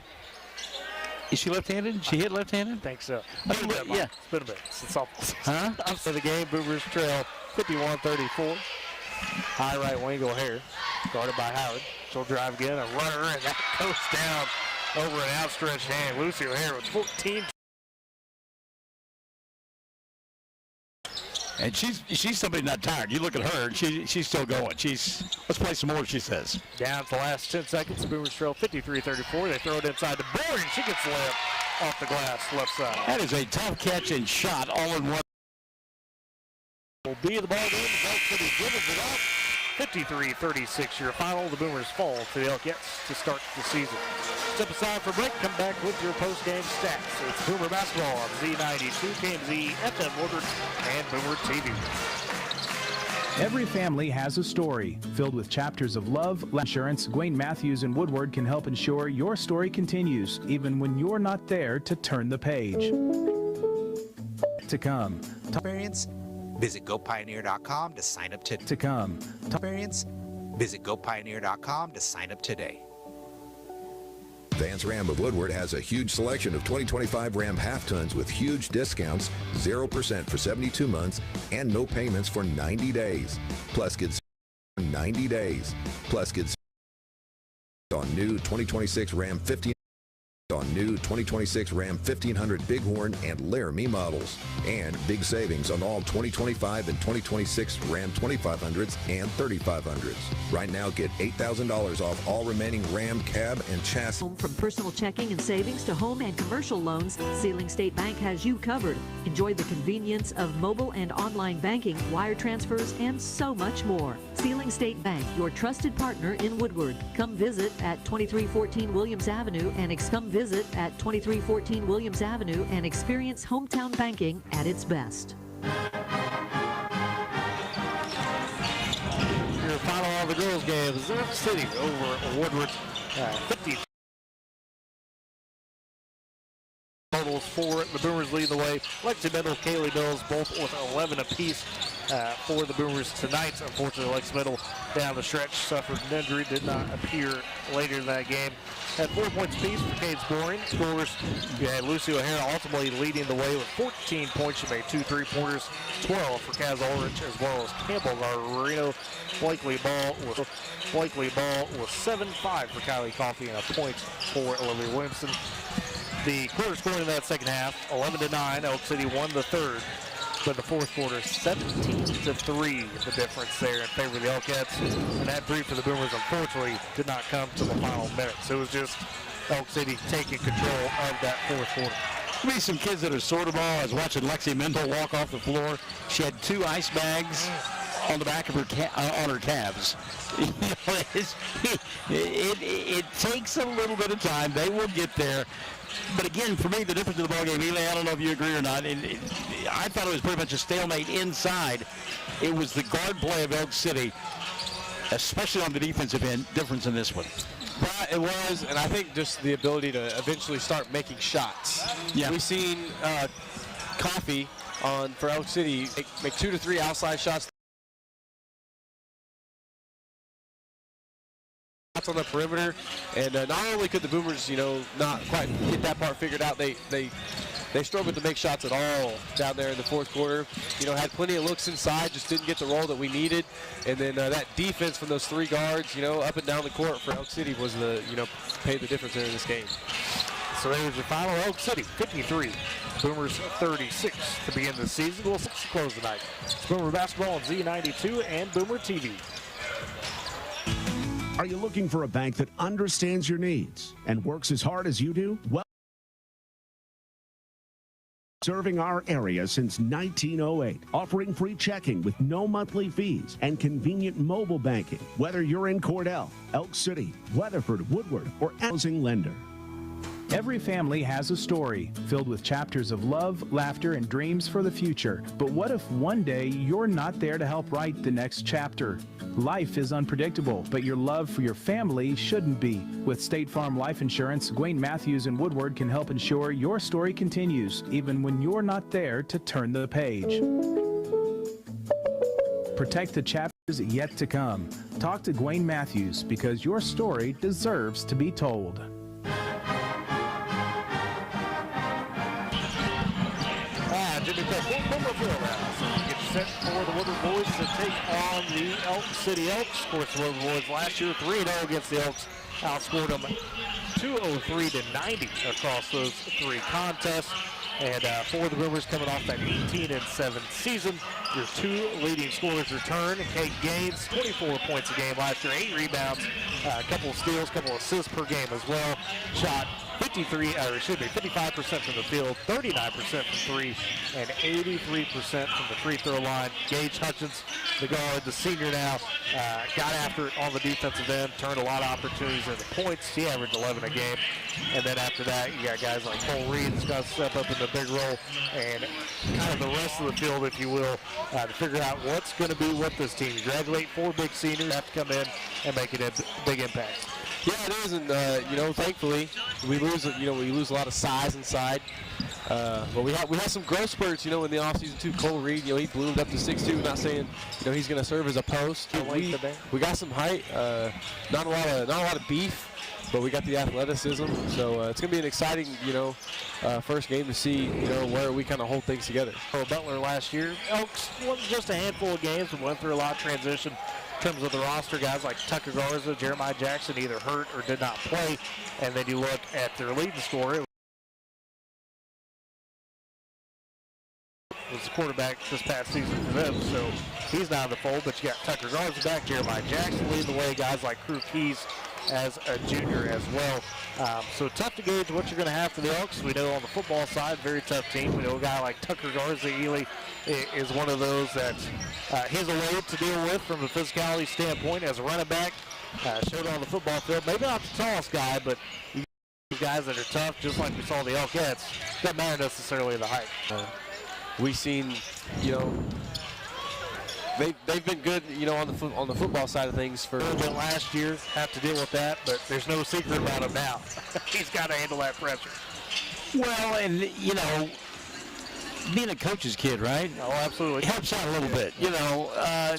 Is she left-handed? She hit left-handed? I think so. Yeah. It's been a bit since softball. Huh? After the game, Boomers trail 51-34. High right wing O'Hare. Guarded by Howard. She'll drive again, a runner, and that goes down over an outstretched hand. Lucy O'Hare with 14. And she's somebody not tired. You look at her, and she's still going. Let's play some more, she says. Down to the last 10 seconds. Boomers trail 53-34. They throw it inside the board, and she gets the layup off the glass left side. That is a tough catch and shot all in one. Will be the ball game. Elk City dribbles it up. 53-36 your final. The Boomers fall to the Elkettes to start the season. Step aside for break. Come back with your post-game stats. It's Boomer Basketball on Z92, KMZ, FM Woodward, and Boomer TV. Every family has a story filled with chapters of love. Insurance, Gwaine Matthews and Woodward can help ensure your story continues, even when you're not there to turn the page. To come. Experience? Visit GoPioneer.com to sign up today. To come. Experience? Visit GoPioneer.com to sign up today. Vance Ram of Woodward has a huge selection of 2025 Ram half-tons with huge discounts, 0% for 72 months, and no payments for 90 days. Plus, get 90 days. Plus, get on new 2026 Ram 50 on on new 2026 Ram 1500 Bighorn and Laramie models. And big savings on all 2025 and 2026 Ram 2500s and 3500s. Right now, get $8,000 off all remaining Ram cab and chassis. From personal checking and savings to home and commercial loans, Sealing State Bank has you covered. Enjoy the convenience of mobile and online banking, wire transfers, and so much more. Sealing State Bank, your trusted partner in Woodward. Come visit at 2314 Williams Avenue and experience hometown banking at its best. Your final of the girls' game is Elk City over Woodward. 50 totals for the Boomers leading the way. Lexi Middle, Kaylee Mills, both with 11 apiece for the Boomers tonight. Unfortunately, Lexi Middle down the stretch suffered an injury, did not appear later in that game. Had 4 points apiece for Kate Boring. Scorers, you had Lucy O'Hara ultimately leading the way with 14 points. She made 2 3-pointers, 12 for Kaz Ulrich, as well as Campbell Garbarino. Blakely Ball was 7-5 for Kylie Coffey and a point for Olivia Williamson. The quarter scoring in that second half, 11-9. Elk City won the third. But the fourth quarter, 17-3, the difference there in favor of the Elkettes. And that three for the Boomers, unfortunately, did not come to the final minutes. It was just Elk City taking control of that fourth quarter. Maybe some kids that are sort of ball. I was watching Lexi Mendel walk off the floor. She had 2 ice bags on the back of her on her calves. It takes a little bit of time. They will get there. But again, for me, the difference in the ballgame, Eli, I don't know if you agree or not, I thought it was pretty much a stalemate inside. It was the guard play of Elk City, especially on the defensive end, difference in this one. It was, and I think just the ability to eventually start making shots. Yeah. We've seen Coffey for Elk City make 2 to 3 outside shots on the perimeter, and not only could the Boomers, not quite get that part figured out, they struggled to make shots at all down there in the fourth quarter. Had plenty of looks inside, just didn't get the role that we needed. And then that defense from those 3 guards, up and down the court for Elk City was paid the difference there in this game. So there's your final. Elk City 53, Boomers 36 to begin the season. We'll close the night. It's Boomer Basketball on Z92 and Boomer TV. Are you looking for a bank that understands your needs and works as hard as you do? Well, serving our area since 1908, offering free checking with no monthly fees and convenient mobile banking. Whether you're in Cordell, Elk City, Weatherford, Woodward, or housing lender. Every family has a story filled with chapters of love, laughter, and dreams for the future. But what if one day you're not there to help write the next chapter? Life is unpredictable, but your love for your family shouldn't be. With State Farm Life Insurance, Gwayne Matthews and Woodward can help ensure your story continues, even when you're not there to turn the page. Protect the chapters yet to come. Talk to Gwayne Matthews, because your story deserves to be told. Jimmy Peck, Boomer field now. So you get set for the Woodward boys to take on the Elk City Elks. Of course, the Woodward boys last year 3-0 against the Elks. Outscored them 203-90 across those 3 contests. And for the Boomers coming off that 18-7 season, your 2 leading scorers return. Kate Gaines, 24 points a game last year, 8 rebounds, a couple of steals, a couple of assists per game as well. Shot 55% from the field, 39% from 3, and 83% from the free throw line. Gage Hutchins, the guard, the senior now, got after it on the defensive end, turned a lot of opportunities into points. He averaged 11 a game. And then after that, you got guys like Cole Reed that's got to step up in the big role, and kind of the rest of the field, if you will, to figure out what's going to be with this team. You graduate 4 big seniors, have to come in and make a big impact. Yeah, it is, and thankfully we lose a lot of size inside. But we had some growth spurts, in the offseason too. Cole Reed, he ballooned up to 6'2". Not saying, he's going to serve as a post. We got some height, not a lot of beef, but we got the athleticism. So it's going to be an exciting, first game to see, where we kind of hold things together. For Butler last year, Elks wasn't just a handful of games, but went through a lot of transition. terms of the roster, guys like Tucker Garza, Jeremiah Jackson either hurt or did not play. And then you look at their leading scorer. Was the quarterback this past season for them, so he's not in the fold. But you got Tucker Garza back, Jeremiah Jackson leading the way, guys like Crew Keys as a junior as well. So tough to gauge what you're going to have for the Elks. We know on the football side, very tough team. We know a guy like Tucker Garza Ely is one of those that has a load to deal with from a physicality standpoint as a running back. Showed on the football field, maybe not the tallest guy, but guys that are tough, just like we saw the Elkettes. Doesn't matter necessarily the height. We've seen, you know, they've been good, you know, on the football side of things for. A little bit last year, have to deal with that, but there's no secret about him now. He's got to handle that pressure. Well, and you know, being a coach's kid, right? Oh, absolutely. Helps out a little bit, you know. I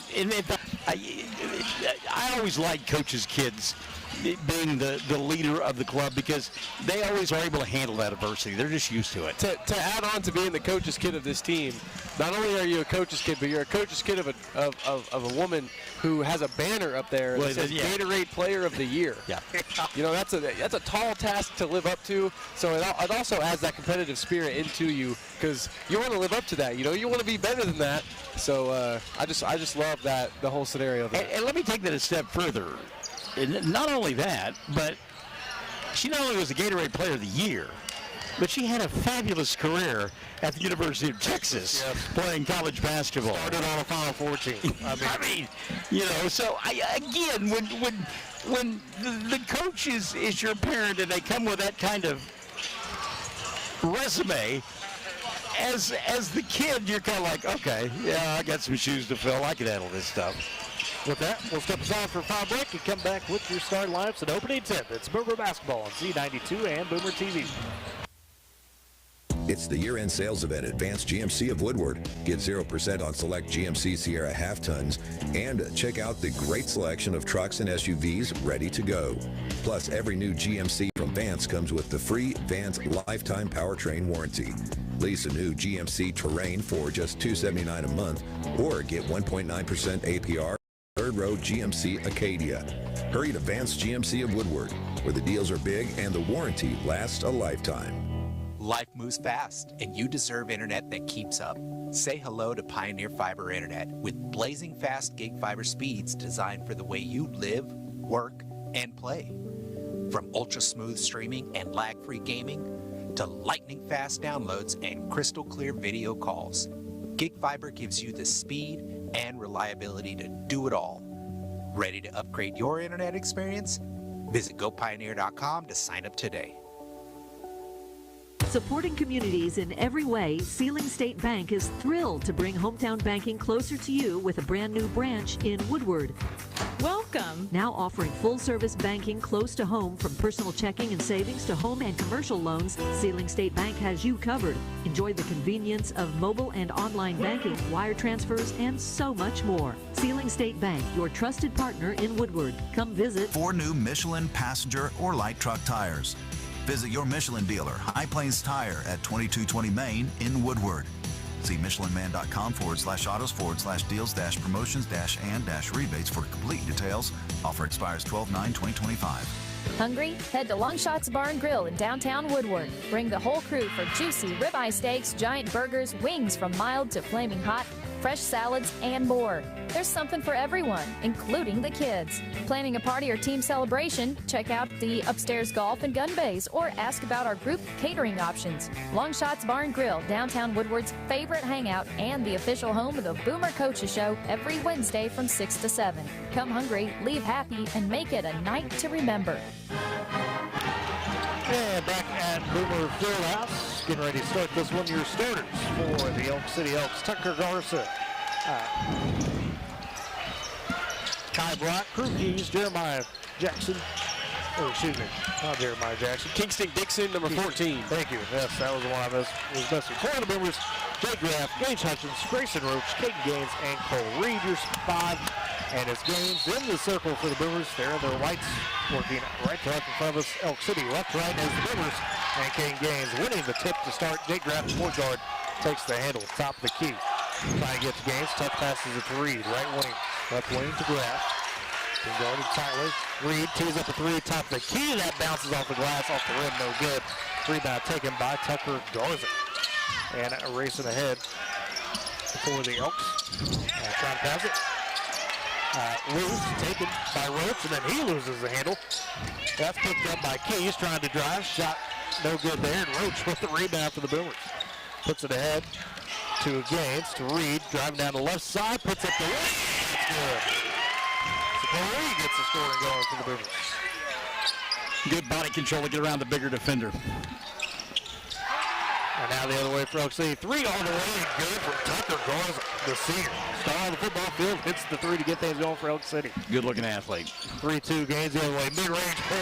always like coaches' kids being the leader of the club because they always are able to handle that adversity. They're just used to it. To add on to being the coach's kid of this team, not only are you a coach's kid, but you're a coach's kid of a woman who has a banner up there that says Gatorade Player of the Year. Yeah. You know, that's a tall task to live up to. So it also adds that competitive spirit into you because you want to live up to that. You know, you want to be better than that. So I just love that, the whole scenario there. And let me take that a step further. And not only that, but she not only was the Gatorade Player of the Year, but she had a fabulous career at the University of Texas playing college basketball. Started on a Final Four team. I mean, you know, so again, when the coach is your parent and they come with that kind of resume, as the kid, you're kind of like, okay, yeah, I got some shoes to fill. I can handle this stuff. With that, we'll step aside for a final break and come back with your starting lineups at opening tip. It's Boomer Basketball on Z92 and Boomer TV. It's the year-end sales event at Advanced GMC of Woodward. Get 0% on select GMC Sierra half-tons and check out the great selection of trucks and SUVs ready to go. Plus, every new GMC from Vance comes with the free Vance lifetime powertrain warranty. Lease a new GMC Terrain for just $279 a month or get 1.9% APR. Third row GMC Acadia. Hurry to Vance GMC of Woodward, where the deals are big and the warranty lasts a lifetime. Life moves fast, and you deserve internet that keeps up. Say hello to Pioneer Fiber Internet with blazing fast gig fiber speeds designed for the way you live, work, and play. From ultra-smooth streaming and lag-free gaming to lightning-fast downloads and crystal-clear video calls, Gig Fiber gives you the speed and reliability to do it all. Ready to upgrade your internet experience? Visit gopioneer.com to sign up today. Supporting communities in every way, Sealing State Bank is thrilled to bring hometown banking closer to you with a brand new branch in Woodward. Welcome. Now offering full-service banking close to home, from personal checking and savings to home and commercial loans, Sealing State Bank has you covered. Enjoy the convenience of mobile and online banking, wire transfers, and so much more. Sealing State Bank, your trusted partner in Woodward. Come visit. 4 new Michelin passenger or light truck tires. Visit your Michelin dealer, High Plains Tire at 2220 Main in Woodward. See MichelinMan.com/autos/deals-promotions-and-rebates for complete details. Offer expires 12/9/2025. Hungry? Head to Longshots Bar and Grill in downtown Woodward. Bring the whole crew for juicy ribeye steaks, giant burgers, wings from mild to flaming hot, fresh salads, and more. There's something for everyone, including the kids. Planning a party or team celebration? Check out the upstairs golf and gun bays or ask about our group catering options. Longshots Bar and Grill, downtown Woodward's favorite hangout and the official home of the Boomer Coaches Show every Wednesday from 6 to 7. Come hungry, leave happy, and make it a night to remember. And back at Boomer Fieldhouse, getting ready to start this one. Your starters for the Elk City Elks: Tucker Garza, Kai Brock, Crew Keys, Jeremiah Jackson. Oh, excuse me, not Jeremiah Jackson. Kingston Dixon, number 14. Thank you. Yes, that was the one I was missing. For the Boomers: Jake Graff, Gage Hutchins, Grayson Roach, Caden Gaines, and Cole Reed. Your 5. And it's Gaines in the circle for the Boomers. There are their whites working right to left in front of us. Elk City left to right as the Boomers. And Caden Gaines winning the tip to start. Jake Graff, the point guard, takes the handle, top of the key. Trying to get to Gaines. Tough passes it to Reed. Right wing. Left wing to Graff. Being guarded tightly. Reed tees up a three, top of the key. That bounces off the glass, off the rim, no good. Rebound taken by Tucker Garza. And racing ahead for the Elks. Trying to pass it. Loose, taken by Roach, and then he loses the handle. That's picked up by Keys, trying to drive. Shot no good there, and Roach with the rebound for the Boomers. Puts it ahead to Gaines, to Reed, driving down the left side, puts up the right. That's good. Reed gets the scoring going for the Boomers. Good body control to get around the bigger defender. And now the other way for Elk City. Three all the way, and good from Tucker Garza, the senior. Star on the football field, hits the three to get things going for Elk City. Good looking athlete. 3-2 Gaines the other way, mid-range pull.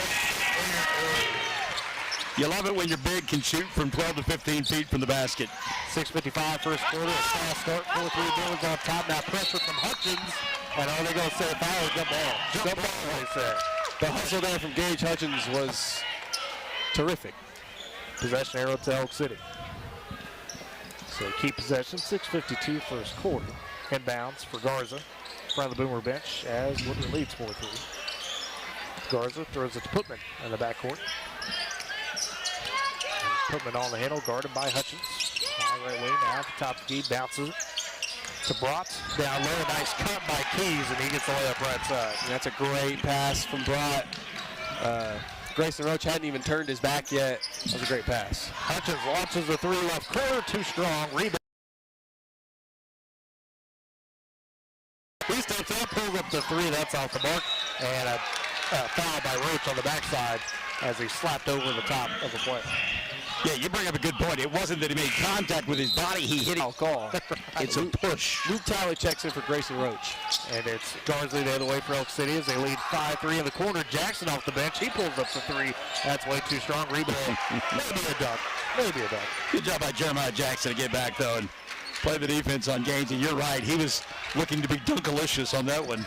You love it when your big can shoot from 12 to 15 feet from the basket. 6:55 first quarter, a fast start, 4-3 Boomers on top. Now pressure from Hutchins. And are they going to say foul or jump ball? Jump ball, they say. The hustle there from Gage Hutchins was terrific. Possession arrow to Elk City. So keep possession, 6:52 first quarter. Inbounds for Garza, in front of the Boomer bench as Woodward leads 4-3. Garza throws it to Putman in the backcourt. Putman on the handle, guarded by Hutchins. High right wing, now at the top of the key, bounces it to Brat. Down low, nice cut by Keys, and he gets the layup right side. And that's a great pass from Brat. Grayson Roach hadn't even turned his back yet. That was a great pass. Hutchins launches the three left corner, too strong. Rebound. He steps up, pulls up the three, that's off the mark. And a foul by Roach on the backside as he slapped over the top of the play. Yeah, you bring up a good point. It wasn't that he made contact with his body, he hit it. I'll call. It's a push. Luke Talley checks in for Grayson Roach. And it's Garza the other way for Elk City as they lead 5-3 in the corner. Jackson off the bench. He pulls up the three. That's way too strong. Rebound. Maybe a dunk. Maybe a dunk. Good job by Jeremiah Jackson to get back, though, and play the defense on Gaines. And you're right, he was looking to be dunkalicious on that one.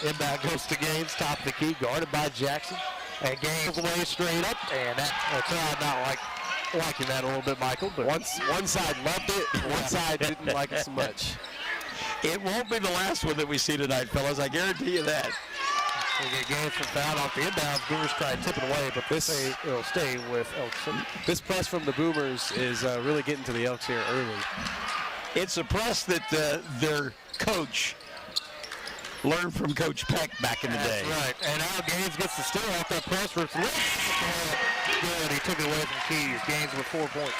Inbound goes to Gaines, top of the key, guarded by Jackson. And Gaines away straight up. And that crowd not liking that a little bit, Michael. But one side loved it, one side didn't like it so much. It won't be the last one that we see tonight, fellas. I guarantee you that. We get Gaines from foul off the inbounds. Boomers try to tip it away, but it'll stay with Elk City. This press from the Boomers is really getting to the Elks here early. It's a press that their coach learned from Coach Peck back in the day. That's right. And now Gaines gets the steal off that press for its lift. Good. He took it away from Keys. Gaines with 4 points.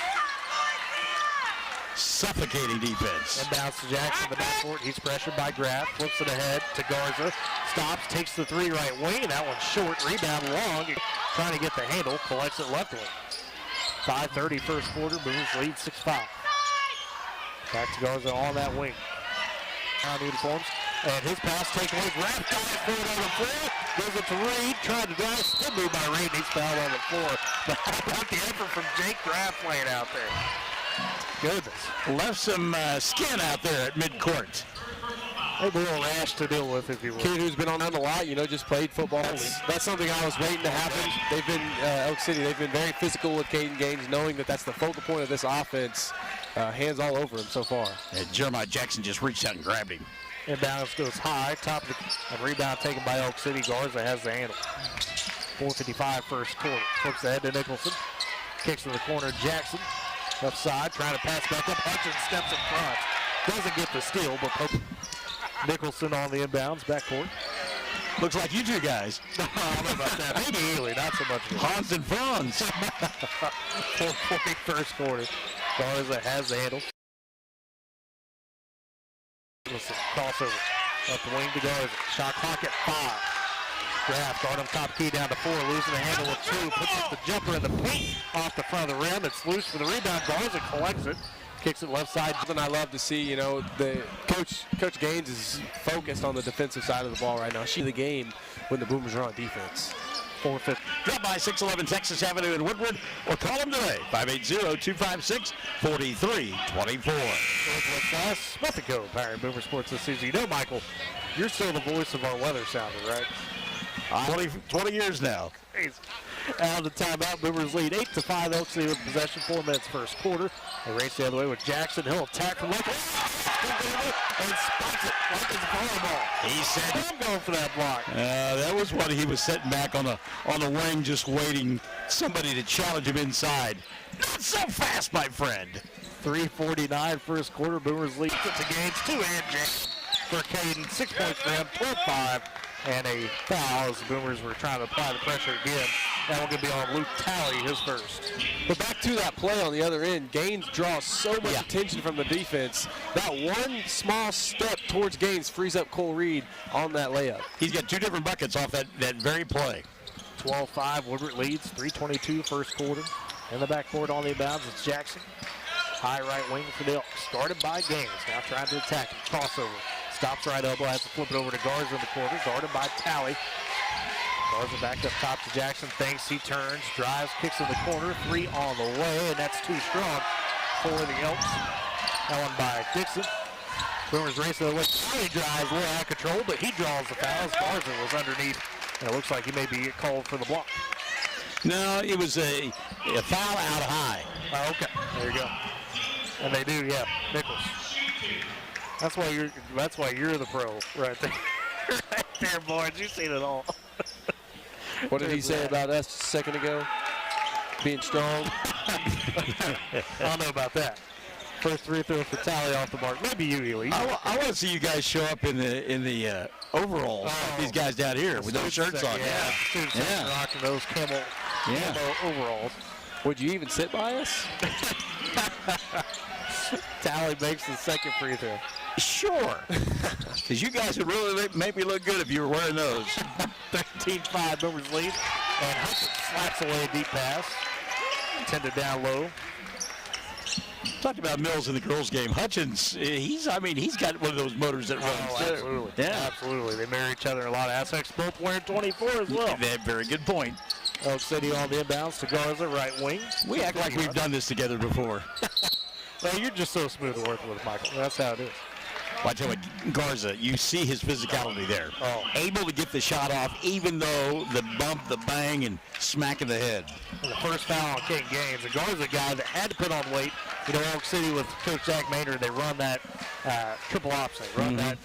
Suffocating defense. Inbounds to Jackson in the backcourt. He's pressured by Graff. Flips it ahead to Garza. Stops, takes the three right wing. That one's short. Rebound long. Trying to get the handle. Collects it left wing. 5:30 first quarter. Boomers lead 6-5. Back to Garza on that wing. On uniforms. And his pass taken away. Graff dives for it on the floor. Goes it to Reed. Tried to drive. Still moved by Reed. He's fouled on the floor. But how about the effort from Jake Graff playing out there? Goodness. Left some skin out there at midcourt. Maybe a little rash to deal with, if you will. Kid who's been on a lot, just played football. That's something I was waiting to happen. They've been, Elk City, they've been very physical with Caden Gaines, knowing that that's the focal point of this offense. Hands all over him so far. And Jeremiah Jackson just reached out and grabbed him. Inbounds goes high, top of the rebound taken by Elk City. Garza has the handle. 4:55 first quarter. Flips ahead to Nicholson. Kicks to the corner, Jackson. Left side, trying to pass back up. Hutchins steps in front. Doesn't get the steal, but Nicholson on the inbounds, backcourt. Looks like you two guys. I don't know about that. Maybe Ely, not so much. Hans and Franz. 4:40 first quarter. Garza has the handle. Nicholson, crossover. Up the wing to Garza. Shot clock at 5. Graff, guard on top key down to 4, losing the handle with 2. Puts up the jumper in the paint off the front of the rim. It's loose for the rebound. Garza collects it. Kicks it left side. Something I love to see, the Coach Gaines is focused on the defensive side of the ball right now. She's the game when the Boomers are on defense. 4-5. Drop by 611 Texas Avenue in Woodward or call them today, 580-256-4324. Smith & Co. powering Boomer Sports this season. Michael, you're still the voice of our weather sounder, right? 20 years now. Out of the timeout, Boomers lead 8-5. Elk City with possession, 4 minutes first quarter. They race the other way with Jackson. He'll attack from left and spikes it like it's a volleyball. He said, I'm going for that block. that was what he was sitting back on the wing, just waiting somebody to challenge him inside. Not so fast, my friend. 3:49 first quarter. Boomers lead to Gaines. 2-hand jam for Caden. 6 points for him. 12-5. And a foul as the Boomers were trying to apply the pressure again. That one going to be on Luke Talley, his first. But back to that play on the other end, Gaines draws so much attention from the defense. That one small step towards Gaines frees up Cole Reed on that layup. He's got 2 different buckets off that very play. 12-5, Woodward leads. 3:22 first quarter. In the backcourt on the inbounds, it's Jackson. High right wing for the Elk. Started by Gaines. Now trying to attack him. Crossover. Stops right elbow, has to flip it over to Garza in the corner, guarded by Talley. Garza back up top to Jackson, thinks he turns, drives, kicks in the corner, 3 on the way, and that's too strong for the Elks. That one by Dixon. Boomers racing the way. Talley drives, a little out of control, but he draws the fouls. Garza was underneath, and it looks like he may be called for the block. No, it was a foul out high. Oh, okay, there you go. And they do, yeah, Nichols. That's why you're the pro right there. Right there, boys. You've seen it all. What did he say about us a second ago? Being strong? I don't know about that. First free throw for Talley off the mark. Maybe you, Ely. I want to see you guys show up in the overalls like these guys down here with those shirts on. Yeah. Rocking those camo overalls. Would you even sit by us? Talley makes the second free throw. Sure. Because you guys would really make me look good if you were wearing those. 13-5 Boomers lead. And Hutchins slaps away a deep pass. Tended down low. Talked about Mills in the girls' game. Hutchins, he's got one of those motors that runs. Absolutely. Yeah, absolutely. They marry each other in a lot of aspects. Both wearing 24 as well. They have very good point. Elk City on the inbounds to Garza, right wing. We act like we've done this together before. Well, you're just so smooth to work with, Michael. That's how it is. Well, I tell you what, Garza, you see his physicality there. Oh. Able to get the shot off, even though the bump, the bang, and smack in the head. And the first foul on King Gaines. And Garza, a guy that had to put on weight. You know, Elk City with Coach Zach Maynard, they run that triple option. They run that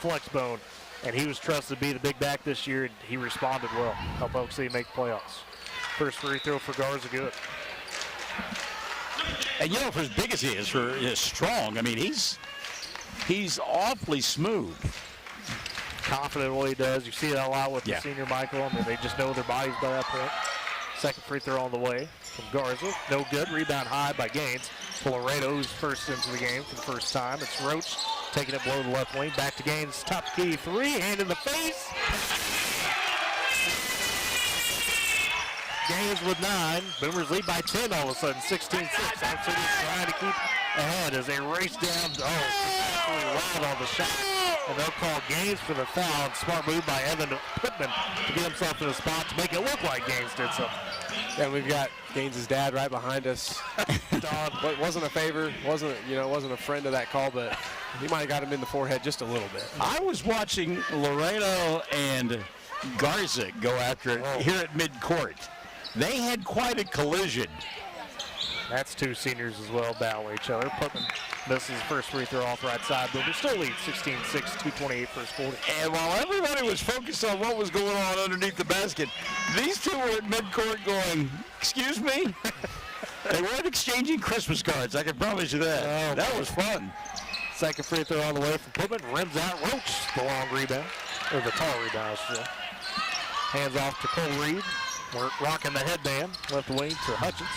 flex bone. And he was trusted to be the big back this year, and he responded well. Help Elk City make the playoffs. First free throw for Garza, good. And you know, for as big as he is, for as strong, I mean, he's awfully smooth. Confident in what he does. You see that a lot with the senior Michael. I mean, they just know their bodies by that point. Second free throw on the way from Garza. No good. Rebound high by Gaines. Laredo's first into the game for the first time. It's Roach taking it below the left wing. Back to Gaines. Top key 3. Hand in the face. Gaines with 9. Boomers lead by 10 all of a sudden. 16-6. Elk City's trying to keep ahead as they race down. Wild on the shot. And they'll call Gaines for the foul. And smart move by Evan Pittman to get himself in a spot to make it look like Gaines did something. Yeah, we've got Gaines' dad right behind us. It wasn't a favor, wasn't a friend of that call, but he might have got him in the forehead just a little bit. I was watching Laredo and Garza go after it here at midcourt. They had quite a collision. That's two seniors as well battling each other. Putman misses his first free throw off right side, but we still lead 16-6, 2:28 first quarter. And while everybody was focused on what was going on underneath the basket, these two were at midcourt going, excuse me? They weren't exchanging Christmas cards, I can promise you that. That was fun. Second free throw on the way from Putman. Rims out Roach, the long rebound, or the tall rebound, I should say. Hands off to Cole Reed. We're rocking the headband. Left wing to Hutchins.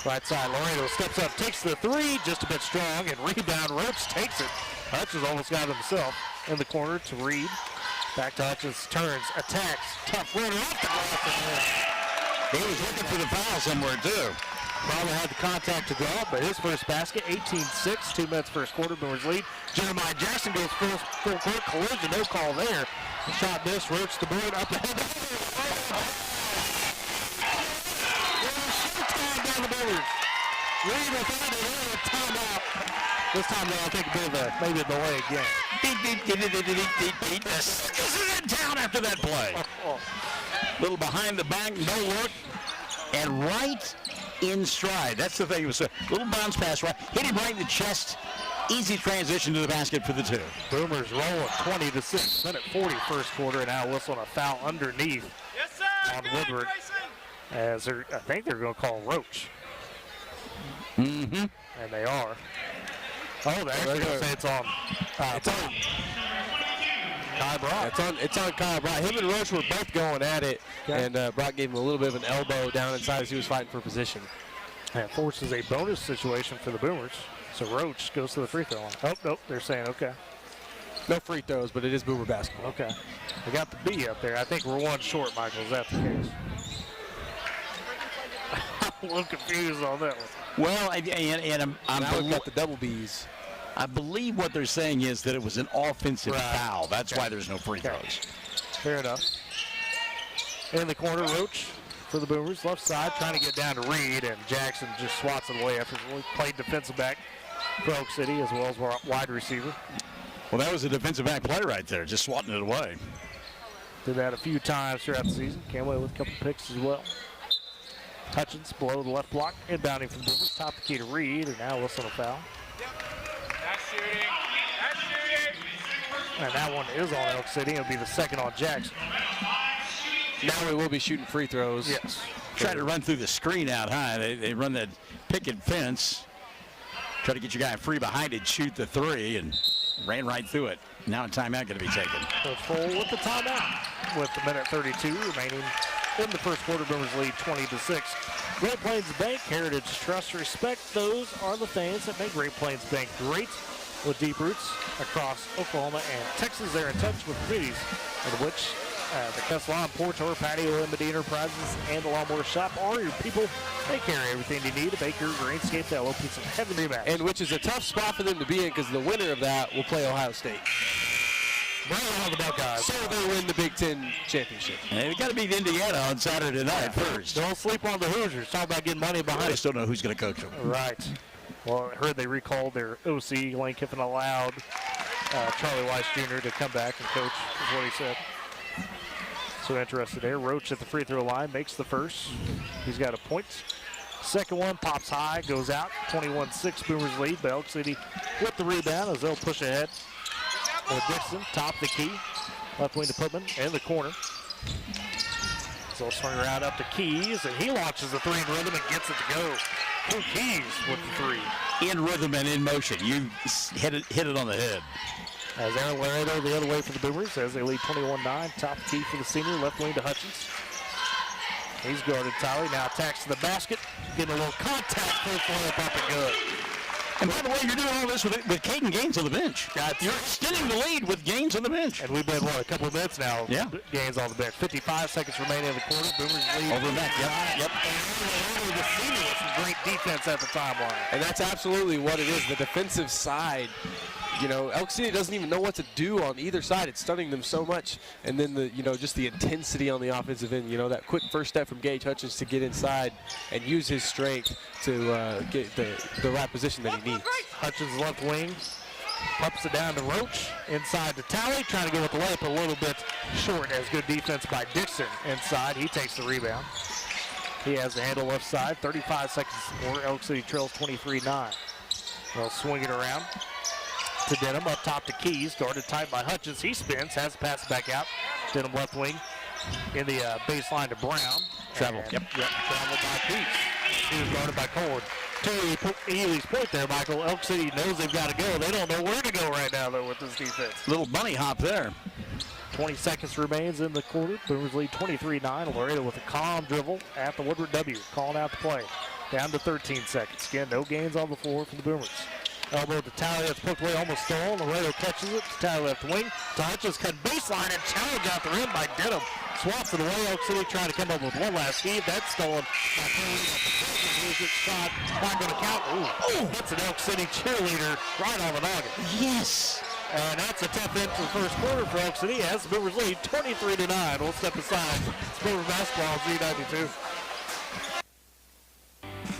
Right side, Laredo steps up, takes the 3, just a bit strong, and rebound. Roach takes it. Hutchins almost got it himself in the corner to Reed. Back to Hutchins, turns, attacks, tough runner off the glass. He was looking for the foul somewhere, too. Probably had the contact to go up, but his first basket, 18-6, 2 minutes first quarter, Boomers lead. Jeremiah Jackson goes full court collision, no call there. The shot missed, Roach the board up ahead. Reed without a timeout. This time they'll take a bit of maybe the way again. The Suckers are in town after that play. Little behind the back, no look, and right in stride. That's the thing. It was a little bounce pass, right, hit him right in the chest. Easy transition to the basket for the two. Boomers rolling 20-6. Minute 40 first quarter, and now whistling a foul underneath on Woodward. As I think they're going to call Roach. Mm-hmm. And they are. Oh, they're actually going to say it's on. It's on Kai Brock. It's on Kyle Brock. Him and Roach were both going at it, and Brock gave him a little bit of an elbow down inside as he was fighting for position. That forces a bonus situation for the Boomers. So Roach goes to the free throw line. Oh, nope, they're saying okay. No free throws, but it is Boomer basketball. Okay. We got the B up there. I think we're one short, Michael. Is that the case? I'm a little confused on that one. Well, and now we've got the double Bs. I believe what they're saying is that it was an offensive foul. That's why there's no free throws. Fair enough. In the corner, Roach for the Boomers. Left side, trying to get down to Reed, and Jackson just swats it away after he played defensive back for Elk City as well as wide receiver. Well, that was a defensive back play right there, just swatting it away. Did that a few times throughout the season. Came away with a couple picks as well. Hutchins below the left block, inbounding from Boomers. Top the key to Reed, and now whistling a foul. That's shooting. That's shooting. And that one is on Elk City. It'll be the second on Jackson. Now we will be shooting free throws. Yes. Try to run through the screen out high. They run that picket fence. Try to get your guy free behind it, shoot the three, and ran right through it. Now a timeout going to be taken. Coach Full with the timeout with the minute 32 remaining in the first quarter. Boomers lead 20-6. Great Plains Bank, Heritage Trust, respect. Those are the things that make Great Plains Bank great. With deep roots across Oklahoma and Texas, they're in touch with communities in which the Castellan, Portor, Patio, and Medina Enterprises, and the Lawnmower Shop are your people. They carry everything you need to make your greenscape that will be some heavenly match. And which is a tough spot for them to be in because the winner of that will play Ohio State. Bring on the Buckeyes. So they win the Big Ten championship. And they've got to beat Indiana on Saturday night first. Don't sleep on the Hoosiers. Talk about getting money behind I us. still don't know who's going to coach them. Right. Well, I heard they recalled their OC. Lane Kiffin allowed Charlie Weiss Jr. to come back and coach, is what he said. So interested there. Roach at the free throw line makes the first. He's got a point. Second one pops high, goes out. 21-6 Boomers lead, but Elk City with the rebound as they'll push ahead. Dixon, top the key. Left wing to Putman in the corner. So they'll swing around up to Keys, and he launches the three in rhythm and gets it to go. Two Keys with the three. In rhythm and in motion. You hit it on the head. As Aaron Laredo the other way for the Boomers as they lead 21-9. Top key for the senior, left wing to Hutchins. He's guarded tightly, now attacks to the basket. Getting a little contact, first layup up and good. And by the way, you're doing all this with Caden Gaines on the bench. You're extending the lead with Gaines on the bench. And we've been, a couple of minutes now. Yeah. Gaines on the bench. 55 seconds remaining in the quarter. Boomers lead. Over the back, yep. And the senior with some great defense at the timeline. And that's absolutely what it is, the defensive side. You know, Elk City doesn't even know what to do on either side. It's stunning them so much. And then just the intensity on the offensive end, that quick first step from Gage Hutchins to get inside and use his strength to get the right position that he needs. Hutchins left wing, pumps it down to Roach, inside to Talley, trying to go with the layup a little bit short as good defense by Dixon inside. He takes the rebound. He has the handle left side, 35 seconds more. Elk City trails 23-9. They'll swing it around to Denham, up top to Keys, guarded tight by Hutchins. He spins, has to pass it back out. Denham left wing in the baseline to Brown. Travel. Yep, travel by Keys. He was guarded by Colwood. To Ely's point there, Michael, Elk City knows they've got to go. They don't know where to go right now, though, with this defense. Little bunny hop there. 20 seconds remains in the quarter. Boomers lead 23-9. Laredo with a calm dribble at the Woodward W, calling out the play. Down to 13 seconds. Again, no gains on the floor for the Boomers. Elbow to Talley, that's poked away, almost stolen. Laredo catches it. Talley left wing. Hutchins cut baseline and challenge out the rim by Denham. Swaps it away. Elk City trying to come up with one last scheme. That's stolen by Payne. Shot not going to count. Ooh, that's an Elk City cheerleader right on the noggin. Yes. And that's a tough end to the first quarter for Elk City as the Boomers lead 23-9. We'll step aside. It's Boomer basketball Z92.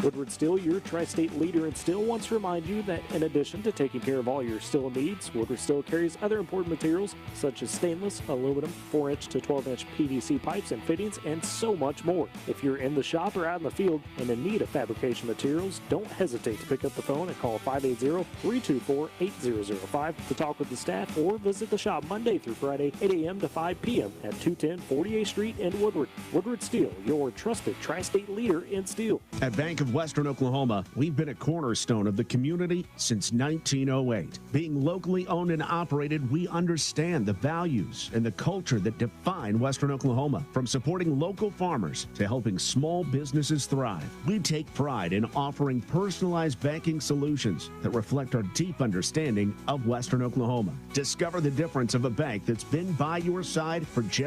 Woodward Steel, your tri-state leader in steel, wants to remind you that in addition to taking care of all your steel needs, Woodward Steel carries other important materials such as stainless, aluminum, 4-inch to 12-inch PVC pipes and fittings, and so much more. If you're in the shop or out in the field and in need of fabrication materials, don't hesitate to pick up the phone and call 580-324-8005 to talk with the staff, or visit the shop Monday through Friday, 8 a.m. to 5 p.m. at 210 48th Street in Woodward. Woodward Steel, your trusted tri-state leader in steel. At Bank of Western Oklahoma, we've been a cornerstone of the community since 1908. Being locally owned and operated, we understand the values and the culture that define Western Oklahoma. From supporting local farmers to helping small businesses thrive, we take pride in offering personalized banking solutions that reflect our deep understanding of Western Oklahoma. Discover the difference of a bank that's been by your side for generations.